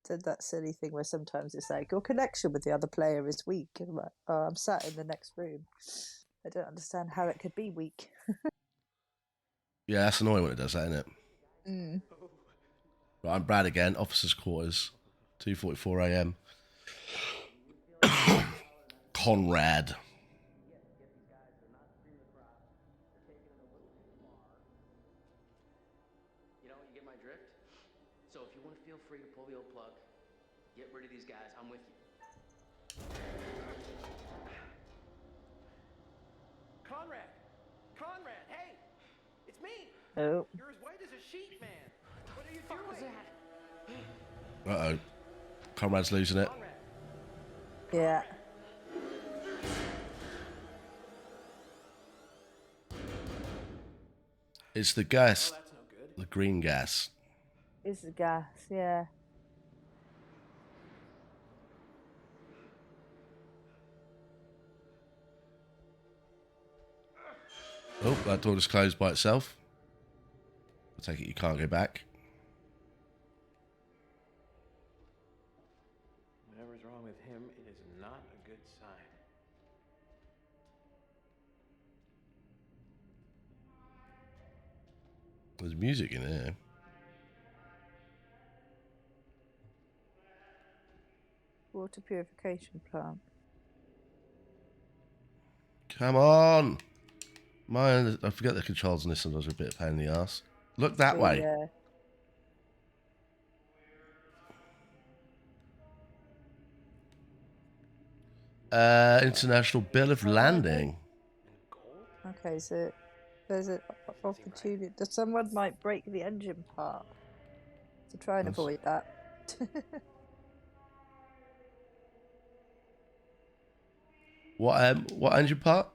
did that silly thing where sometimes it's like your connection with the other player is weak. And I'm like, oh, I'm sat in the next room. I don't understand how it could be weak. Yeah, that's annoying when it does that, isn't it? Mm. Right, I'm Brad again, officers' quarters, 2:44 a.m. Conrad. You know, you get my drift? So if you want to feel free to pull the old plug, get rid of these guys, I'm with you. Conrad! Conrad, hey! It's me! Oh. You're as white as a sheet, man! What are you doing? Uh-oh. Conrad's losing it. Yeah. It's the gas. The green gas. It's the gas, yeah. Oh, that door just closed by itself. I take it you can't go back. Whatever's wrong with him, it is not a good sign. There's music in there. Water purification plant. Come on! I forget the controls on this one. Those are a bit of a pain in the ass. Look that way. International Bill of Landing. Okay, so there's an opportunity. Someone might break the engine part. So try and avoid that. What engine part?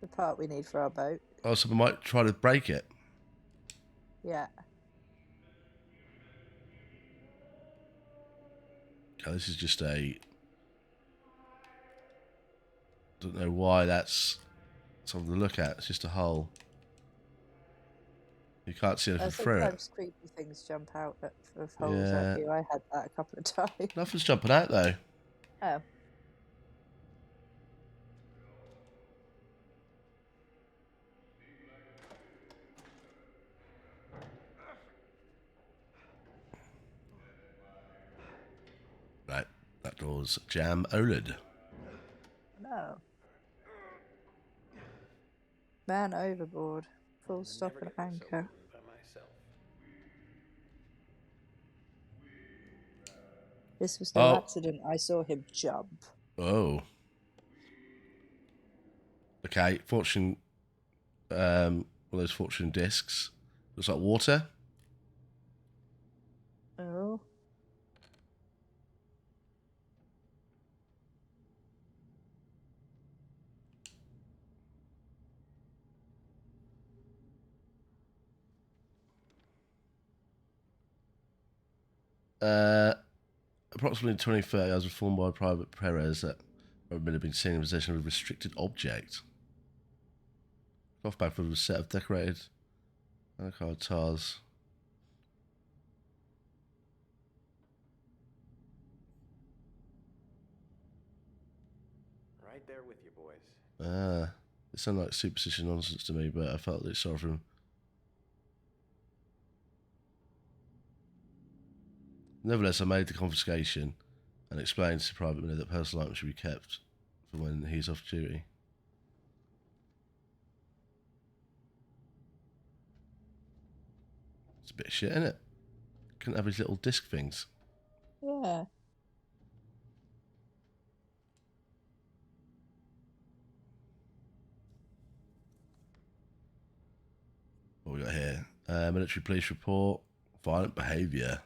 The part we need for our boat. Oh, someone might try to break it. Yeah. Okay, this is just a... Don't know why that's something to look at. It's just a hole. You can't see anything through it. Sometimes creepy things jump out of holes at Yeah. you. I had that a couple of times. Nothing's jumping out, though. Oh. Right. That door's jam OLED. No. Man overboard. Full stop and anchor. By myself. This was no accident. I saw him jump. Oh. Okay, fortune... one of those fortune discs. Looks like water. Oh. Approximately 2030, I was informed by Private Perez that Robin had been seen in possession of a restricted object. Cloth bag full of a set of decorated card tiles. Right there with you, boys. It sounded like superstition nonsense to me, but I felt a bit sorry for him. Nevertheless, I made the confiscation and explained to Private Miller that personal items should be kept for when he's off duty. It's a bit of shit, isn't it? Couldn't have his little disc things. Yeah. What we got here? Military police report. Violent behaviour.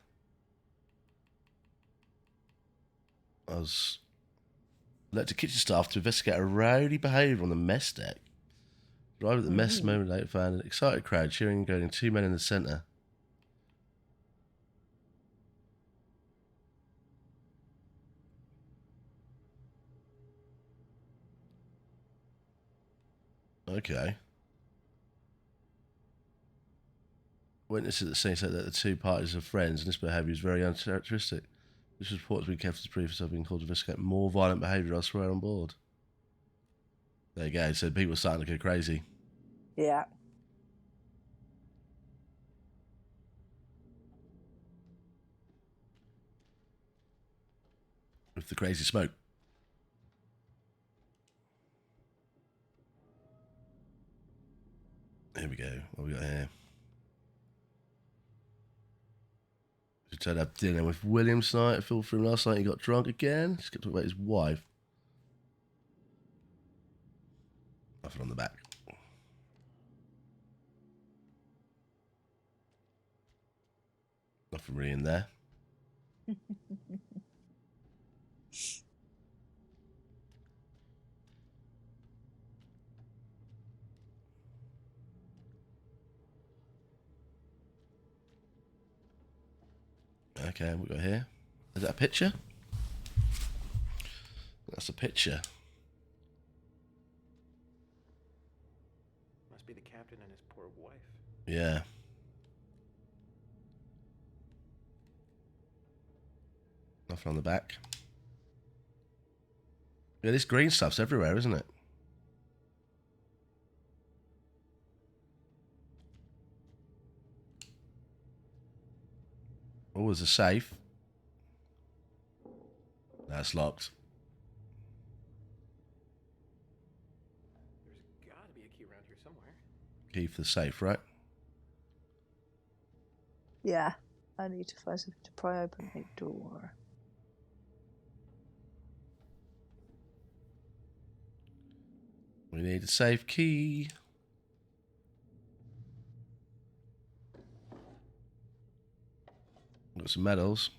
I was led to kitchen staff to investigate a rowdy behaviour on the mess deck. Arrived at the mess a moment later, found an excited crowd cheering and goading two men in the centre. Okay. Witnesses at the scene said that the two parties are friends and this behaviour is very uncharacteristic. This report has been kept as brief as I've been called to investigate more violent behaviour elsewhere on board. There you go, so people are starting to go crazy. Yeah. With the crazy smoke. Here we go. What we got here? He turned up dinner with William tonight. I feel for him last night. He got drunk again. Just kept talking about his wife. Nothing on the back. Nothing really in there. Okay, what we got here? Is that a picture? That's a picture. Must be the captain and his poor wife. Yeah. Nothing on the back. Yeah, this green stuff's everywhere, isn't it? Oh, there's a safe. That's locked. There's gotta be a key around here somewhere. Key for the safe, right? Yeah. I need to find something to pry open the door. We need a safe key. Got some medals.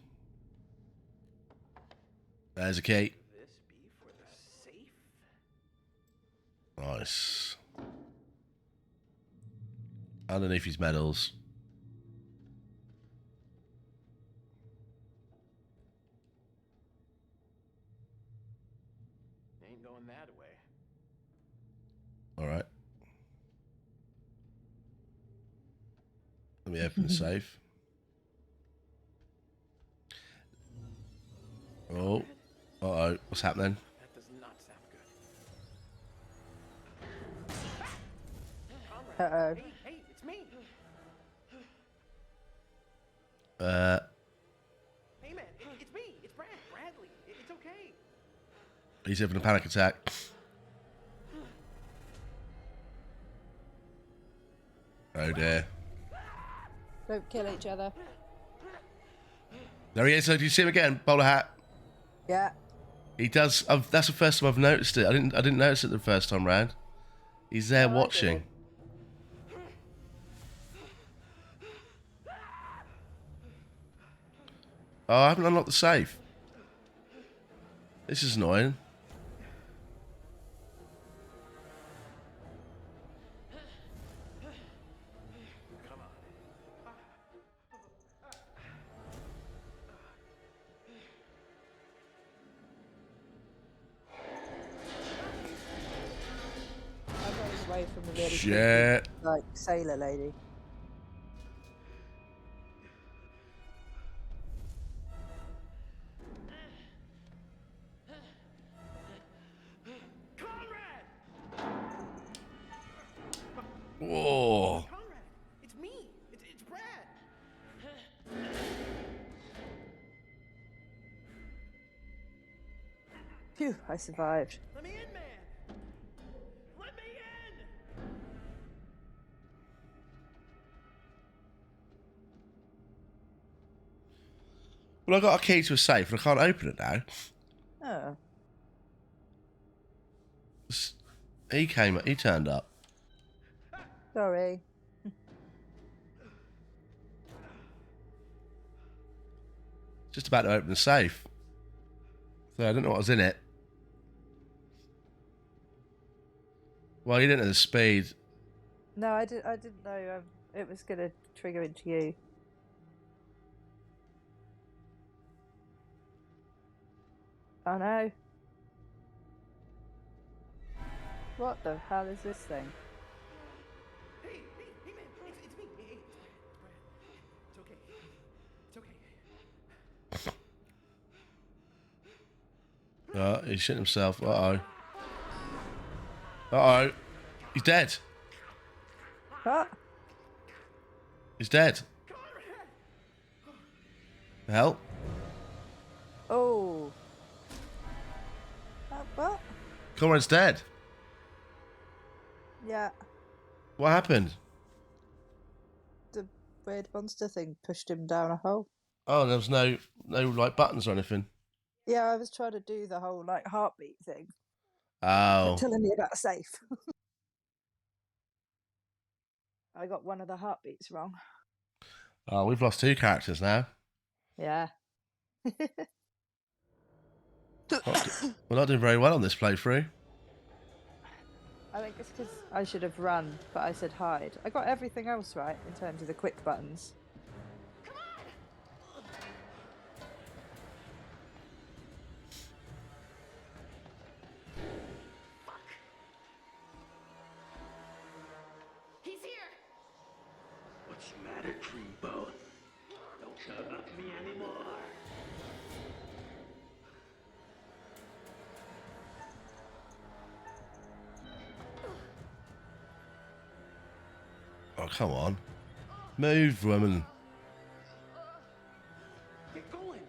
There's a key. Could this be for the safe? Nice. Underneath his medals. Ain't going that way. All right. Let me open the safe. Oh. Uh-oh. What's happening? That does not sound good. Uh-oh. Hey, it's me. Hey, man, it's me. It's Bradley. It's okay. He's having a panic attack. Oh dear. Don't kill each other. There he is. So do you see him again? Bowler hat. Yeah. He does. That's the first time I've noticed it. I didn't notice it the first time round. He's there watching. Oh, I haven't unlocked the safe. This is annoying. Away from the really Shit. creepy, like sailor lady. Whoa. Conrad, it's me. It's Brad. Phew, I survived. Let me in, man. Let me in. Well, I got a key to a safe and I can't open it now. Oh. He turned up. Sorry. Just about to open the safe. So I don't know what was in it. Well, you didn't know the speed. No, I didn't know it was gonna trigger into you. Oh no. What the hell is this thing? Hey, man, it's me. Hey, it's Brad. It's okay. He shit himself. Uh-oh. Uh-oh. He's dead. What? He's dead. The hell? Oh. What? Conrad's dead. Yeah. What happened? The weird monster thing pushed him down a hole. Oh, there was no like buttons or anything. Yeah, I was trying to do the whole like heartbeat thing. Oh. Telling me about a safe. I got one of the heartbeats wrong. Oh, we've lost 2 characters now. Yeah. We're not doing very well on this playthrough. I think it's because I should have run, but I said hide. I got everything else right in terms of the quick buttons. He's here! What's the matter, Dreamboat? Don't tug at me anymore. Oh, come on. Move, woman. Get going.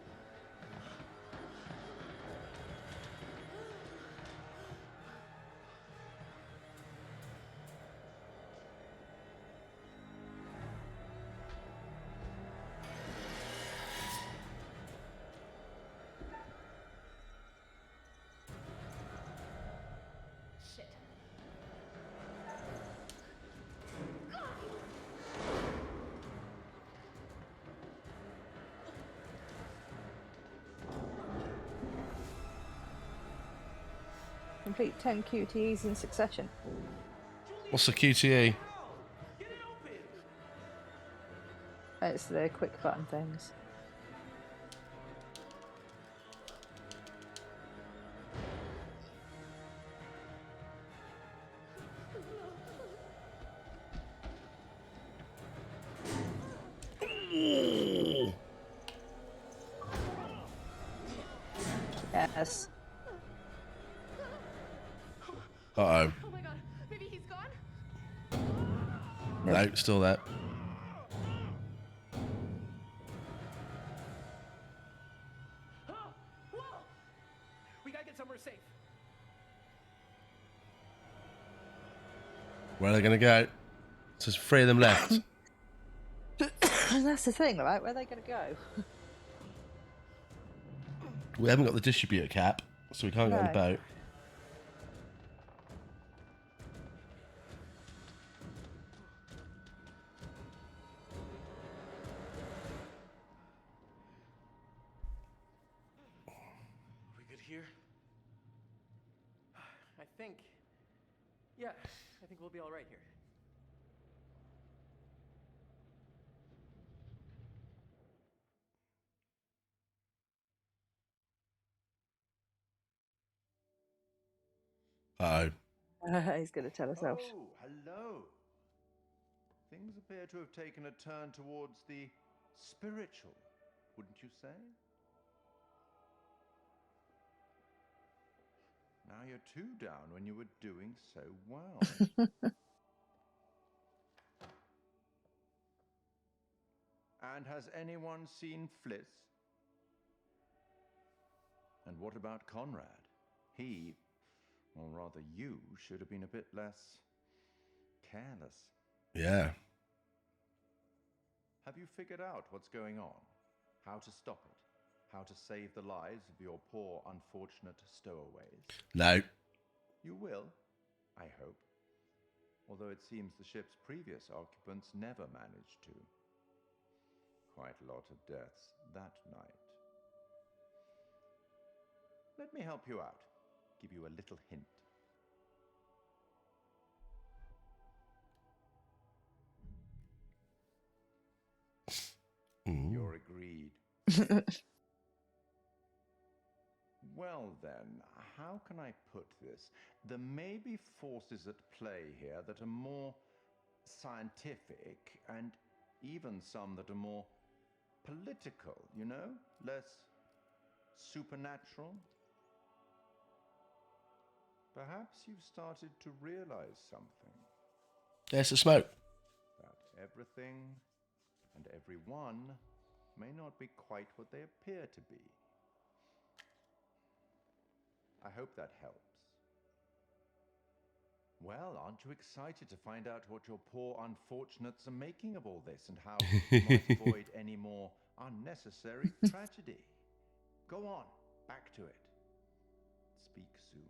Shit. Complete 10 QTEs in succession. What's the QTE? It's the quick button things. Yes. Uh-oh. Oh my god, maybe he's gone? No, still there. Whoa! We gotta get somewhere safe. Where are they going to go? So there's 3 of them left. That's the thing, right? Where are they going to go? We haven't got the distributor cap, so we can't go on the No. boat. We good here? I think. Yeah, I think we'll be all right here. Uh-oh. He's going to tell us off. Oh, hello. Things appear to have taken a turn towards the spiritual, wouldn't you say? Now you're 2 down when you were doing so well. And has anyone seen Fliss? And what about Conrad? He, or rather you, should have been a bit less careless. Yeah. Have you figured out what's going on? How to stop it? How to save the lives of your poor, unfortunate stowaways? No. You will, I hope. Although it seems the ship's previous occupants never managed to. Quite a lot of deaths that night. Let me help you out. Give you a little hint. You're agreed. Well then, how can I put this? There may be forces at play here that are more scientific, and even some that are more political, you know? Less supernatural. Perhaps you've started to realize something. There's the smoke. That everything and everyone may not be quite what they appear to be. I hope that helps. Well, aren't you excited to find out what your poor unfortunates are making of all this and how you might avoid any more unnecessary tragedy? Go on, back to it. Speak soon.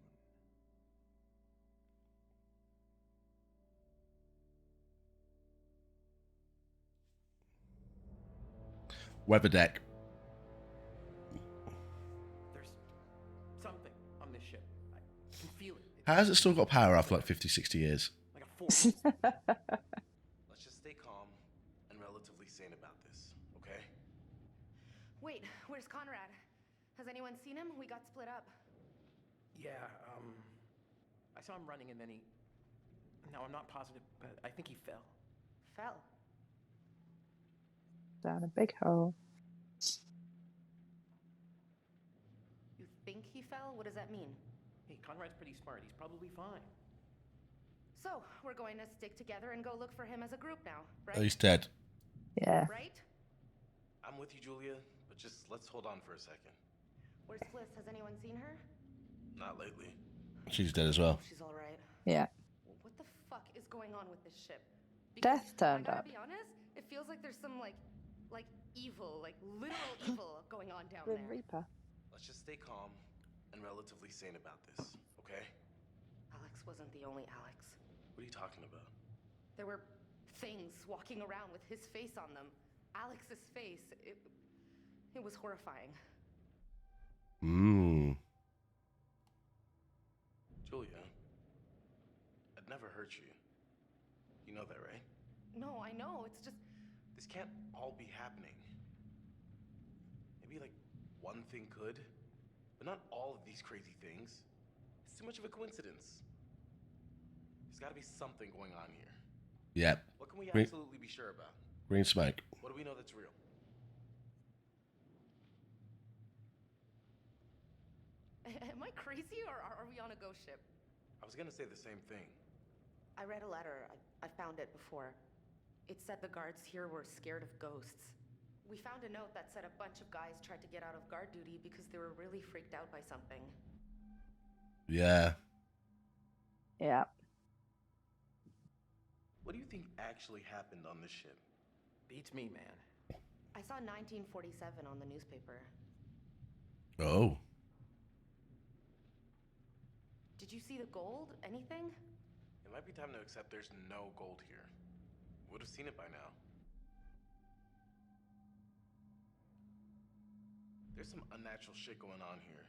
Weather deck. There's something on this ship. I can feel it. How has it still got power after like 50, 60 years? Like a force. Let's just stay calm and relatively sane about this, okay? Wait, where's Conrad? Has anyone seen him? We got split up. Yeah, I saw him running and then he... No, I'm not positive, but I think he fell. Fell. Down a big hole. You think he fell? What does that mean? Hey, Conrad's pretty smart. He's probably fine. So, we're going to stick together and go look for him as a group now, right? Oh, he's dead. Yeah. Right? I'm with you, Julia, but just let's hold on for a second. Where's Fliss? Has anyone seen her? Not lately. She's dead as well. She's all right. Yeah. What the fuck is going on with this ship? Death turned I gotta up. be honest, it feels like there's some like evil, like literal evil going on down The there. Reaper. Let's just stay calm and relatively sane about this, okay? Alex wasn't the only Alex. What are you talking about? There were things walking around with his face on them. Alex's face. It was horrifying. Julia, I'd never hurt you. You know that, right? No, I know. It's just This can't all be happening. Maybe like one thing could, but not all of these crazy things. It's too much of a coincidence. There's got to be something going on here. Yep. What can we Green- absolutely be sure about? Green smoke. What do we know that's real? Am I crazy or are we on a ghost ship? I was gonna say the same thing. I read a letter. I found it before. It said the guards here were scared of ghosts. We found a note that said a bunch of guys tried to get out of guard duty because they were really freaked out by something. Yeah. Yeah. What do you think actually happened on this ship? Beats me, man. I saw 1947 on the newspaper. Oh. Did you see the gold? Anything? It might be time to accept there's no gold here. Would have seen it by now. There's some unnatural shit going on here.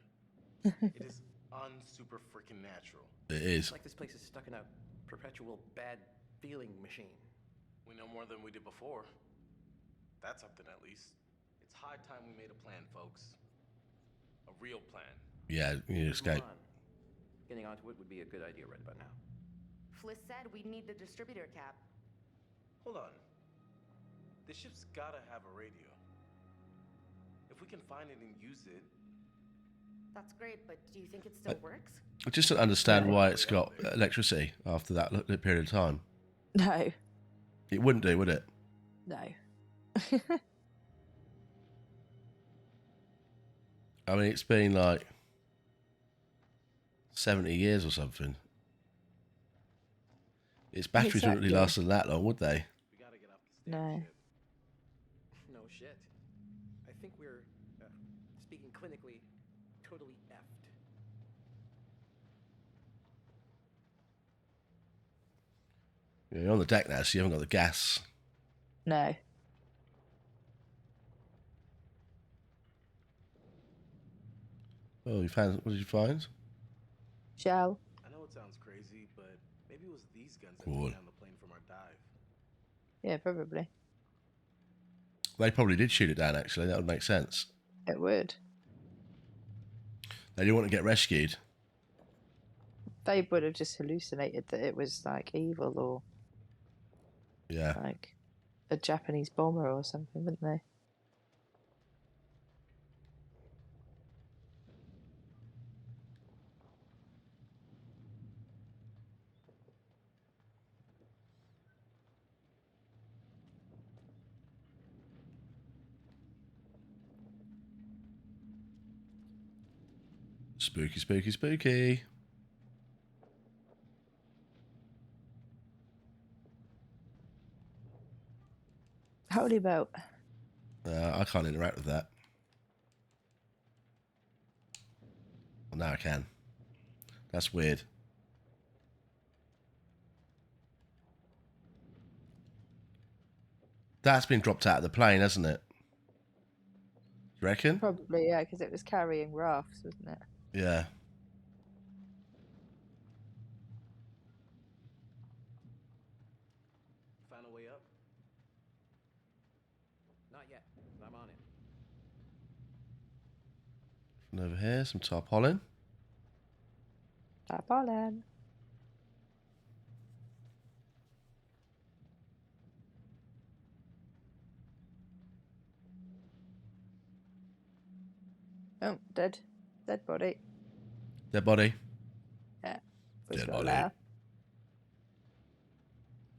It is unsuper freaking natural. It is. It's like this place is stuck in a perpetual bad feeling machine. We know more than we did before. That's something at least. It's high time we made a plan, folks. A real plan. Yeah, you need to escape. Come on. Getting onto it would be a good idea right about now. Fliss said we'd need the distributor cap. Hold on. This ship's gotta have a radio. If we can find it and use it. That's great, but do you think it still works? I just don't understand why it's got electricity after that period of time. No. It wouldn't do, would it? No. I mean, it's been like 70 years or something. Its batteries wouldn't really last that long, would they? No. No shit. I think we're, speaking clinically, totally effed. Yeah, you're on the deck now, so you haven't got the gas. No. Oh, you found? What did you find? Shell. I know it sounds crazy, but maybe it was these guns that Cool. took down the plane from our dive. Yeah, probably. They probably did shoot it down, actually. That would make sense. It would. They didn't want to get rescued. They would have just hallucinated that it was like evil or Yeah. like a Japanese bomber or something, wouldn't they? Spooky, spooky, spooky. Holy boat. I can't interact with that. Well, now I can. That's weird. That's been dropped out of the plane, hasn't it? You reckon? Probably, yeah, because it was carrying rafts, wasn't it? Yeah. Found a way up? Not yet, but I'm on it. And over here, some tarpaulin. Tarpaulin. Oh, dead. Dead body. Dead body. Yeah. Dead body.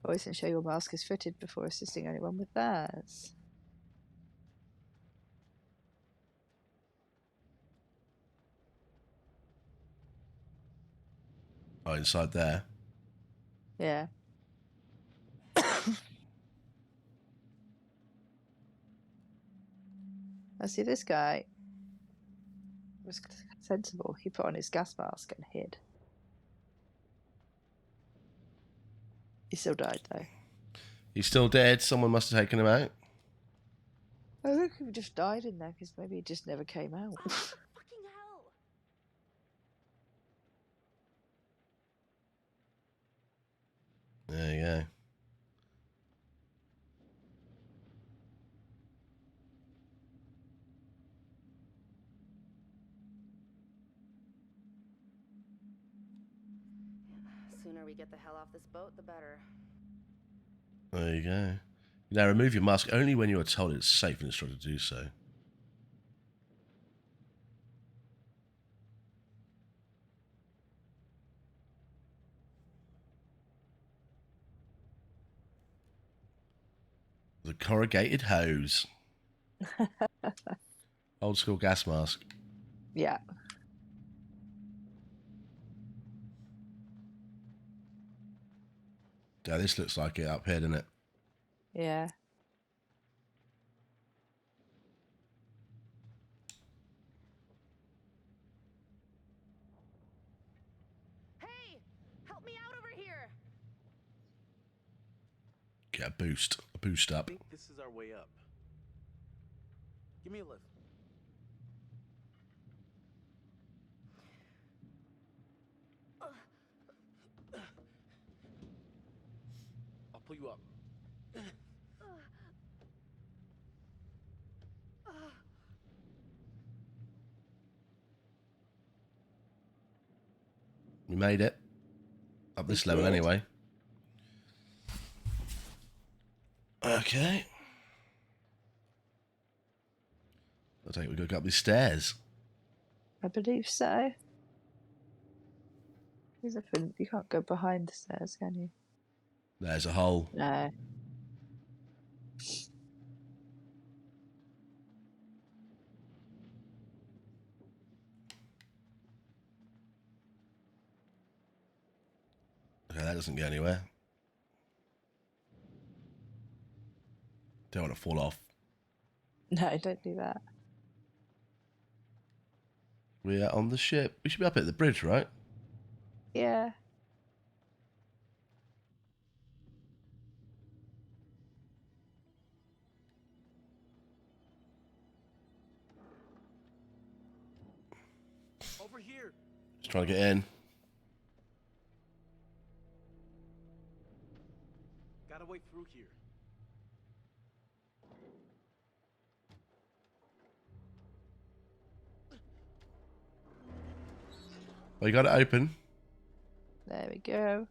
Always ensure your mask is fitted before assisting anyone with theirs. Oh, inside there. Yeah. I see this guy was sensible. He put on his gas mask and hid. He still died though. He's still dead. Someone must have taken him out. I think he just died in there because maybe he just never came out. Fucking hell! There you go. Sooner we get the hell off this boat, the better. There you go. Now remove your mask only when you are told it's safe and instructed to do so. The corrugated hose. Old school gas mask. Yeah. Yeah, this looks like it up here, doesn't it? Yeah. Hey, help me out over here. Get a boost I up. think this is our way up. Give me a lift. I'll pull you up. We made it. Up this level did. anyway. Okay. I think we've got to go up these stairs. I believe so. You can't go behind the stairs, can you? There's a hole. No. Okay, that doesn't go anywhere. Don't want to fall off. No, don't do that. We are on the ship. We should be up at the bridge, right? Yeah. Over here. Just trying to get in. Got a way through here. Well, you got it open. There we go.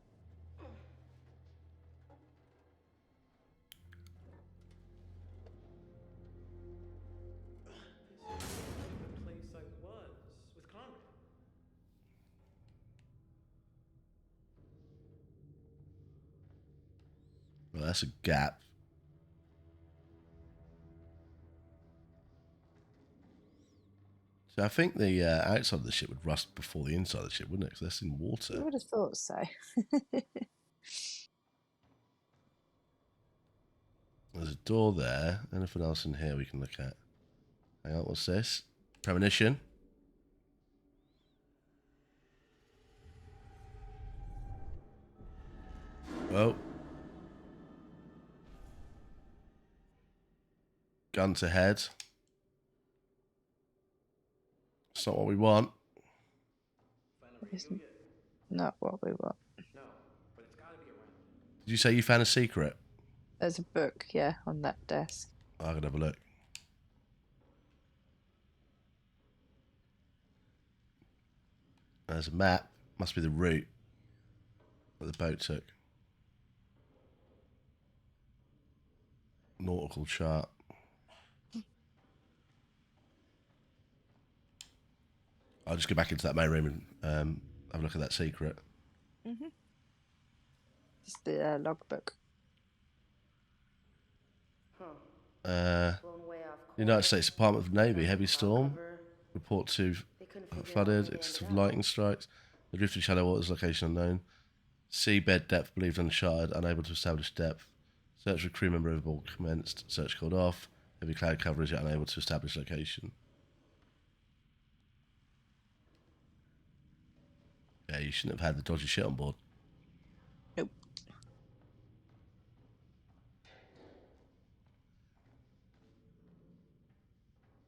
The place I was with Conrad. Well, that's a gap. So I think the outside of the ship would rust before the inside of the ship, wouldn't it? Because that's in I water. would have thought so. There's a door there. Anything else in here we can look at? Hang on, what's this? Premonition. Oh. Gun to head. It's not what we want. It's not what we want. No, but it's gotta be around. Did you say you found a secret? There's a book, yeah, on that desk. I can have a look. There's a map. Must be the route that the boat took. Nautical chart. I'll just go back into that main room and have a look at that secret. Mm-hmm. Just the logbook. United States Department of Navy, heavy storm. Report to flooded, excessive lightning strikes. The drifting shallow waters, location unknown. Seabed depth believed uncharted, unable to establish depth. Search for crew member overboard commenced. Search called off. Heavy cloud coverage, yet unable to establish location. Yeah, you shouldn't have had the dodgy shit on board. Nope.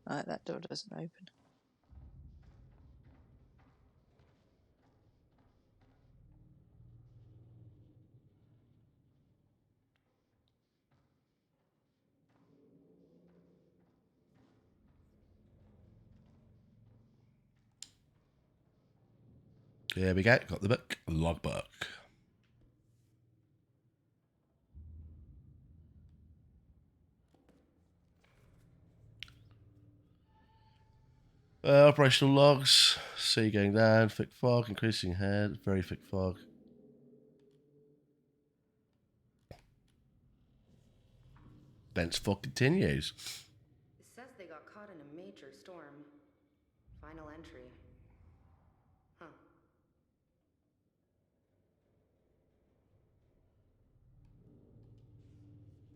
Alright, that door doesn't open. Here we go. Got the book. Logbook. Operational logs. Sea going down. Thick fog. Increasing head. Very thick fog. Events continues. It says they got caught in a major storm. Final entry. Huh.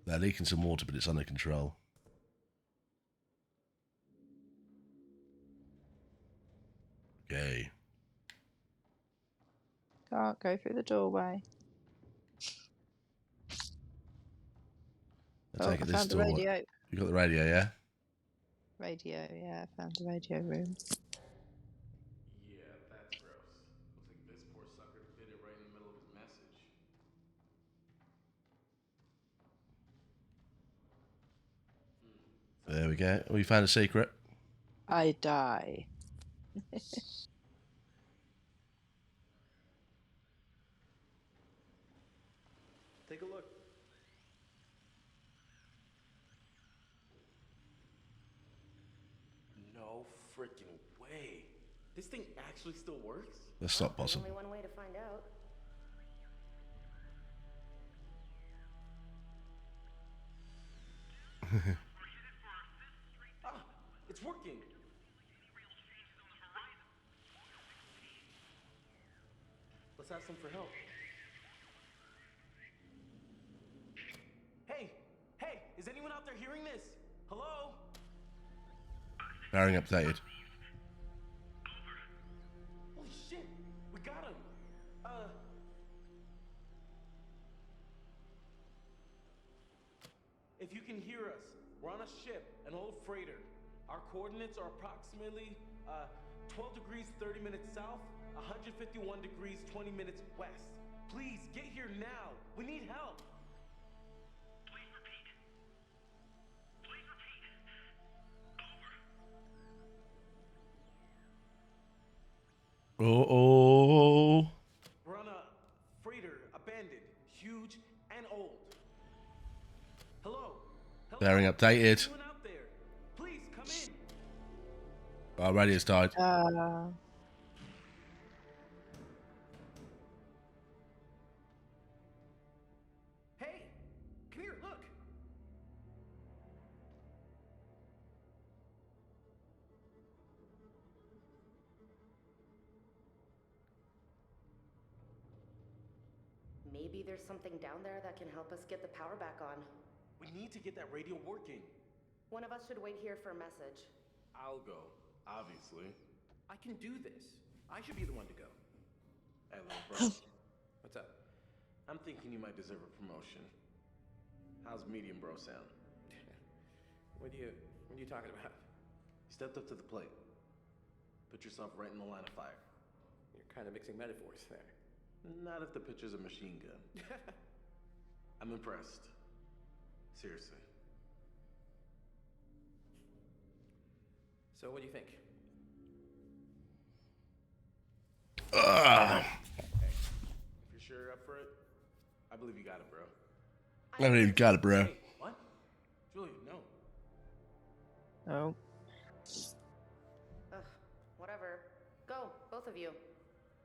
They're leaking some water, but it's under control. Okay. Can't go through the doorway. I take it I this found the door. radio. You got the radio, yeah? Radio, yeah, I found the radio room. Yeah, that's gross. Looks like this poor sucker did it right in the middle of his message. There we go. We found a secret. I die. Take a look. No freaking way. This thing actually still works? That's not There's possible. only one way to find out. Ah, it's working. Let's ask them for help. Hey, hey, is anyone out there hearing this? Hello? Bearing updated. Holy shit, we got him. If you can hear us, we're on a ship, an old freighter. Our coordinates are approximately 12 degrees 30 minutes south, 151 degrees 20 minutes west. Please get here now. We need help. Oh. We're on a freighter, abandoned, huge, and old. Hello? Hello? Bearing updated. Anyone out there? Please come in. Our radio's died. Hey, come here, look. Maybe there's something down there that can help us get the power back on. We need to get that radio working. One of us should wait here for a message. I'll go, obviously. I can do this. I should be the one to go. Hey, little bro. What's up? I'm thinking you might deserve a promotion. How's medium bro sound? What are you talking about? You stepped up to the plate. Put yourself right in the line of fire. You're kind of mixing metaphors there. Not if the picture's a machine gun. I'm impressed. Seriously. So what do you think? Hey, if you're sure you're up for it, I believe you got it, bro. I don't even got it, bro. Hey, what? Julia, no. Oh. Ugh, whatever. Go, both of you.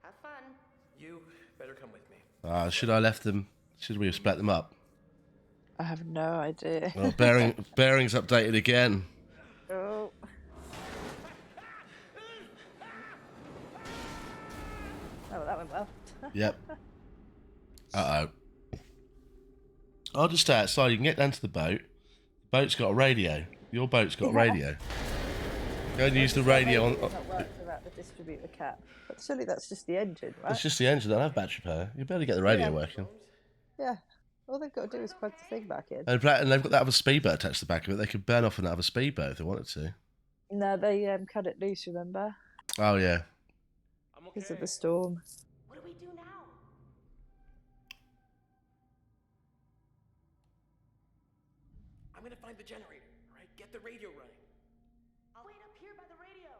Have fun. You better come with me. Should I left them? Should we have split them up? I have no idea. Well, bearings updated again. Oh. Oh, that went well. Yep. Uh-oh. I'll just stay outside. You can get down to the boat. The boat's got a radio. Your boat's got a radio. Go and use the radio on... That works without the distributor cap. But surely that's just the engine, right? It's just the engine. They don't have battery power. You better get the radio Yeah. working. Yeah. All they've got to do is plug the thing back in. And they've got that other speedboat attached to the back of it. They could burn off on that other speedboat if they wanted to. No, they cut it loose, remember? Oh, yeah. Because of the storm. What do we do now? I'm gonna find the generator, all right? Get the radio running. I'll wait up here by the radio.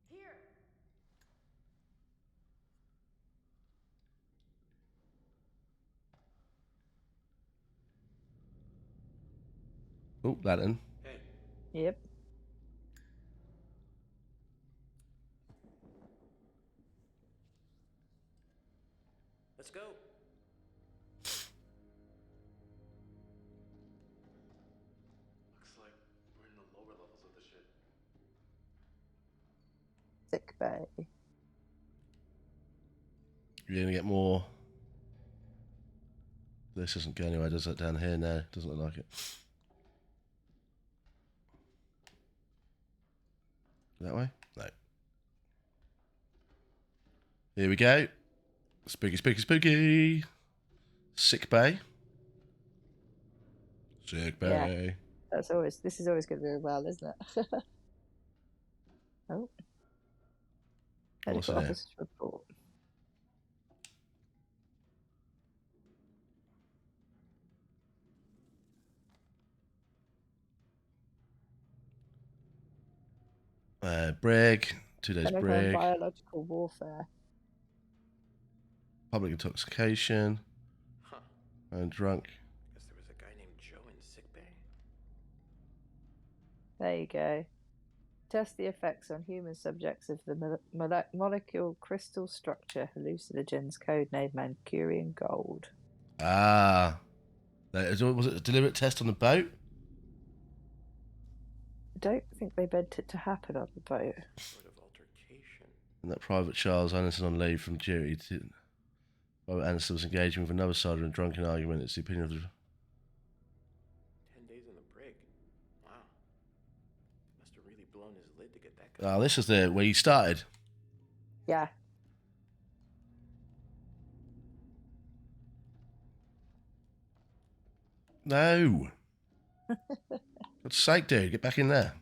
Here. Oh, that in. Hey. Yep. Let's go. sick bay. You're going to get more. This doesn't go anywhere, does it? Down here? No, doesn't look like it. That way? No. Here we go. Spooky, spooky, spooky. Sick bay. Sick bay. Yeah. This is always going to do well, isn't it? Oh. What's Medical in here? officer's report. Brig. 2 days Chemical and brig. biological warfare. Public intoxication. Huh. And drunk. Guess there was a guy named Joe in sickbay. There you go. Test the effects on human subjects of the molecule crystal structure hallucinogens, codename Mancurian gold. Ah. Was it a deliberate test on the boat? I don't think they meant it to happen on the boat. Sort of altercation. And that Private Charles Anderson on leave from duty. Private Anderson was engaging with another soldier in a drunken argument. It's the opinion of the... 10 days in the brig. Wow. Must have really blown his lid to get that guy. Oh, this is where you started. Yeah. No. God's sake, dude, get back in there.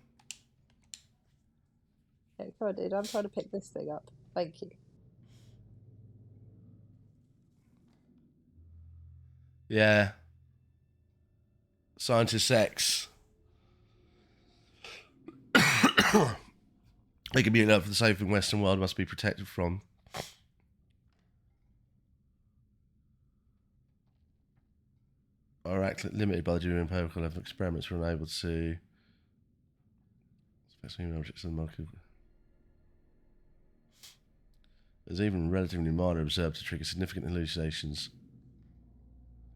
Yeah, come on, dude. I'm trying to pick this thing up. Thank you. Yeah. Scientist X. They can be enough for the safe in Western world must be protected from. Are limited by the duty of empirical level experiments were unable to specify objects in the molecule. There's even relatively minor observed to trigger significant hallucinations.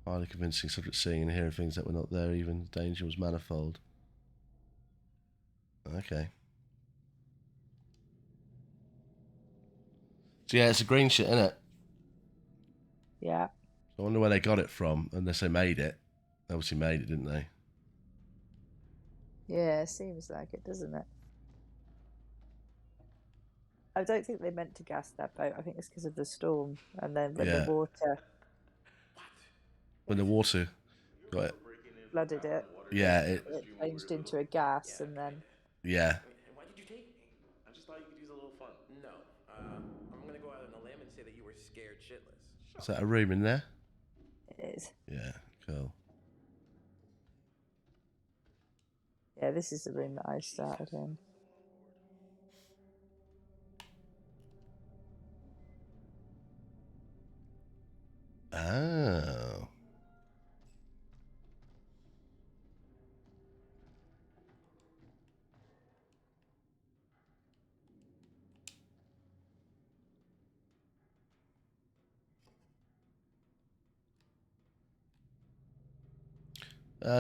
Highly convincing subject seeing and hearing things that were not there, even danger was manifold. Okay. So yeah, it's a green shit, isn't it? Yeah. I wonder where they got it from, unless they made it. They obviously made it, didn't they? Yeah, seems like it, doesn't it? I don't think they meant to gas that boat. I think it's because of the storm. And then when the water... When the water got it. Flooded it. Yeah, it changed into a gas and then... Yeah. Why did you take me? I just thought you could use a little fun. No. I'm going to go out on a limb and say that you were scared shitless. Is that a room in there? It is. Yeah, cool. Yeah, this is the room that I started in. Oh.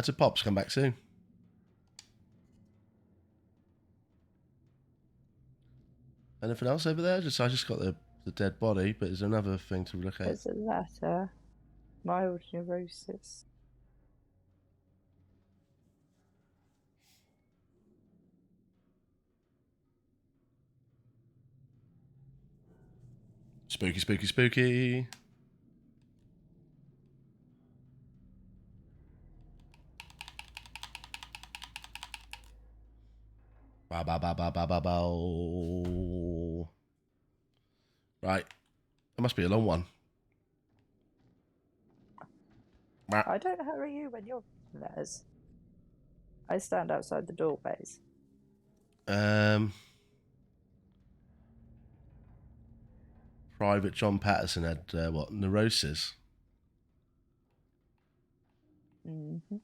To Pops, come back soon. Anything else over there? I just got the dead body, but there's another thing to look at. There's a letter. Mild neurosis. Spooky, spooky, spooky. Ba ba ba ba ba ba ba. Right. It must be a long one. I don't hurry you when you're letters. I stand outside the doorways. Private John Patterson had what, neurosis? Mm-hmm.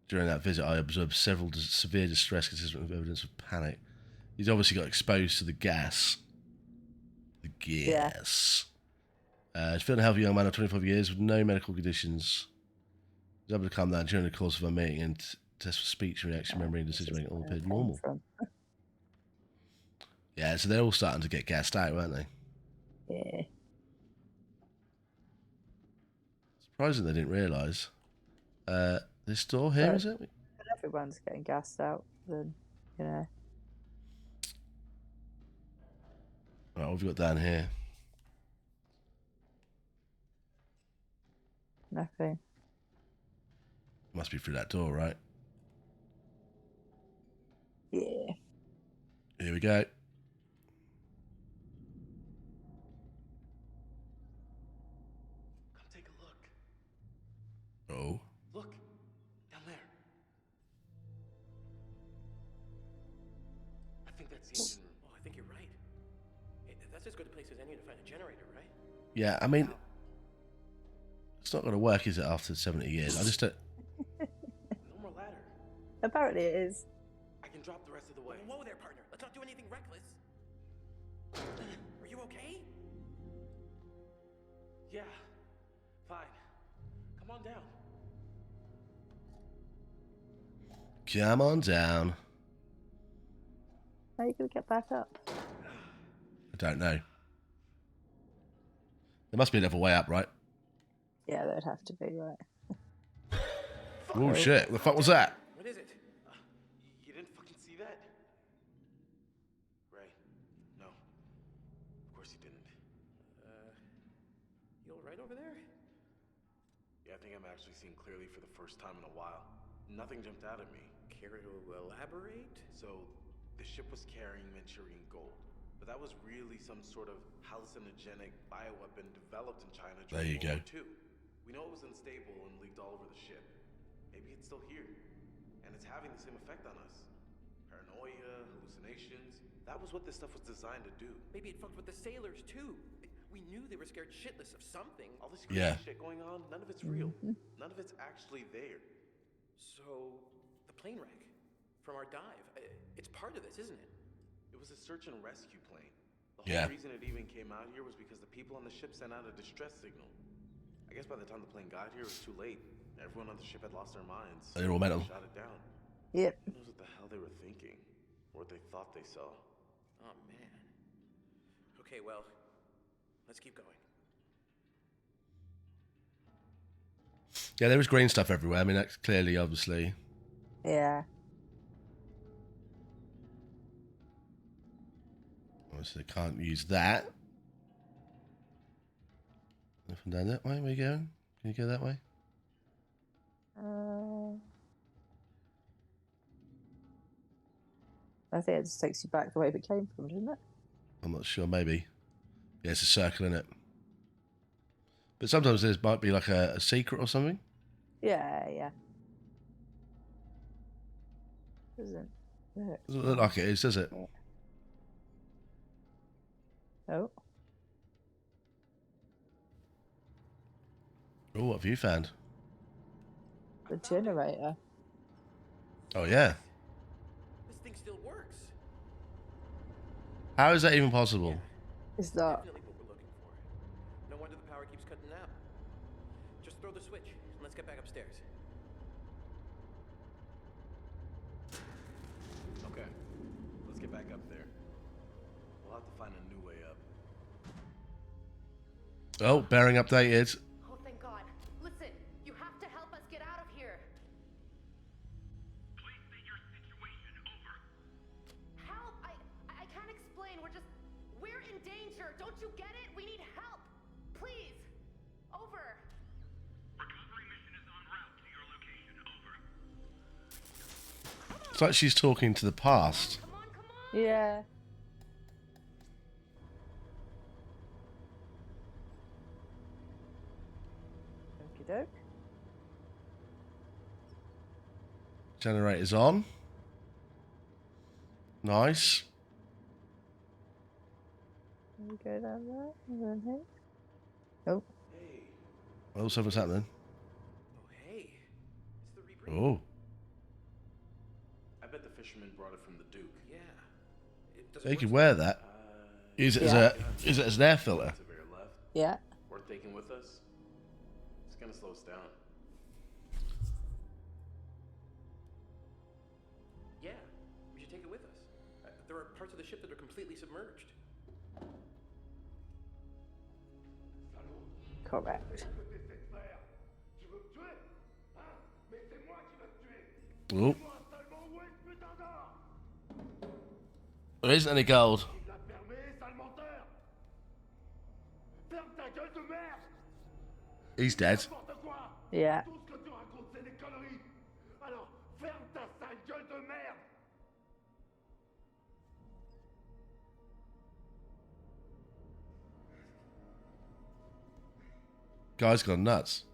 During that visit, I observed several severe distress consistent with evidence of panic. He's obviously got exposed to the gas. The gas. He's feeling a healthy young man of 25 years with no medical conditions. He was able to calm down during the course of our meeting and Test for speech, reaction, memory, and decision making all Where it appeared came normal. from. Yeah, so they're all starting to get gassed out, weren't they? Yeah. Surprising they didn't realise. This door here, is it? But everyone's getting gassed out, then, you know. Right, what have we got down here? Nothing. Must be through that door, right? Yeah. Here we go. Come take a look. Oh. Look, down there. I think that's the engine room. Oh, I think you're right. That's as good a place as any to find a generator, right? Yeah, I mean, it's not going to work, is it, after 70 years? I just don't... No more ladder. Apparently it is. I can drop the rest of the way. Whoa there, partner. Let's not do anything reckless. Are you okay? Yeah, fine. Come on down. Come on down. How are you going to get back up? I don't know. There must be another way up, right? Yeah, there'd have to be, right. Oh, shit. What the fuck was that? What is it? You didn't fucking see that? Ray, no. Of course you didn't. You all right over there? Yeah, I think I'm actually seeing clearly for the first time in a while. Nothing jumped out at me. Care to elaborate? So, the ship was carrying Manchurian gold. But that was really some sort of hallucinogenic bioweapon developed in China during World War II. We know it was unstable and leaked all over the ship. Maybe it's still here. And it's having the same effect on us. Paranoia, hallucinations. That was what this stuff was designed to do. Maybe it fucked with the sailors, too. We knew they were scared shitless of something. All this crazy shit going on, none of it's real. None of it's actually there. So, the plane wreck from our dive, it's part of this, isn't it? It was a search and rescue plane. The whole reason it even came out here was because the people on the ship sent out a distress signal. I guess by the time the plane got here, it was too late. Everyone on the ship had lost their minds. They're all mental. Shot it down. Yep. Who knows what the hell they were thinking? Or what they thought they saw. Oh, man. Okay, well, let's keep going. Yeah, there was green stuff everywhere. I mean, that's clearly, obviously. Yeah. Obviously, can't use that. Nothing down that way. Where you going? Can you go that way? I think it just takes you back the way we came from, doesn't it? I'm not sure. Maybe. Yeah, it's a circle, isn't it? But sometimes there might be like a secret or something. Yeah, yeah. Doesn't look like it is, does it? Yeah. Oh. Oh, what have you found? The generator. Oh, yeah. This thing still works. How is that even possible? Is that... Definitely what we're looking for. No wonder the power keeps cutting out. Just throw the switch and let's get back upstairs. Okay, let's get back up there. We'll have to find a new way up. Oh, bearing updated. Oh, thank God. Listen, you have to help us get out of here. Please state your situation. Over. Help! I can't explain. We're in danger. Don't you get it? We need help. Please. Over. Recovery mission is en route to your location. Over. It's like she's talking to the past. Come on. Yeah. Okie doke. Generator's on. Nice. Can we go down there? And then here? Oh. Oh, something's happening. Oh, hey. It's the rebreather. Oh. I bet the fisherman brought it from the Duke. Yeah. So you could wear that. Use it as an air filter. To your left. Yeah. Worth taking with us. It's gonna slow us down. take it with us. There are parts of the ship that are completely submerged. Correct. Oh. There isn't any gold. He's dead. Yeah. Guy's gone nuts.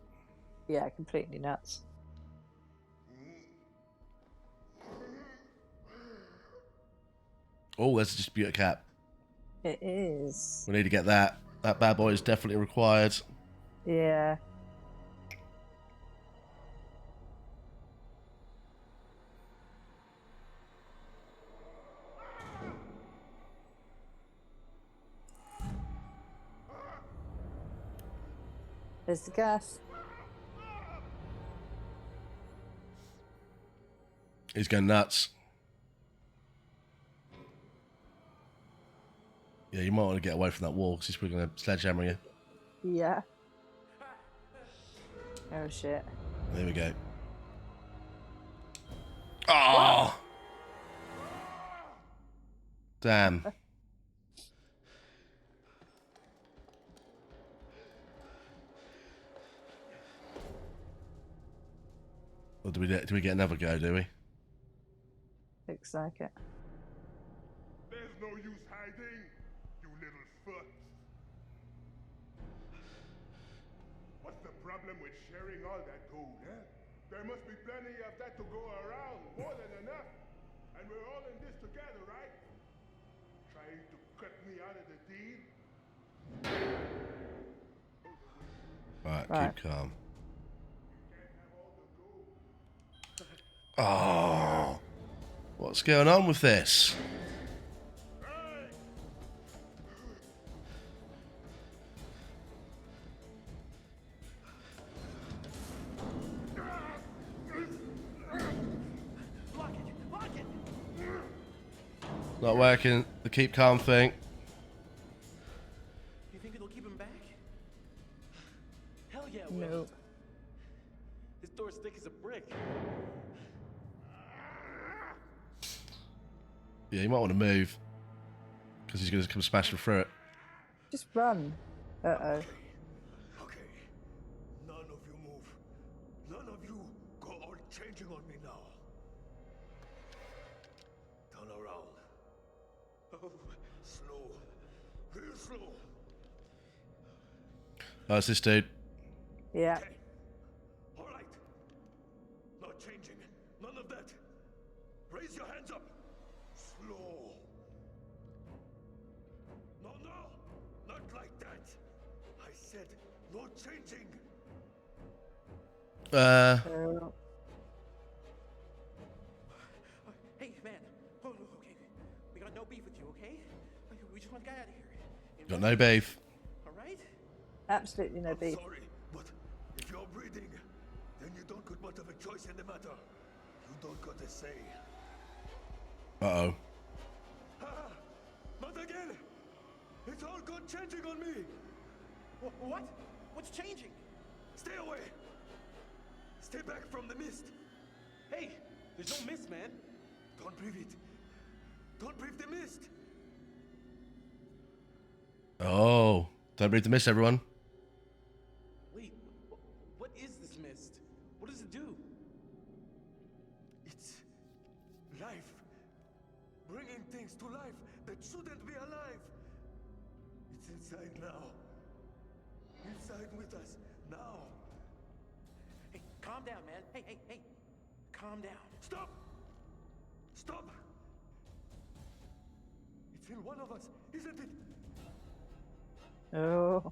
Yeah, completely nuts. Oh, there's a distributor cap. It is. We need to get that. That bad boy is definitely required. Yeah. There's the gas. He's going nuts. Yeah, you might want to get away from that wall because he's probably going to sledgehammer you. Yeah. Oh shit. There we go. Oh! Damn. Or do we get another go, do we? Looks like it. There's no use hiding, you little foot. What's the problem with sharing all that gold, eh? There must be plenty of that to go around, more than enough. And we're all in this together, right? Trying to cut me out of the deal? Right, keep calm. Oh, what's going on with this? Not working. The keep calm thing. You think it'll keep him back? Hell yeah, No. Will. This door's thick as a brick. Yeah, you might want to move because he's going to come smashing through it. Just run. Uh-oh. Okay. None of you move. None of you go all changing on me now. Turn around. Oh, slow. Real slow. Oh, it's this dude. Yeah. Okay. All right. Not changing. None of that. Raise your hands up. Slow. No, not like that. I said no changing. Hey, man. Oh, okay. We got no beef with you, okay? We just want to get out of here. Got no beef. All right? Absolutely no beef. Sorry, but if you're breathing, then you don't got much of a choice in the matter. You don't got a say. Uh-oh. Not again! It's all gone changing on me! What? What's changing? Stay away! Stay back from the mist! Hey, there's no mist, man. Don't breathe it. Don't breathe the mist! Oh. Don't breathe the mist, everyone. Wait, what is this mist? What does it do? It's life. Bringing things to life that shouldn't be alive. It's inside now. Inside with us now. Hey, calm down, man. Hey. Calm down. Stop! Stop! It's in one of us, isn't it? Oh.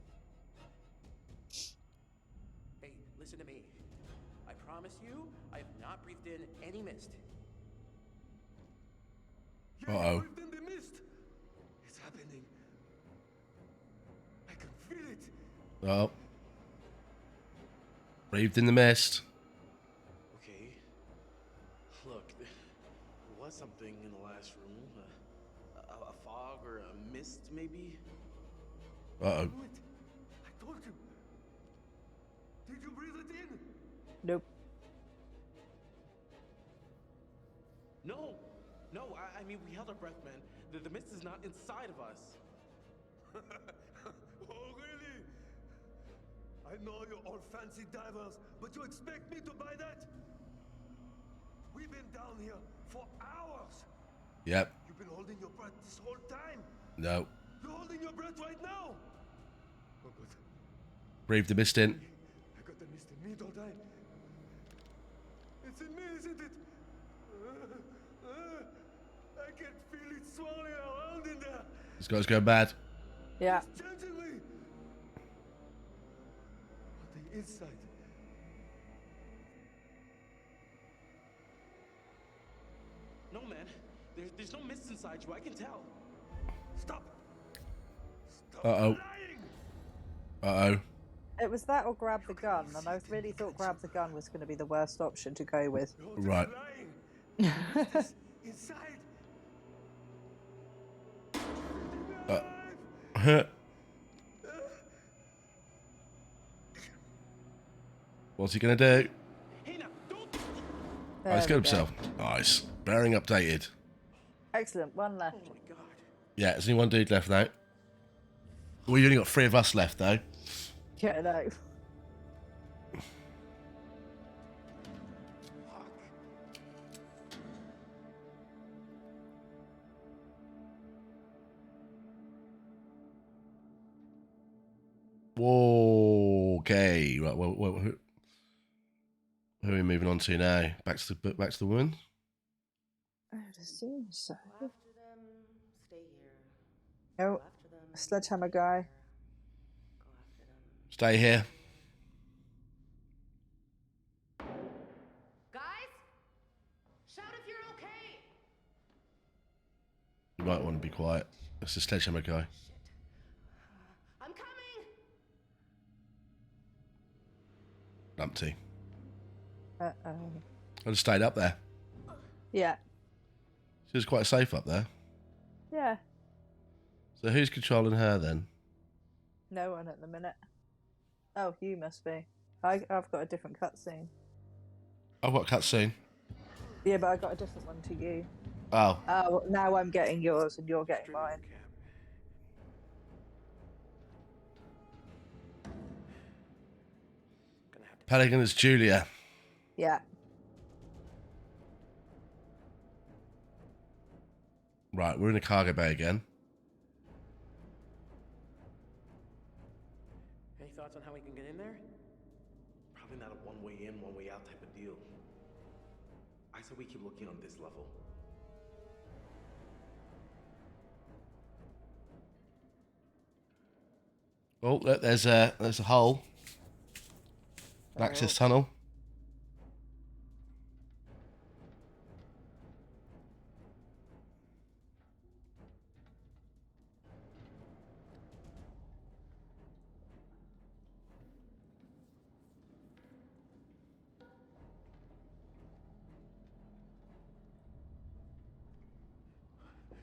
Hey, listen to me. I promise you, I have not breathed in any mist. Uh-oh. Breathed in the mist. It's happening. I can feel it. Oh. Breathed in the mist. Okay. Look, there was something in in the last room. A fog or a mist, maybe? Uh-oh. Do it. I told you. Did you breathe it in? Nope. No, I mean, we held our breath, man. The mist is not inside of us. Oh, really? I know you're all fancy divers, but you expect me to buy that? We've been down here for hours. Yep. You've been holding your breath this whole time. No. You're holding your breath right now. Oh, God. Breathe the mist in. I got the mist in me, don't I? It's in me, isn't it? I can feel it swirling around in there. This guy's going bad. Yeah. It's changing me. On the inside. No, man. There's no mist inside you. I can tell. Stop. Uh-oh. Uh-oh. It was that or grab the gun, and I really thought grab the gun was going to be the worst option to go with. Right. Inside. What's he gonna do? Oh, he's There got we himself. Nice. Bearing updated. Excellent. One left. Yeah, there's only one dude left now. We only got 3 of us left though. Yeah, no. Whoa. Okay. Right. Well, who are we moving on to now? Back to the woman. I would assume so. Stay here. Oh, sledgehammer guy. Stay here. Guys, shout if you're okay. You might want to be quiet. It's the sledgehammer guy. I'm coming. Numpty. Uh-oh. I just stayed up there. Yeah. She was quite safe up there. Yeah. So who's controlling her then? No one at the minute. Oh, you must be. I've got a different cutscene. I've got a cutscene. Yeah, but I got a different one to you. Oh. Oh, now I'm getting yours and you're getting mine. Pelican is Julia. Yeah. Right, we're in a cargo bay again. Any thoughts on how we can get in there? Probably not a one-way in, one-way out type of deal. I said we keep looking on this level. Oh, look, there's a hole. An access tunnel.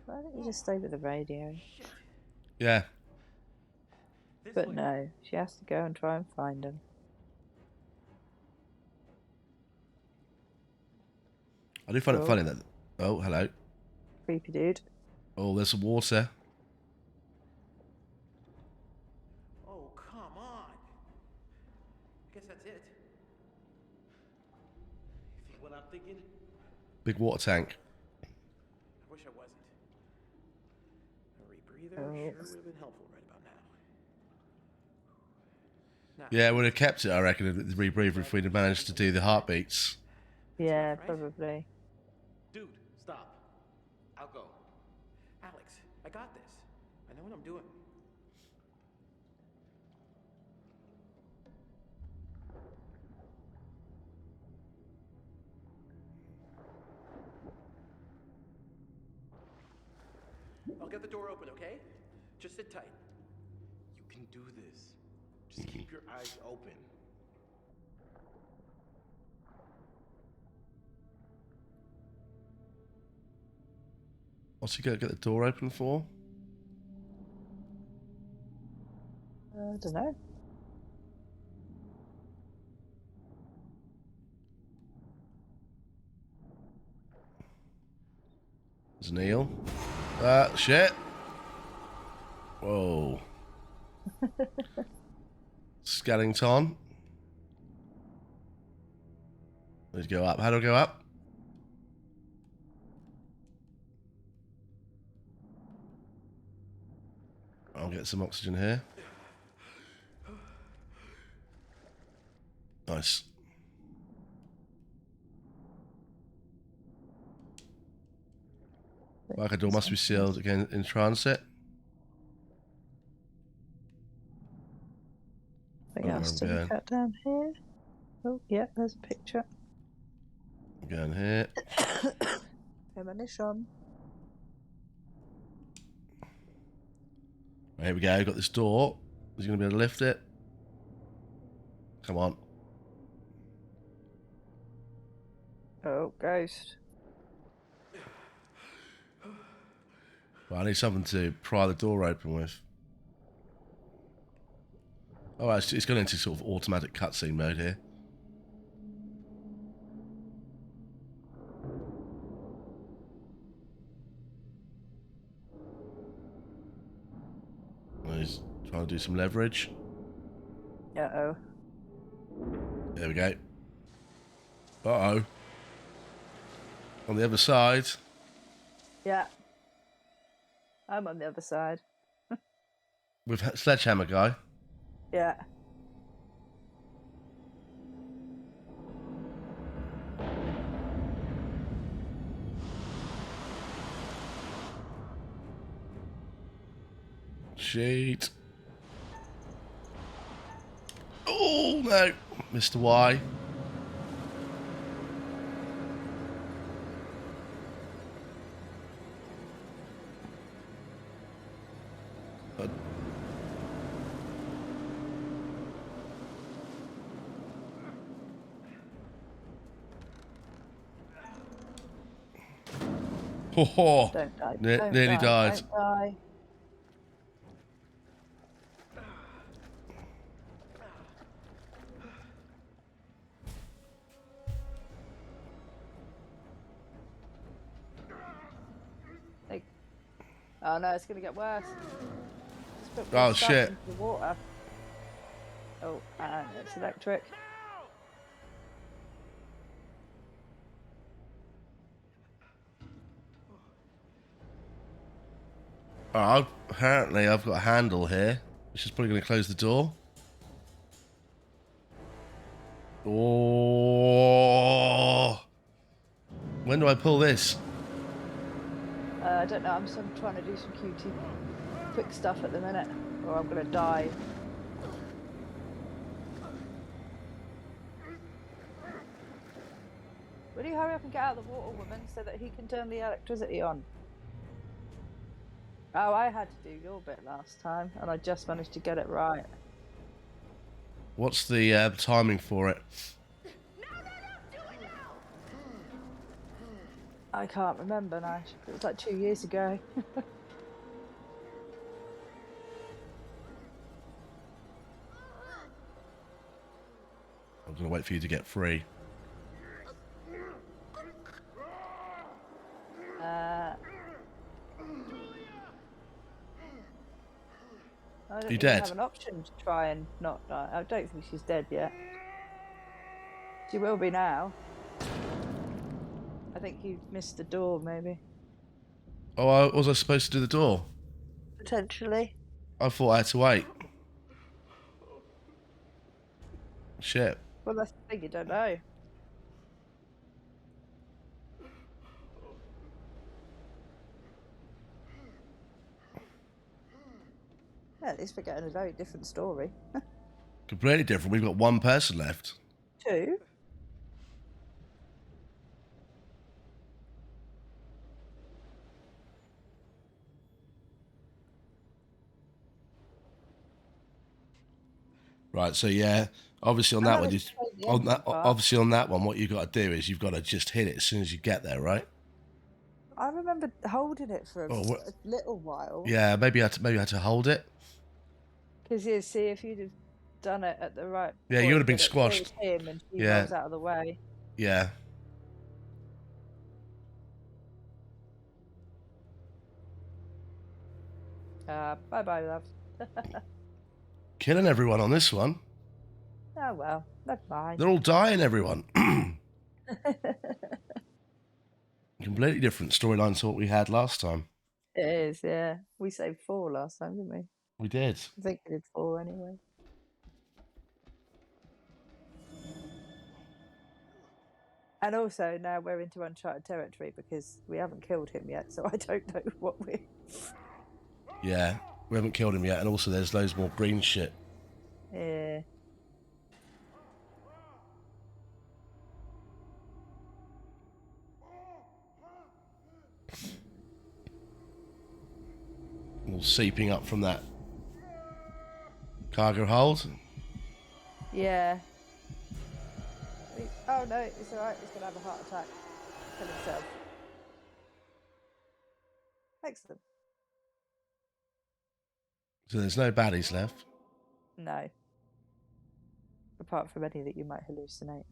Why don't you just stay with the radio? Yeah. But no, she has to go and try and find him. I do find it funny that... Oh, hello. Creepy dude. Oh, there's some water. Oh, come on. I guess that's it. You think what I'm thinking? Big water tank. I wish I wasn't. A rebreather Oh. sure would have been helpful right about now. Yeah, would have kept it, I reckon, the rebreather if we'd have managed to do the heartbeats. Yeah, probably. Dude, stop. I'll go. Alex, I got this. I know what I'm doing. I'll get the door open, okay? Just sit tight. You can do this. Just keep your eyes open. What's he got to get the door open for? I don't know. There's an eel. Shit. Whoa. Skellington. Let's go up. How do I go up? I'll get some oxygen here. Nice. Market door must be sealed again in transit. Anything else to look at down here? Oh, yeah, there's a picture. I'm going here. Premonition. Here we go. Got this door. Is he going to be able to lift it? Come on. Oh, ghost. Well, I need something to pry the door open with. Oh, it's gone into sort of automatic cutscene mode here. He's trying to do some leverage. Uh-oh. There we go. Uh-oh. On the other side. Yeah. I'm on the other side. With Sledgehammer Guy. Yeah. Sheet. Oh, no. Mr. Y. Oh, don't die. Nearly died. Don't die. Like, oh no, it's gonna get worse. Just put Oh, stuff shit. into the water. Oh, and it's electric. Oh, apparently I've got a handle here, which is probably going to close the door. Oh. When do I pull this? I don't know, I'm trying to do some QT quick stuff at the minute, or I'm gonna die. Will you hurry up and get out of the water, woman, so that he can turn the electricity on? Oh, I had to do your bit last time, and I just managed to get it right. What's the timing for it? I can't remember now. It was like 2 years ago. I'm going to wait for you to get free. I don't You even dead? have an option to try and not die. I don't think she's dead yet. She will be now. I think you missed the door, maybe. Oh, was I supposed to do the door? Potentially. I thought I had to wait. Shit. Well, that's the thing, you don't know. Yeah, at least we're getting a very different story. Completely different. We've got one person left. 2? Right, so yeah, obviously on that one, obviously on that one, what you've got to do is you've got to just hit it as soon as you get there, right? I remember holding it for a, Oh, what? a little while. Yeah, maybe I had to hold it. Because you see, if you'd have done it at the right Yeah, point, you would have been then it squashed. kills him and she Yeah. rolls out of the way. Yeah. Bye-bye, love. Killing everyone on this one. Oh, well, never mind. They're all dying, everyone. Completely different storyline to what we had last time. It is, yeah. We saved 4 last time, didn't we? We did. I think we did 4 anyway. And also, now we're into uncharted territory because we haven't killed him yet, so I don't know what we... Yeah, we haven't killed him yet, and also there's loads more green shit. Yeah. All seeping up from that cargo hold. Yeah. Oh no, it's alright, he's gonna have a heart attack. Kill himself. Excellent. So there's no baddies left. No. Apart from any that you might hallucinate.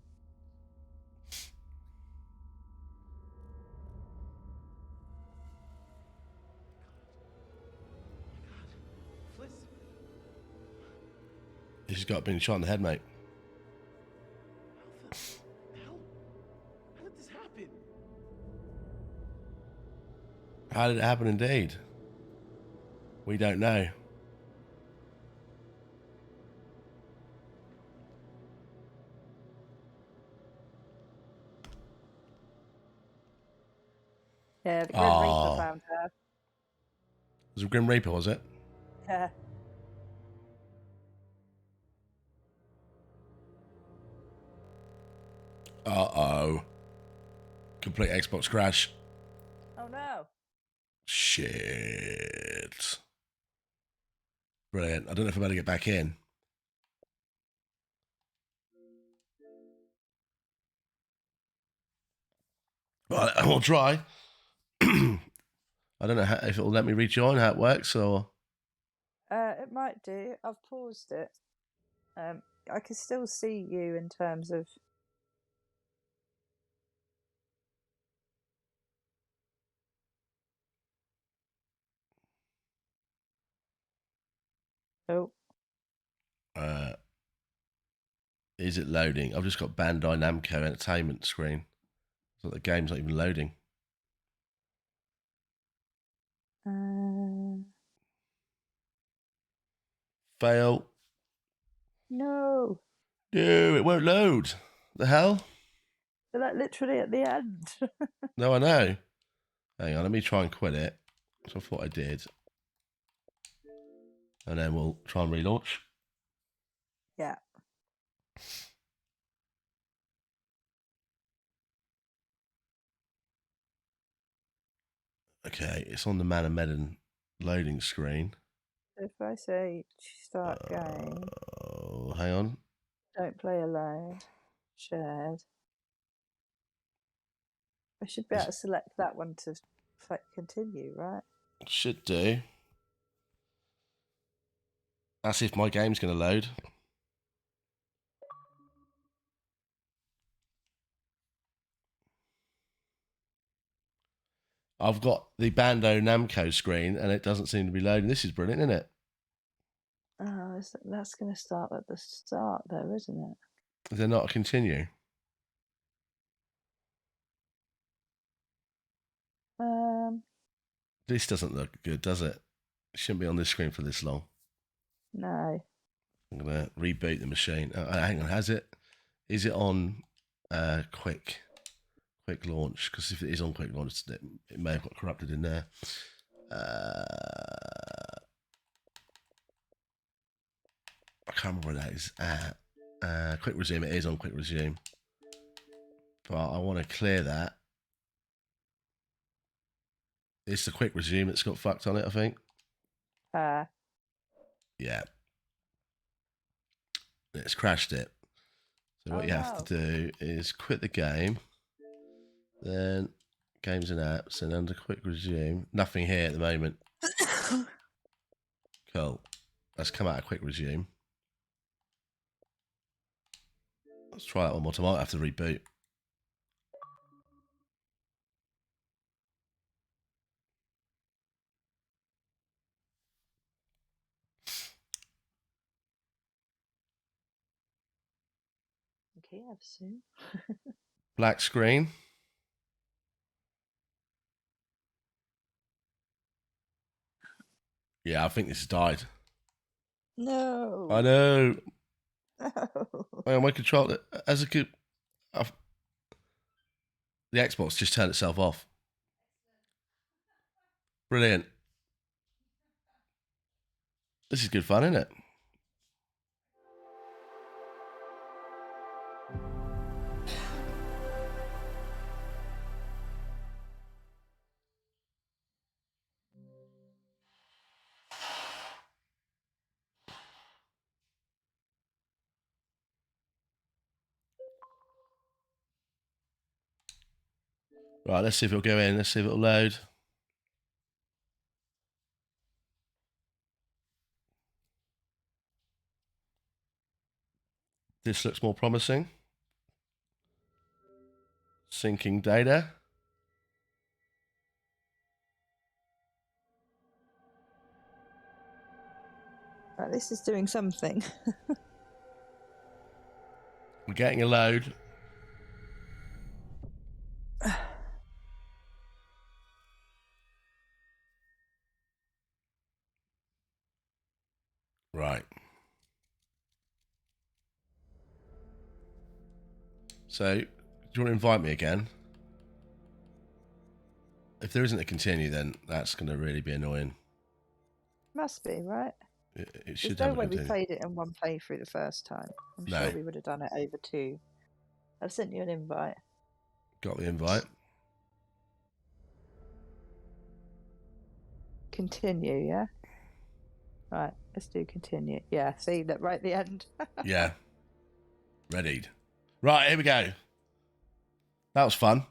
He's got been shot in the head, mate. How did this happen? How did it happen indeed? We don't know. Yeah, the Grim Reaper found her. It was a Grim Reaper, was it? Yeah. Uh-oh. Complete Xbox crash. Oh no. Shit. Brilliant. I don't know if I'm going to get back in. Well, I'll try. I don't know if it'll let me rejoin, how it works, or... It might do. I've paused it. I can still see you in terms of... Oh. Is it loading? I've just got Bandai Namco Entertainment screen. So the game's not even loading. Fail. No. No, it won't load. The hell? They're like literally at the end. No, I know. Hang on, let me try and quit it. So I thought I did. And then we'll try and relaunch. Yeah. Okay, it's on the Medan loading screen. If I say start game... Oh, hang on. Don't play alone. Shared. I should be able to select that one to continue, right? Should do. That's if my game's going to load. I've got the Bandai Namco screen and it doesn't seem to be loading. This is brilliant, isn't it? Oh, that's going to start at the start though, isn't it? Is there not a continue? This doesn't look good, does it? It shouldn't be on this screen for this long. No. I'm going to reboot the machine. Hang on, is it on quick launch? Because if it is on quick launch, it may have got corrupted in there. I can't remember where that is at. Quick resume, it is on quick resume. But I want to clear that. It's the quick resume that's got fucked on it, I think. Yeah. It's crashed it. So what you have to do is quit the game, then games and apps, and under quick resume. Nothing here at the moment. Cool. Let's come out of quick resume. Let's try that one more time. I might have to reboot. Okay, I've seen. Black screen. Yeah, I think this has died. No. I know. No. Oh, my controller as a good. The Xbox just turned itself off. Brilliant. This is good fun, isn't it? Right, let's see if it'll go in. Let's see if it'll load. This looks more promising. Syncing data. Right, this is doing something. We're getting a load. Right. So, do you want to invite me again? If there isn't a continue, then that's going to really be annoying. Must be, right? It should There's have no a way we continue. played it in one playthrough the first time. I'm No. sure we would have done it over two. I've sent you an invite. Got the invite. Continue, yeah? Right, let's do continue. Yeah, see that right at the end. Yeah. Readied. Right, here we go. That was fun.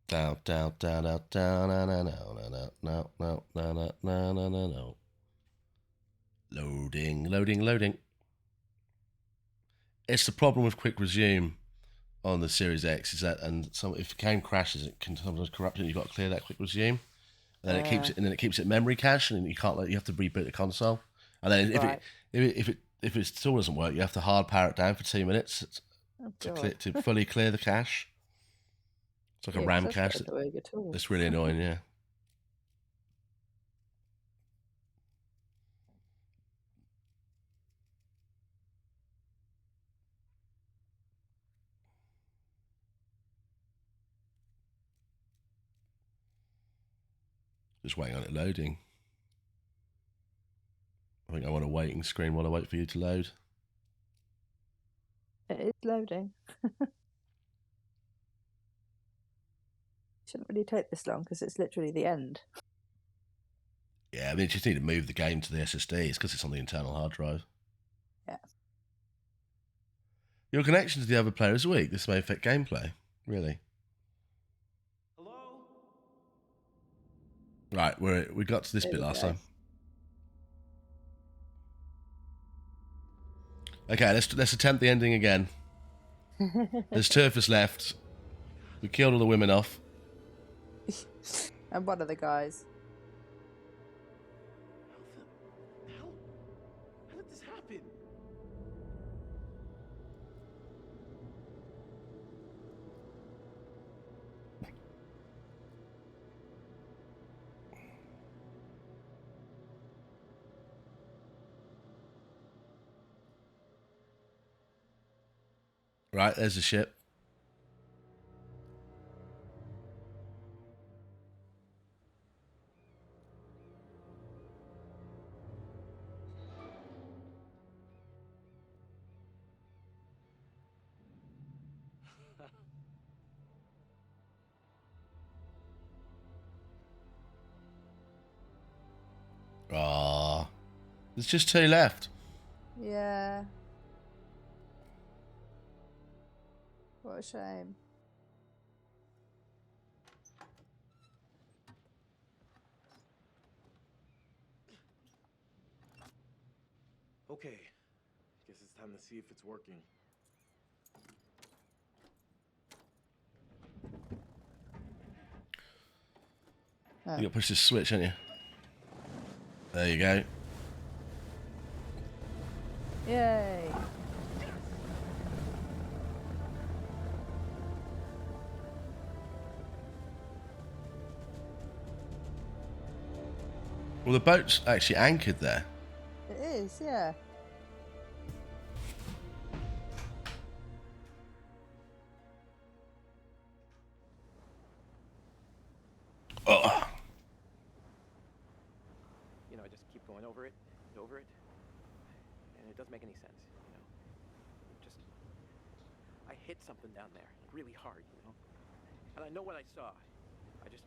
Down, down, down, down, down, no, no, no, no, no, no, no, no, no, no, no. Loading, loading, loading. It's the problem with quick resume on the Series X is that, and if the game crashes, it can sometimes corrupt it. You've got to clear that quick resume, and then it keeps it memory cache, and you can't. You have to reboot the console, and then if it still doesn't work, you have to hard power it down for 2 minutes to fully clear the cache. It's like a RAM cache. That's really annoying. Yeah. Just waiting on it loading. I think I want a waiting screen while I wait for you to load. It is loading. Shouldn't really take this long because it's literally the end. Yeah, I mean, you just need to move the game to the SSD. It's because it's on the internal hard drive. Yeah. Your connection to the other player is weak. This may affect gameplay. Really. Hello? Right, we got to this bit last time. Okay, let's attempt the ending again. There's 2 of us left. We killed all the women off. And one of the guys. How did this happen? Right, there's the ship. There's just 2 left. Yeah. What a shame. Okay, guess it's time to see if it's working. Oh. You got to push this switch, haven't you? There you go. Yay. Well, the boat's actually anchored there. It is, yeah. Oh. You know, I just keep going over it and over it, and it doesn't make any sense, you know. Just, I hit something down there, like really hard, you know. And I know what I saw. I just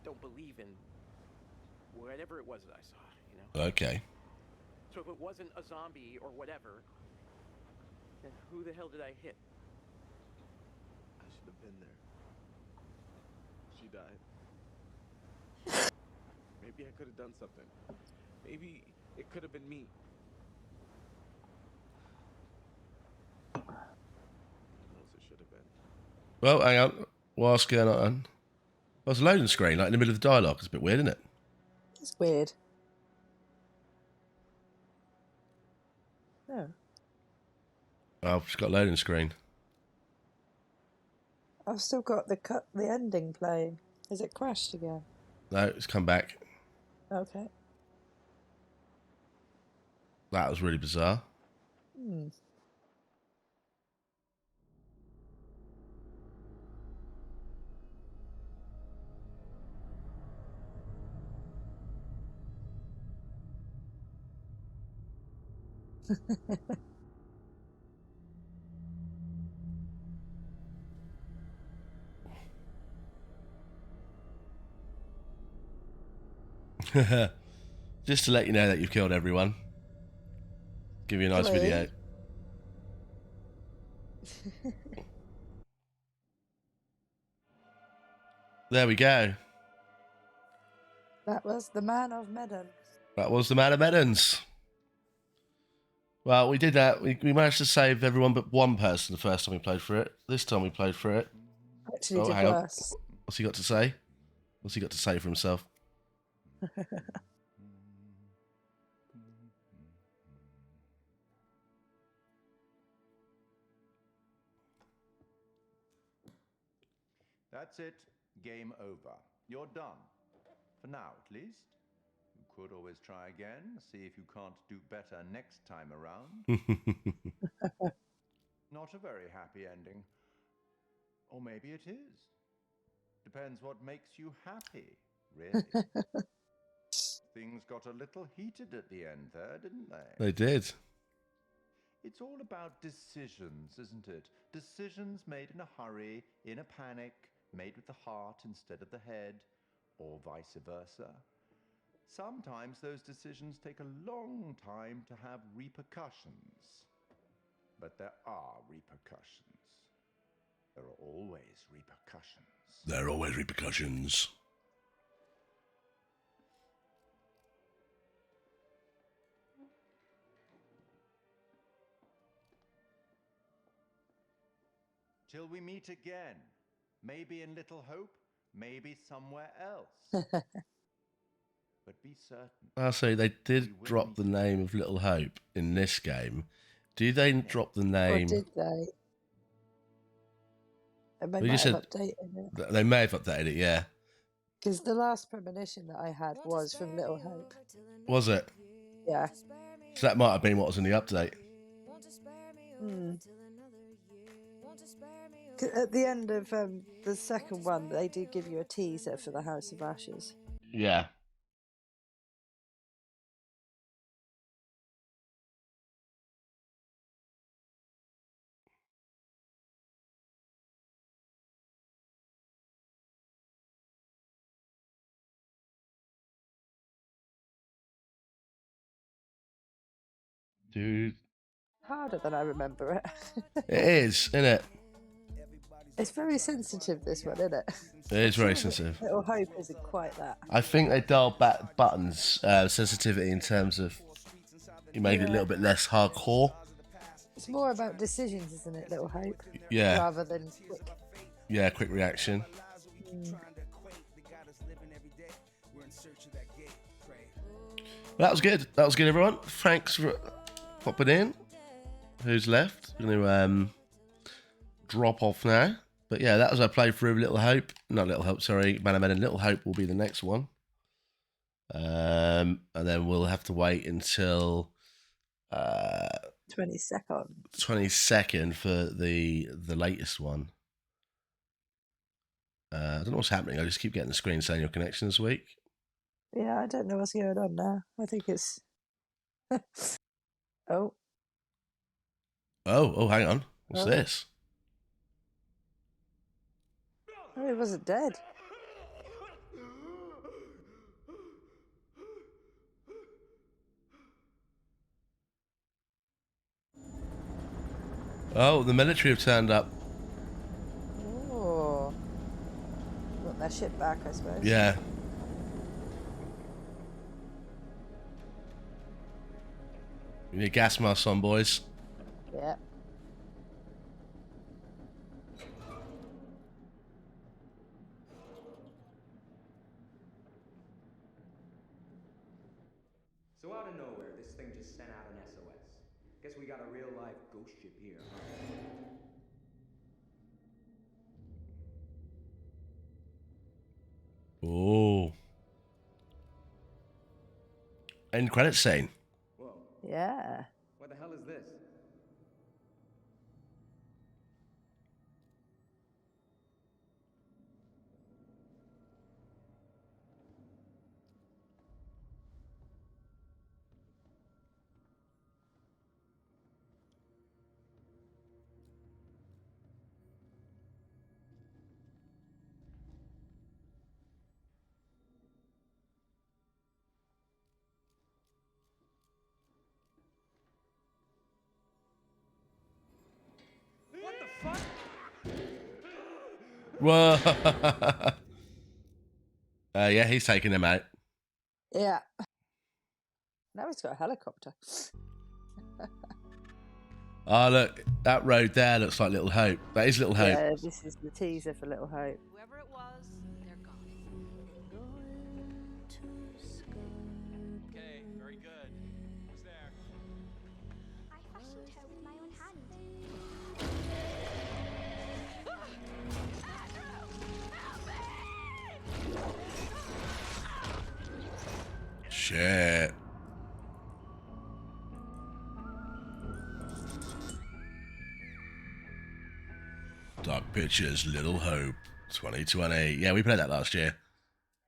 don't believe in whatever it was that I saw, you know. Okay. So if it wasn't a zombie or whatever, then who the hell did I hit? I should have been there. She died. Maybe I could have done something. Maybe it could have been me. Who knows it should have been. Well, hang on. What's going on? Well, it's a loading screen, like in the middle of the dialogue. It's a bit weird, isn't it? It's weird. Oh. Oh, I've just got a loading screen. I've still got the ending playing. Has it crashed again? No, it's come back. Okay. That was really bizarre. Hmm. Just to let you know that you've killed everyone. Give you a nice video. There we go. That was the Man of Medan. That was the Man of Medans. Well, we did that. We managed to save everyone but one person the first time we played for it. This time we played for it. Actually did hang on. worse. What's he got to say? What's he got to say for himself? That's it. Game over. You're done. For now, at least. You could always try again, see if you can't do better next time around. Not a very happy ending. Or maybe it is. Depends what makes you happy, really. Things got a little heated at the end there, didn't they? They did. It's all about decisions, isn't it? Decisions made in a hurry, in a panic, made with the heart instead of the head, or vice versa. Sometimes those decisions take a long time to have repercussions. But there are repercussions. There are always repercussions. There are always repercussions. Till we meet again. Maybe in Little Hope, maybe somewhere else. But be certain. I'll say they did drop the name of Little Hope in this game. Do they drop the name? Or did they? They You might said have updated it. they may have updated it, yeah. Because the last premonition that I had was from Little Hope. Was it? Yeah. So that might have been what was in the update. Hmm. At the end of the second one, they do give you a teaser for the House of Ashes. Yeah. Dude, Harder than I remember it. it is, isn't it? It's very sensitive, this one, isn't it? It is very I'm sure sensitive. Little Hope isn't quite that. I think they dialed back buttons sensitivity in terms of you made it a little bit less hardcore. It's more about decisions, isn't it, Little Hope? Yeah. Rather than quick. Yeah, quick reaction. That was good. That was good, everyone. Thanks for popping in. Who's left? I'm going to drop off now. But yeah, that was our playthrough of Little Hope. Not Little Hope, sorry. Medan. Little Hope will be the next one. And then we'll have to wait until 22nd for the latest one. I don't know what's happening. I just keep getting the screen saying your connection this week. Yeah, I don't know what's going on now. I think it's oh, hang on. What's this? Oh, he wasn't dead. Oh, the military have turned up. Oh, got their ship back, I suppose. Yeah. We need gas masks on, boys. Yeah. So out of nowhere, this thing just sent out an SOS. Guess we got a real live ghost ship here, huh? Oh. End credit scene. Whoa. Yeah. What the hell is this? What the fuck? Whoa. Yeah, he's taking him out. Yeah. Now he's got a helicopter. Oh, look. That road there looks like Little Hope. That is Little Hope. Yeah, this is the teaser for Little Hope. Whoever it was, they're gone. Okay, very good. Who's there? I fashioned her with my own hand. Shit. Dark Pictures, Little Hope, 2020. Yeah, we played that last year.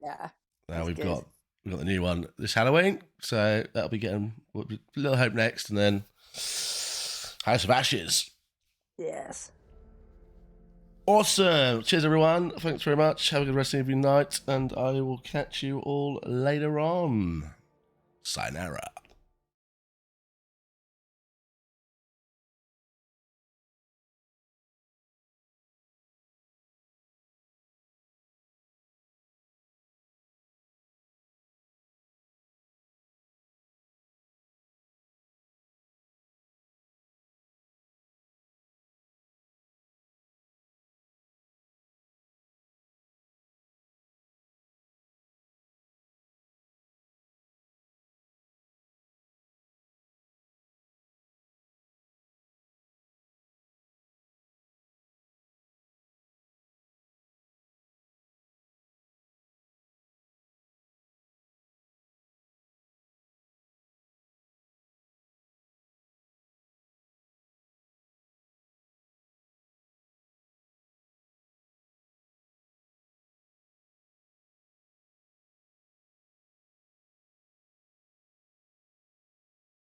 Yeah. Now we've got the new one this Halloween, so that'll be getting Little Hope next, and then House of Ashes. Yes. Awesome. Cheers, everyone. Thanks very much. Have a good rest of your night, and I will catch you all later on. Sayonara.